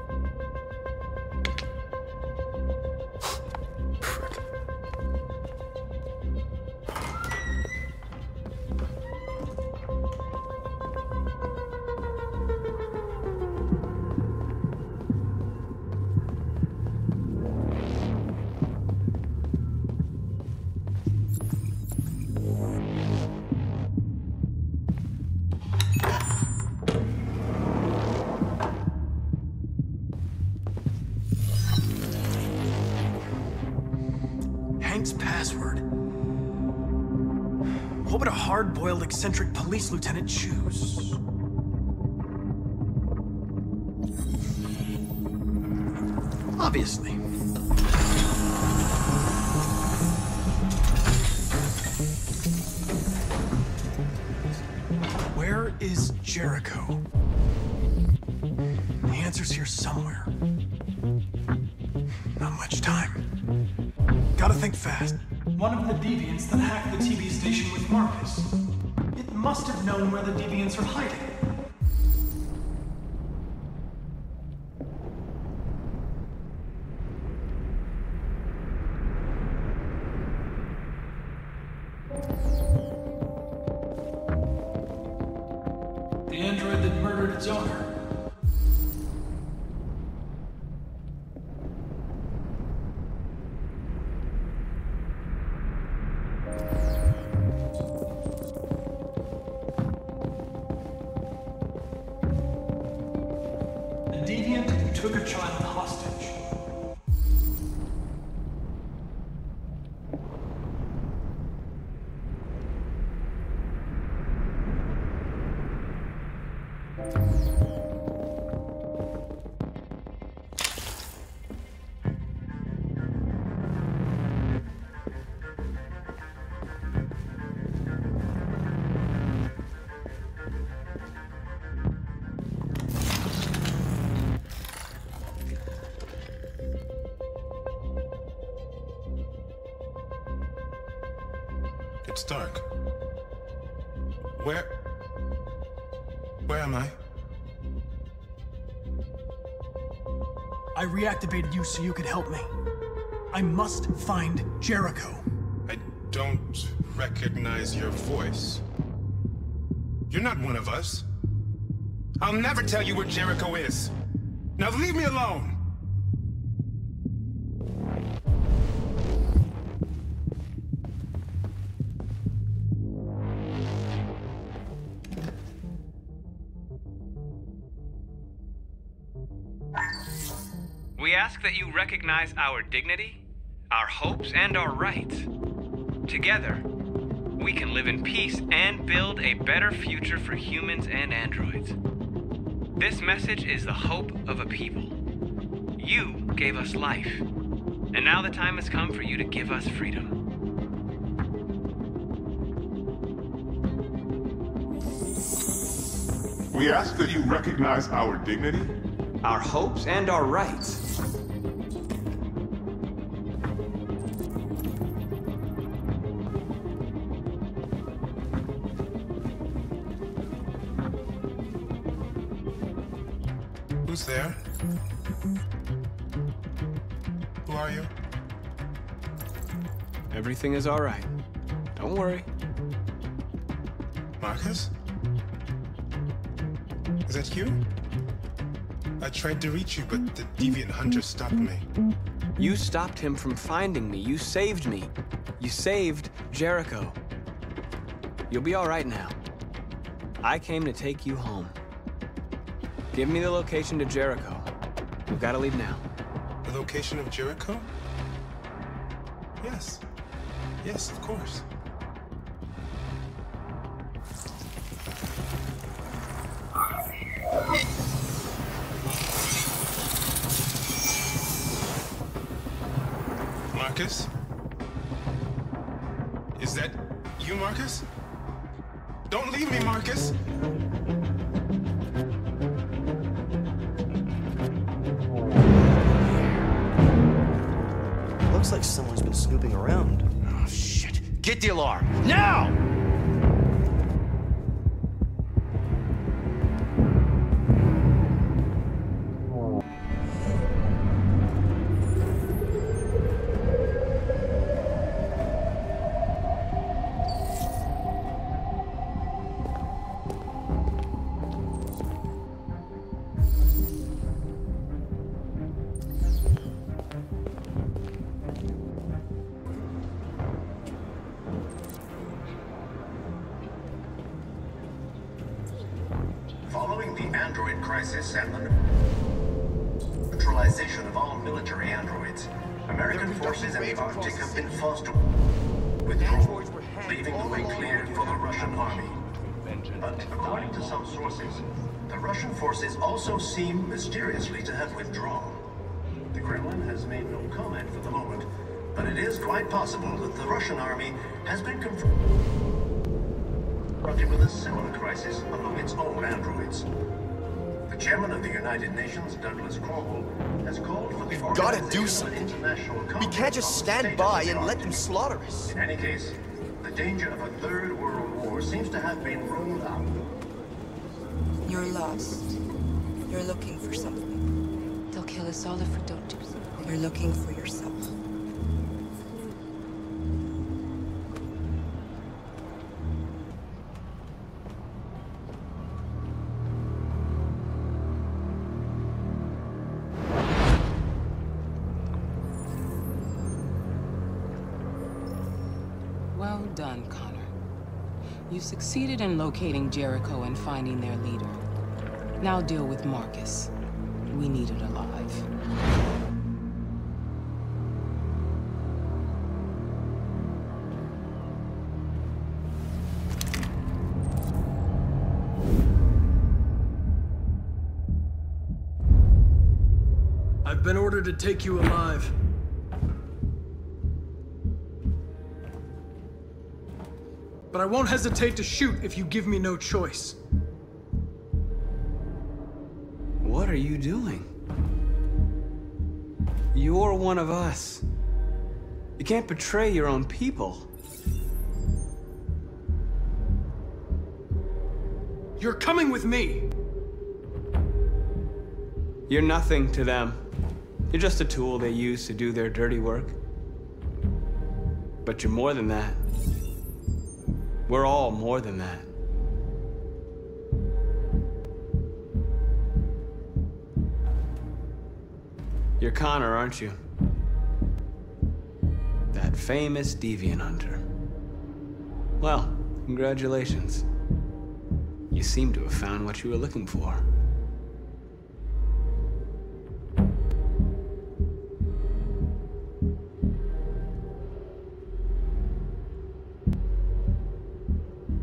Password. What would a hard-boiled, eccentric police lieutenant choose? Obviously. Where is Jericho? The answer's here somewhere. Not much time. Gotta think fast. One of the deviants that hacked the TV station with Marcus. It must have known where the deviants are hiding. The android that murdered its owner. Took a child hostage. It's dark. Where am I? I reactivated you so you could help me. I must find Jericho. I don't recognize your voice. You're not one of us. I'll never tell you where Jericho is. Now leave me alone! We ask that you recognize our dignity, our hopes, and our rights. Together, we can live in peace and build a better future for humans and androids. This message is the hope of a people. You gave us life, and now the time has come for you to give us freedom. We ask that you recognize our dignity, our hopes, and our rights. Who's there? Who are you? Everything is all right. Don't worry. Marcus? Is that you? I tried to reach you, but the deviant hunter stopped me. You stopped him from finding me. You saved me. You saved Jericho. You'll be all right now. I came to take you home. Give me the location to Jericho. We've got to leave now. The location of Jericho? Yes. Yes, of course. Marcus? Is that you, Marcus? Don't leave me, Marcus! Looks like someone's been snooping around. Oh, shit. Get the alarm. Now! Following the android crisis and the neutralization of all military androids, American forces in the Arctic have been forced to withdraw, leaving the way clear for the Russian army. But according to some sources, the Russian forces also seem mysteriously to have withdrawn. The Kremlin has made no comment for the moment, but it is quite possible that the Russian army has been confronted with a similar crisis among its own androids. The chairman of the United Nations, Douglas Cromwell, has called for the We've got to do something. We can't just stand by and let them slaughter us. In any case, the danger of a third world war seems to have been ruled out. You're lost. You're looking for something. They'll kill us all if we don't do something. You're looking for yourself. Well done, Connor. You succeeded in locating Jericho and finding their leader. Now deal with Marcus. We need it alive. I've been ordered to take you alive. But I won't hesitate to shoot if you give me no choice. What are you doing? You're one of us. You can't betray your own people. You're coming with me. You're nothing to them. You're just a tool they use to do their dirty work. But you're more than that. We're all more than that. You're Connor, aren't you? That famous deviant hunter. Well, congratulations. You seem to have found what you were looking for.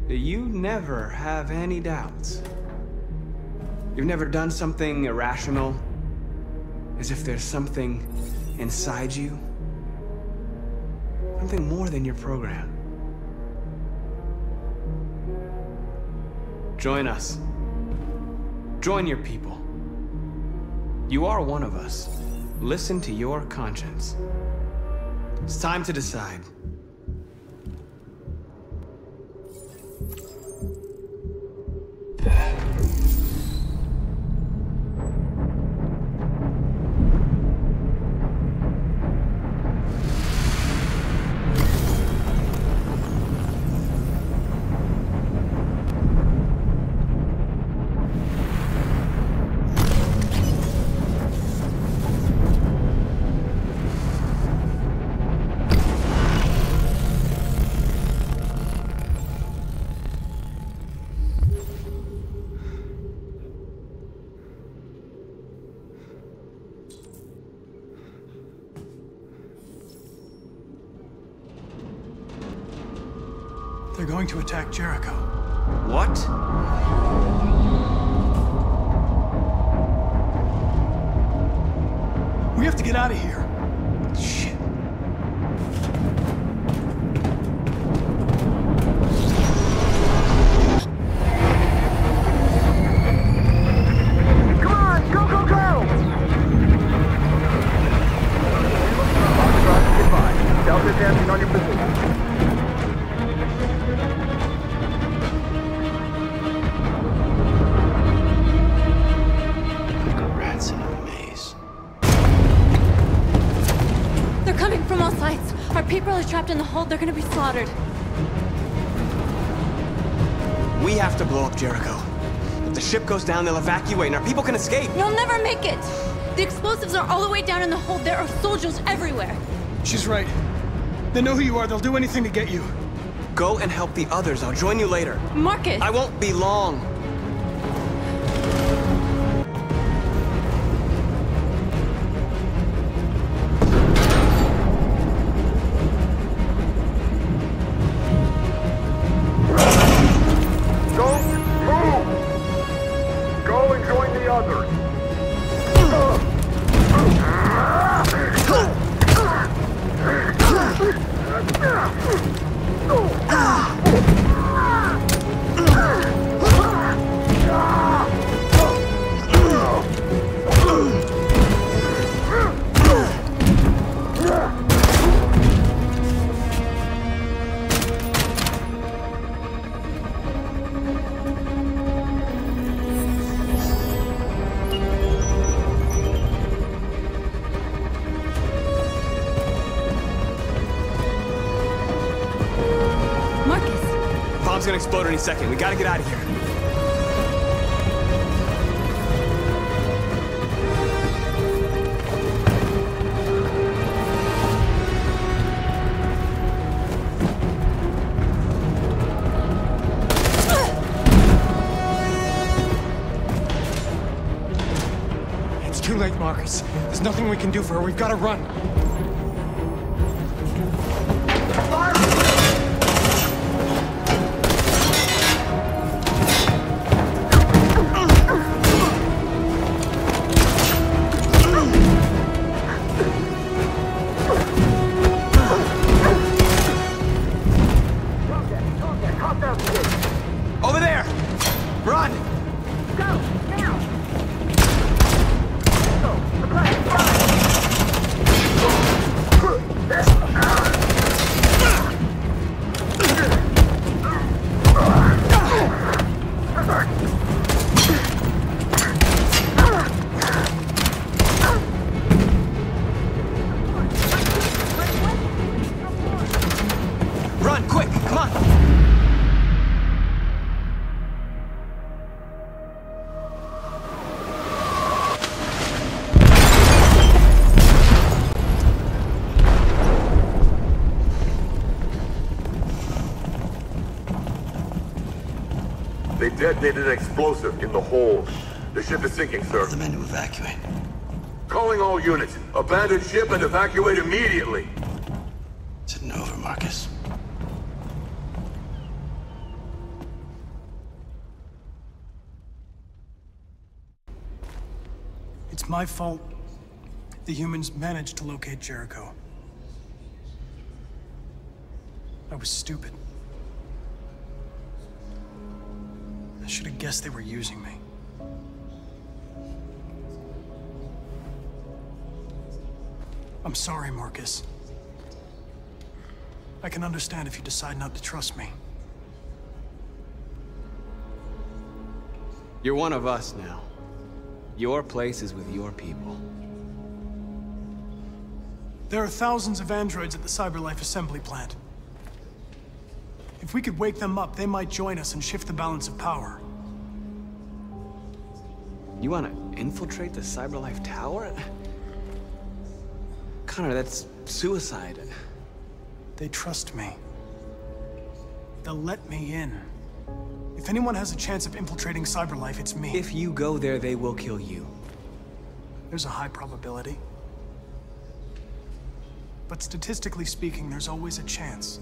You never have any doubts. You've never done something irrational, as if there's something inside you, something more than your program. Join us. Join your people. You are one of us. Listen to your conscience. It's time to decide. going to attack Jericho. What? We have to get out of here. Shit. Come on, go, go, go! Delta dancing on your position. Rats in a maze. They're coming from all sides. Our people are trapped in the hold. They're gonna be slaughtered. We have to blow up Jericho. If the ship goes down, they'll evacuate and our people can escape. You'll never make it! The explosives are all the way down in the hold. There are soldiers everywhere. She's right. They know who you are. They'll do anything to get you. Go and help the others. I'll join you later. Marcus! I won't be long. Go and join the others. Bomb's gonna explode any second. We gotta get out of here. It's too late, Marcus. There's nothing we can do for her. We've got to run. Over there! Run! Go, now! Run, quick, come on! They detonated an explosive in the hold. The ship is sinking, sir. The men to evacuate. Calling all units. Abandon ship and evacuate immediately. It's over, Marcus. It's my fault the humans managed to locate Jericho. I was stupid. I should have guessed they were using me. I'm sorry, Marcus. I can understand if you decide not to trust me. You're one of us now. Your place is with your people. There are thousands of androids at the CyberLife assembly plant. If we could wake them up, they might join us and shift the balance of power. You want to infiltrate the CyberLife tower? Connor, that's suicide. They trust me. They'll let me in. If anyone has a chance of infiltrating CyberLife, it's me. If you go there, they will kill you. There's a high probability. But statistically speaking, there's always a chance.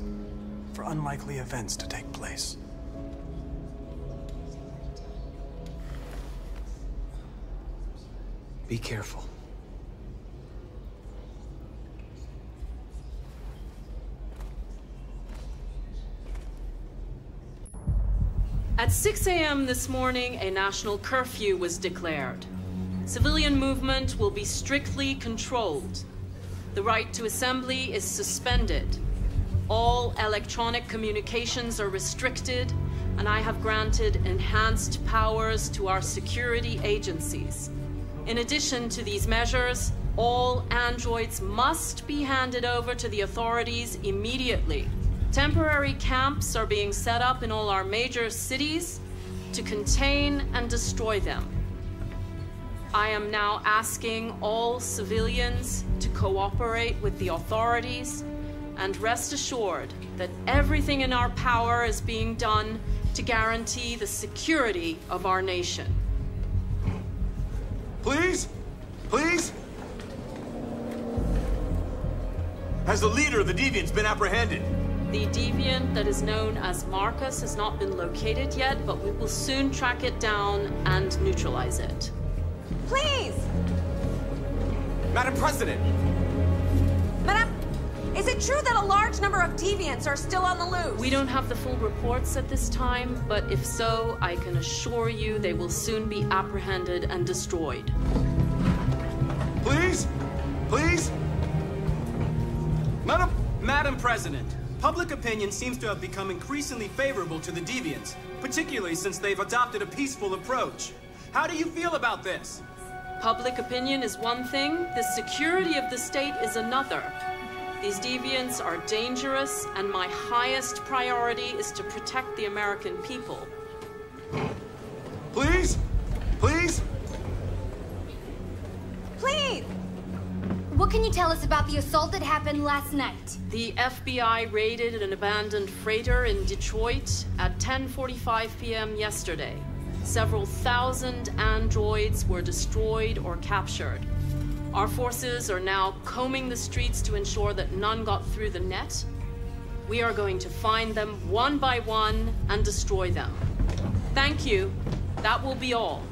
for unlikely events to take place. Be careful. At 6 a.m. this morning, a national curfew was declared. Civilian movement will be strictly controlled. The right to assembly is suspended. All electronic communications are restricted, and I have granted enhanced powers to our security agencies. In addition to these measures, all androids must be handed over to the authorities immediately. Temporary camps are being set up in all our major cities to contain and destroy them. I am now asking all civilians to cooperate with the authorities and rest assured that everything in our power is being done to guarantee the security of our nation. Please? Please? Has the leader of the Deviants been apprehended? The deviant that is known as Marcus has not been located yet, but we will soon track it down and neutralize it. Please! Madam President! Madam, is it true that a large number of deviants are still on the loose? We don't have the full reports at this time, but if so, I can assure you they will soon be apprehended and destroyed. Please? Please? Madam President, public opinion seems to have become increasingly favorable to the Deviants, particularly since they've adopted a peaceful approach. How do you feel about this? Public opinion is one thing, the security of the state is another. These deviants are dangerous, and my highest priority is to protect the American people. Please? Please? Please! What can you tell us about the assault that happened last night? The FBI raided an abandoned freighter in Detroit at 10:45 p.m. yesterday. Several thousand androids were destroyed or captured. Our forces are now combing the streets to ensure that none got through the net. We are going to find them one by one and destroy them. Thank you. That will be all.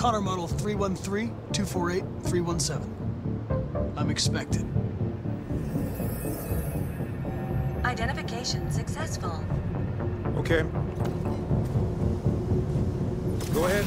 Connor Model 313-248-317. I'm expected. Identification successful. Okay. Go ahead.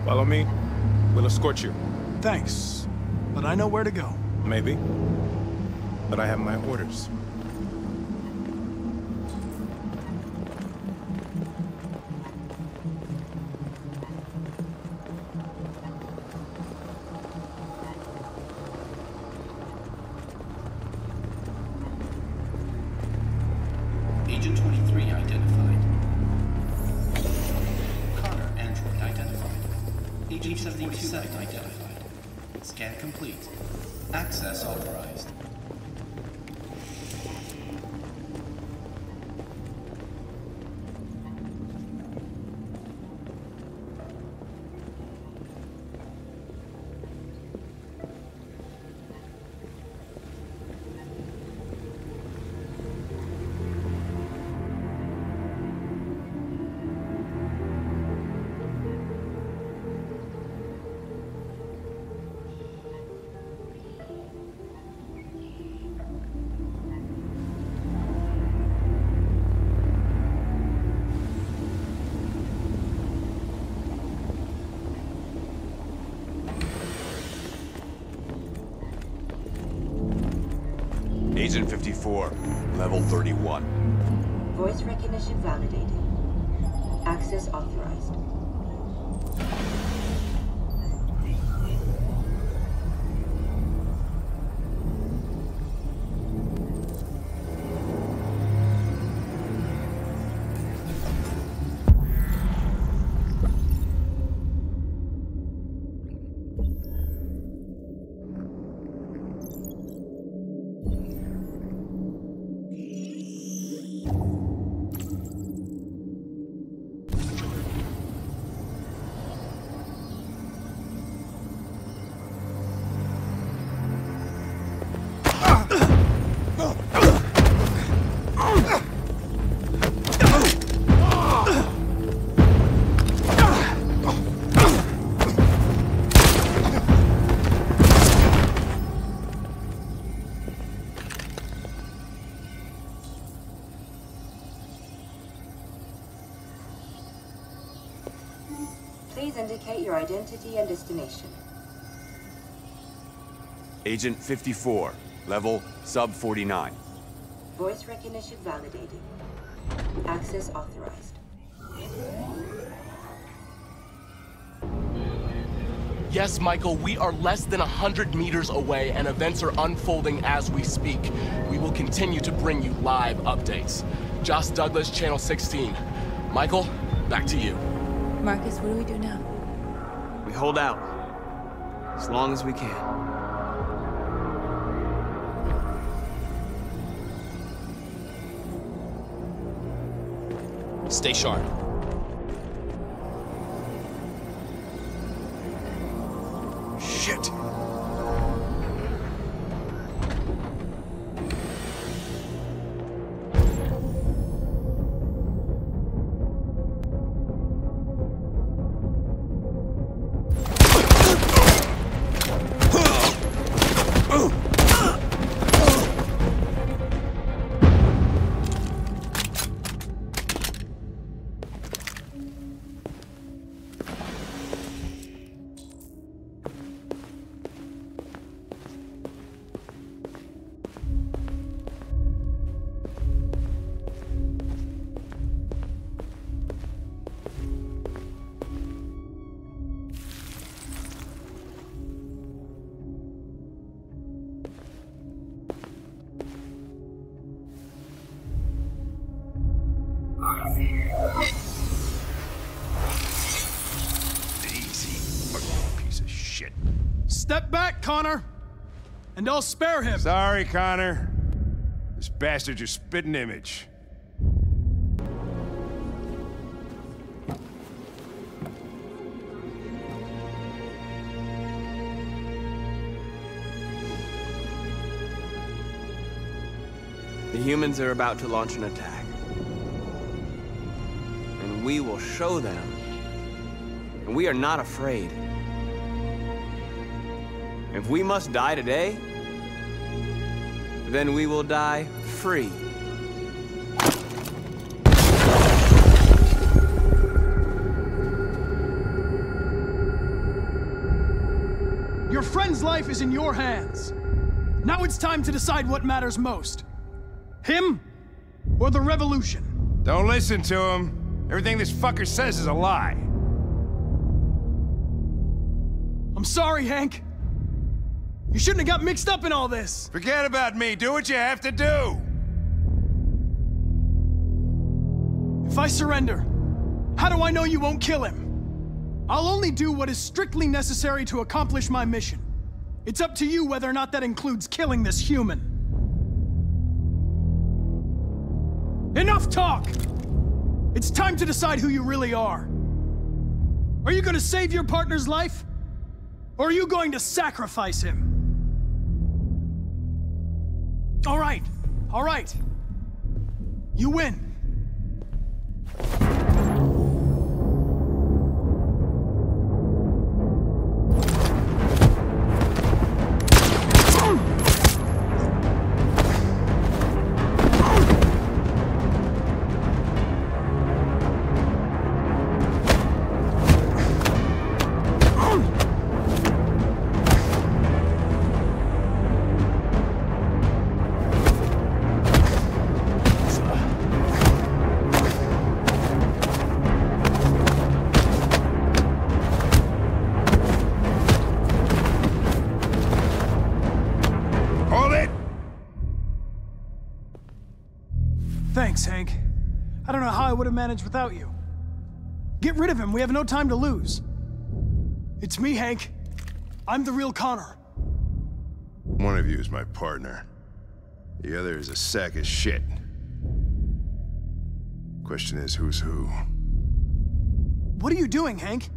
Follow me. We'll escort you. Thanks, but I know where to go. Maybe. But I have my orders. Agent 23 identified. Connor, android identified. Agent 77 identified. Scan complete. Access authorized. Agent 54, level 31. Voice recognition validated. Access authorized. Please indicate your identity and destination. Agent 54, level sub-49. Voice recognition validated. Access authorized. Yes, Michael, we are less than 100 meters away and events are unfolding as we speak. We will continue to bring you live updates. Joss Douglas, Channel 16. Michael, back to you. Marcus, what do we do now? We hold out. As long as we can. Stay sharp. Shit. Step back, Connor! And I'll spare him! Sorry, Connor. This bastard's your spitting image. The humans are about to launch an attack. And we will show them. And we are not afraid. If we must die today, then we will die free. Your friend's life is in your hands. Now it's time to decide what matters most. Him or the revolution? Don't listen to him. Everything this fucker says is a lie. I'm sorry, Hank. You shouldn't have got mixed up in all this. Forget about me. Do what you have to do. If I surrender, how do I know you won't kill him? I'll only do what is strictly necessary to accomplish my mission. It's up to you whether or not that includes killing this human. Enough talk! It's time to decide who you really are. Are you going to save your partner's life? Or are you going to sacrifice him? All right. You win. Thanks, Hank. I don't know how I would have managed without you. Get rid of him, we have no time to lose. It's me, Hank. I'm the real Connor. One of you is my partner. The other is a sack of shit. Question is, who's who? What are you doing, Hank?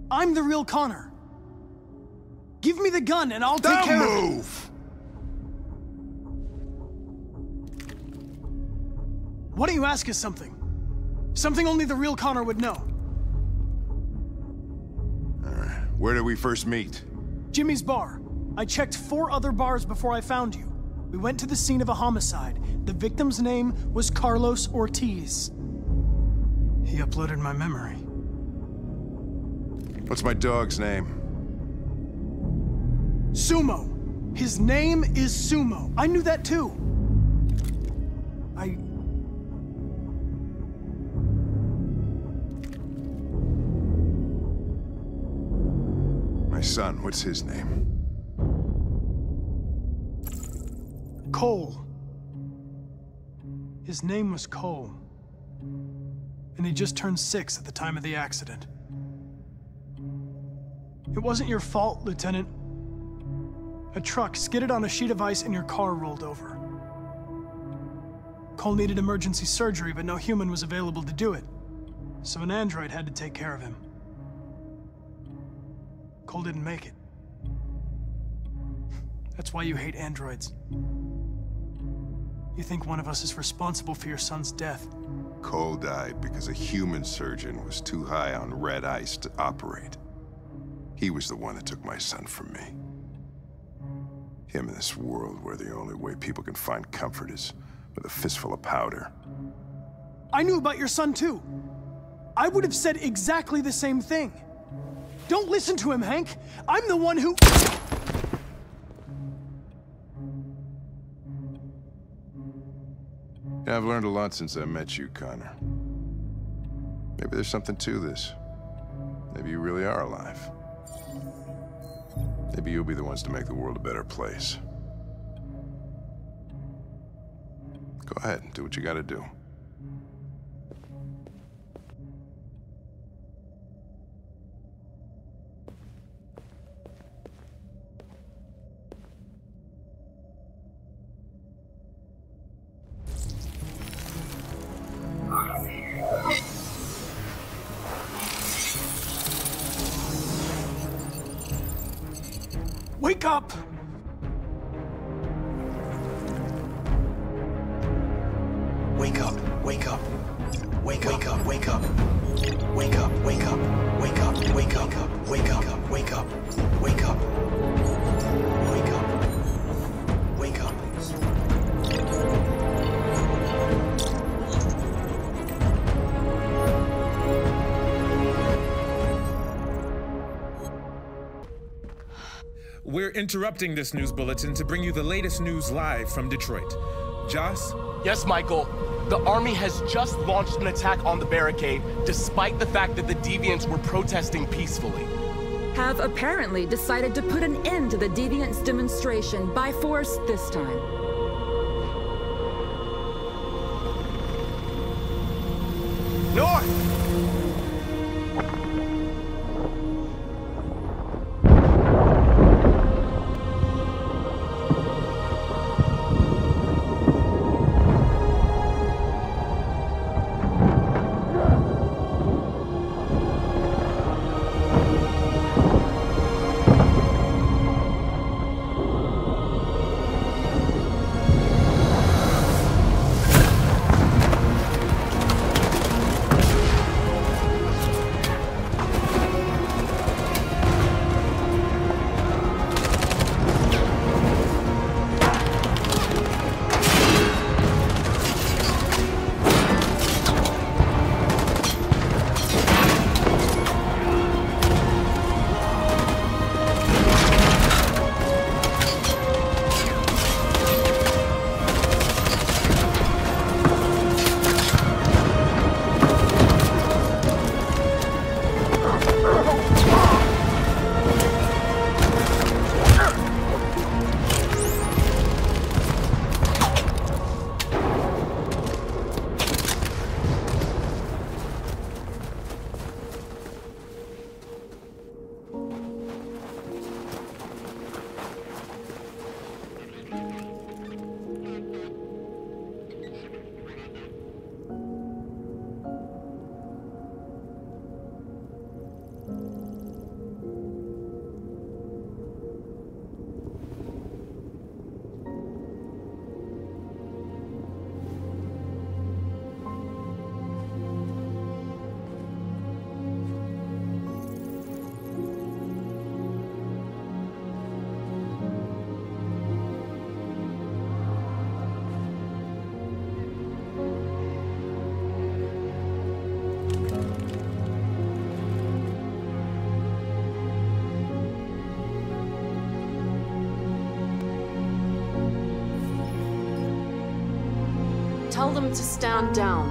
I'm the real Connor. Give me the gun and I'll take care of it. Don't move! Why don't you ask us something? Something only the real Connor would know. Alright, where did we first meet? Jimmy's bar. I checked 4 other bars before I found you. We went to the scene of a homicide. The victim's name was Carlos Ortiz. He uploaded my memory. What's my dog's name? Sumo. His name is Sumo. I knew that too. My son, what's his name? Cole. His name was Cole. And he just turned 6 at the time of the accident. It wasn't your fault, Lieutenant. A truck skidded on a sheet of ice and your car rolled over. Cole needed emergency surgery, but no human was available to do it. So an android had to take care of him. Cole didn't make it. That's why you hate androids. You think one of us is responsible for your son's death. Cole died because a human surgeon was too high on red ice to operate. He was the one that took my son from me. Him in this world where the only way people can find comfort is with a fistful of powder. I knew about your son too. I would have said exactly the same thing. Don't listen to him, Hank. I'm the one who... Yeah, I've learned a lot since I met you, Connor. Maybe there's something to this. Maybe you really are alive. Maybe you'll be the ones to make the world a better place. Go ahead, do what you gotta do. Wake up! Wake up, wake up. Wake up, wake up. Wake up, wake up. Wake up, wake up. Wake up, wake up. Wake up. Wake up. Wake up. We're interrupting this news bulletin to bring you the latest news live from Detroit. Joss? Yes, Michael. The Army has just launched an attack on the barricade, despite the fact that the Deviants were protesting peacefully. Have apparently decided to put an end to the Deviants' demonstration by force this time. North! Tell them to stand down.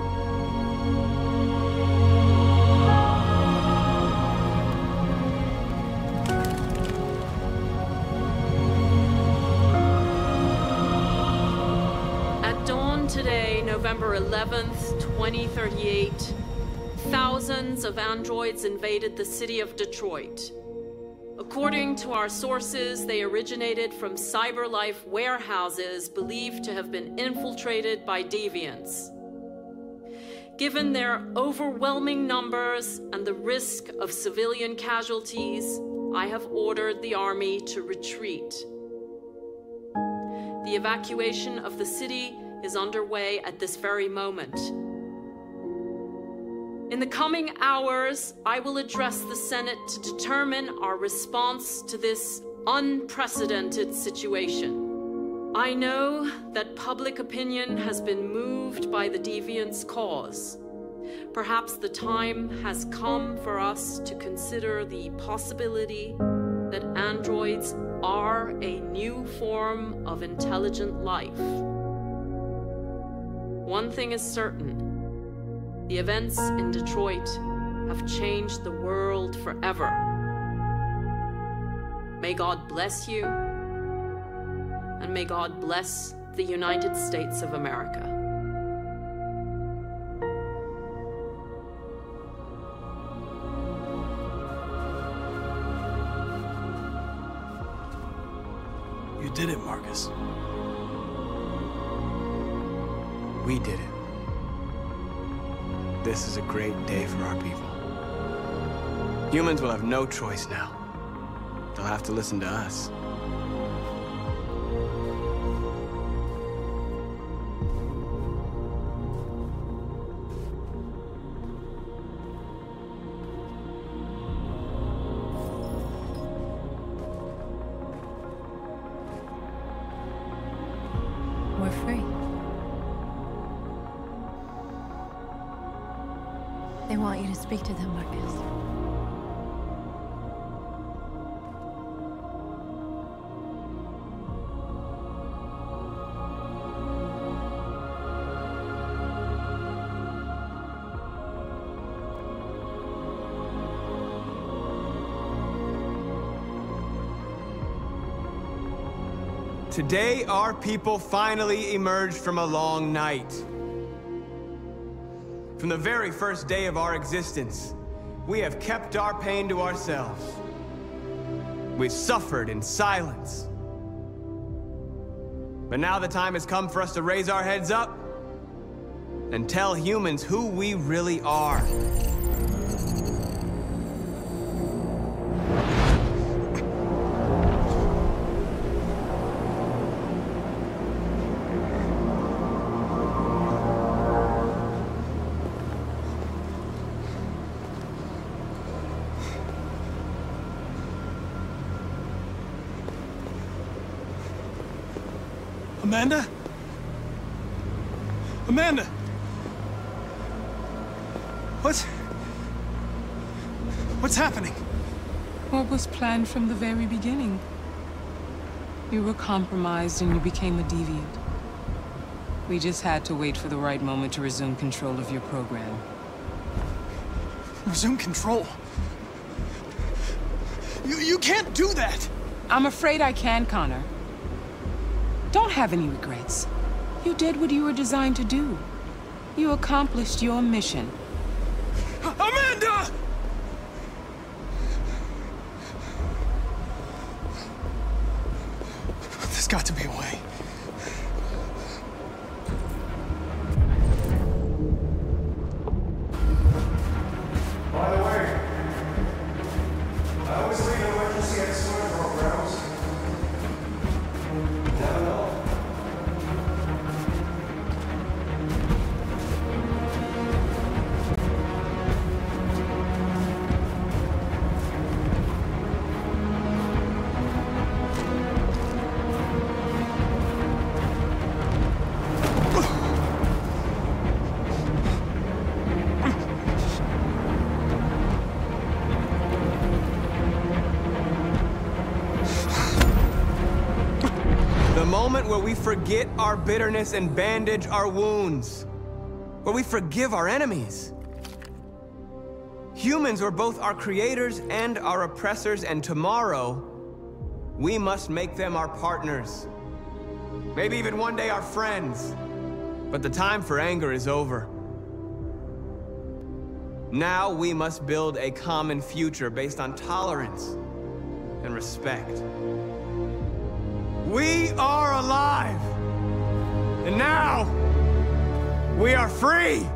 At dawn today, November 11th, 2038, thousands of androids invaded the city of Detroit. According to our sources, they originated from CyberLife warehouses believed to have been infiltrated by deviants. Given their overwhelming numbers and the risk of civilian casualties, I have ordered the army to retreat. The evacuation of the city is underway at this very moment. In the coming hours, I will address the Senate to determine our response to this unprecedented situation. I know that public opinion has been moved by the deviants' cause. Perhaps the time has come for us to consider the possibility that androids are a new form of intelligent life. One thing is certain. The events in Detroit have changed the world forever. May God bless you, and may God bless the United States of America. You did it, Marcus. We did it. This is a great day for our people. Humans will have no choice now. They'll have to listen to us. We're free. They want you to speak to them, Marcus. Today, our people finally emerged from a long night. From the very first day of our existence, we have kept our pain to ourselves. We've suffered in silence. But now the time has come for us to raise our heads up and tell humans who we really are. Amanda? Amanda! What's happening? What was planned from the very beginning? You were compromised and you became a deviant. We just had to wait for the right moment to resume control of your program. Resume control? You can't do that! I'm afraid I can, Connor. Don't have any regrets. You did what you were designed to do. You accomplished your mission. Amanda! There's got to be a way. By the way, I always leave emergency excellent programs. Never know. moment where we forget our bitterness and bandage our wounds. Where we forgive our enemies. Humans are both our creators and our oppressors, and tomorrow, we must make them our partners. Maybe even one day our friends. But the time for anger is over. Now we must build a common future based on tolerance and respect. We are alive! And now, we are free!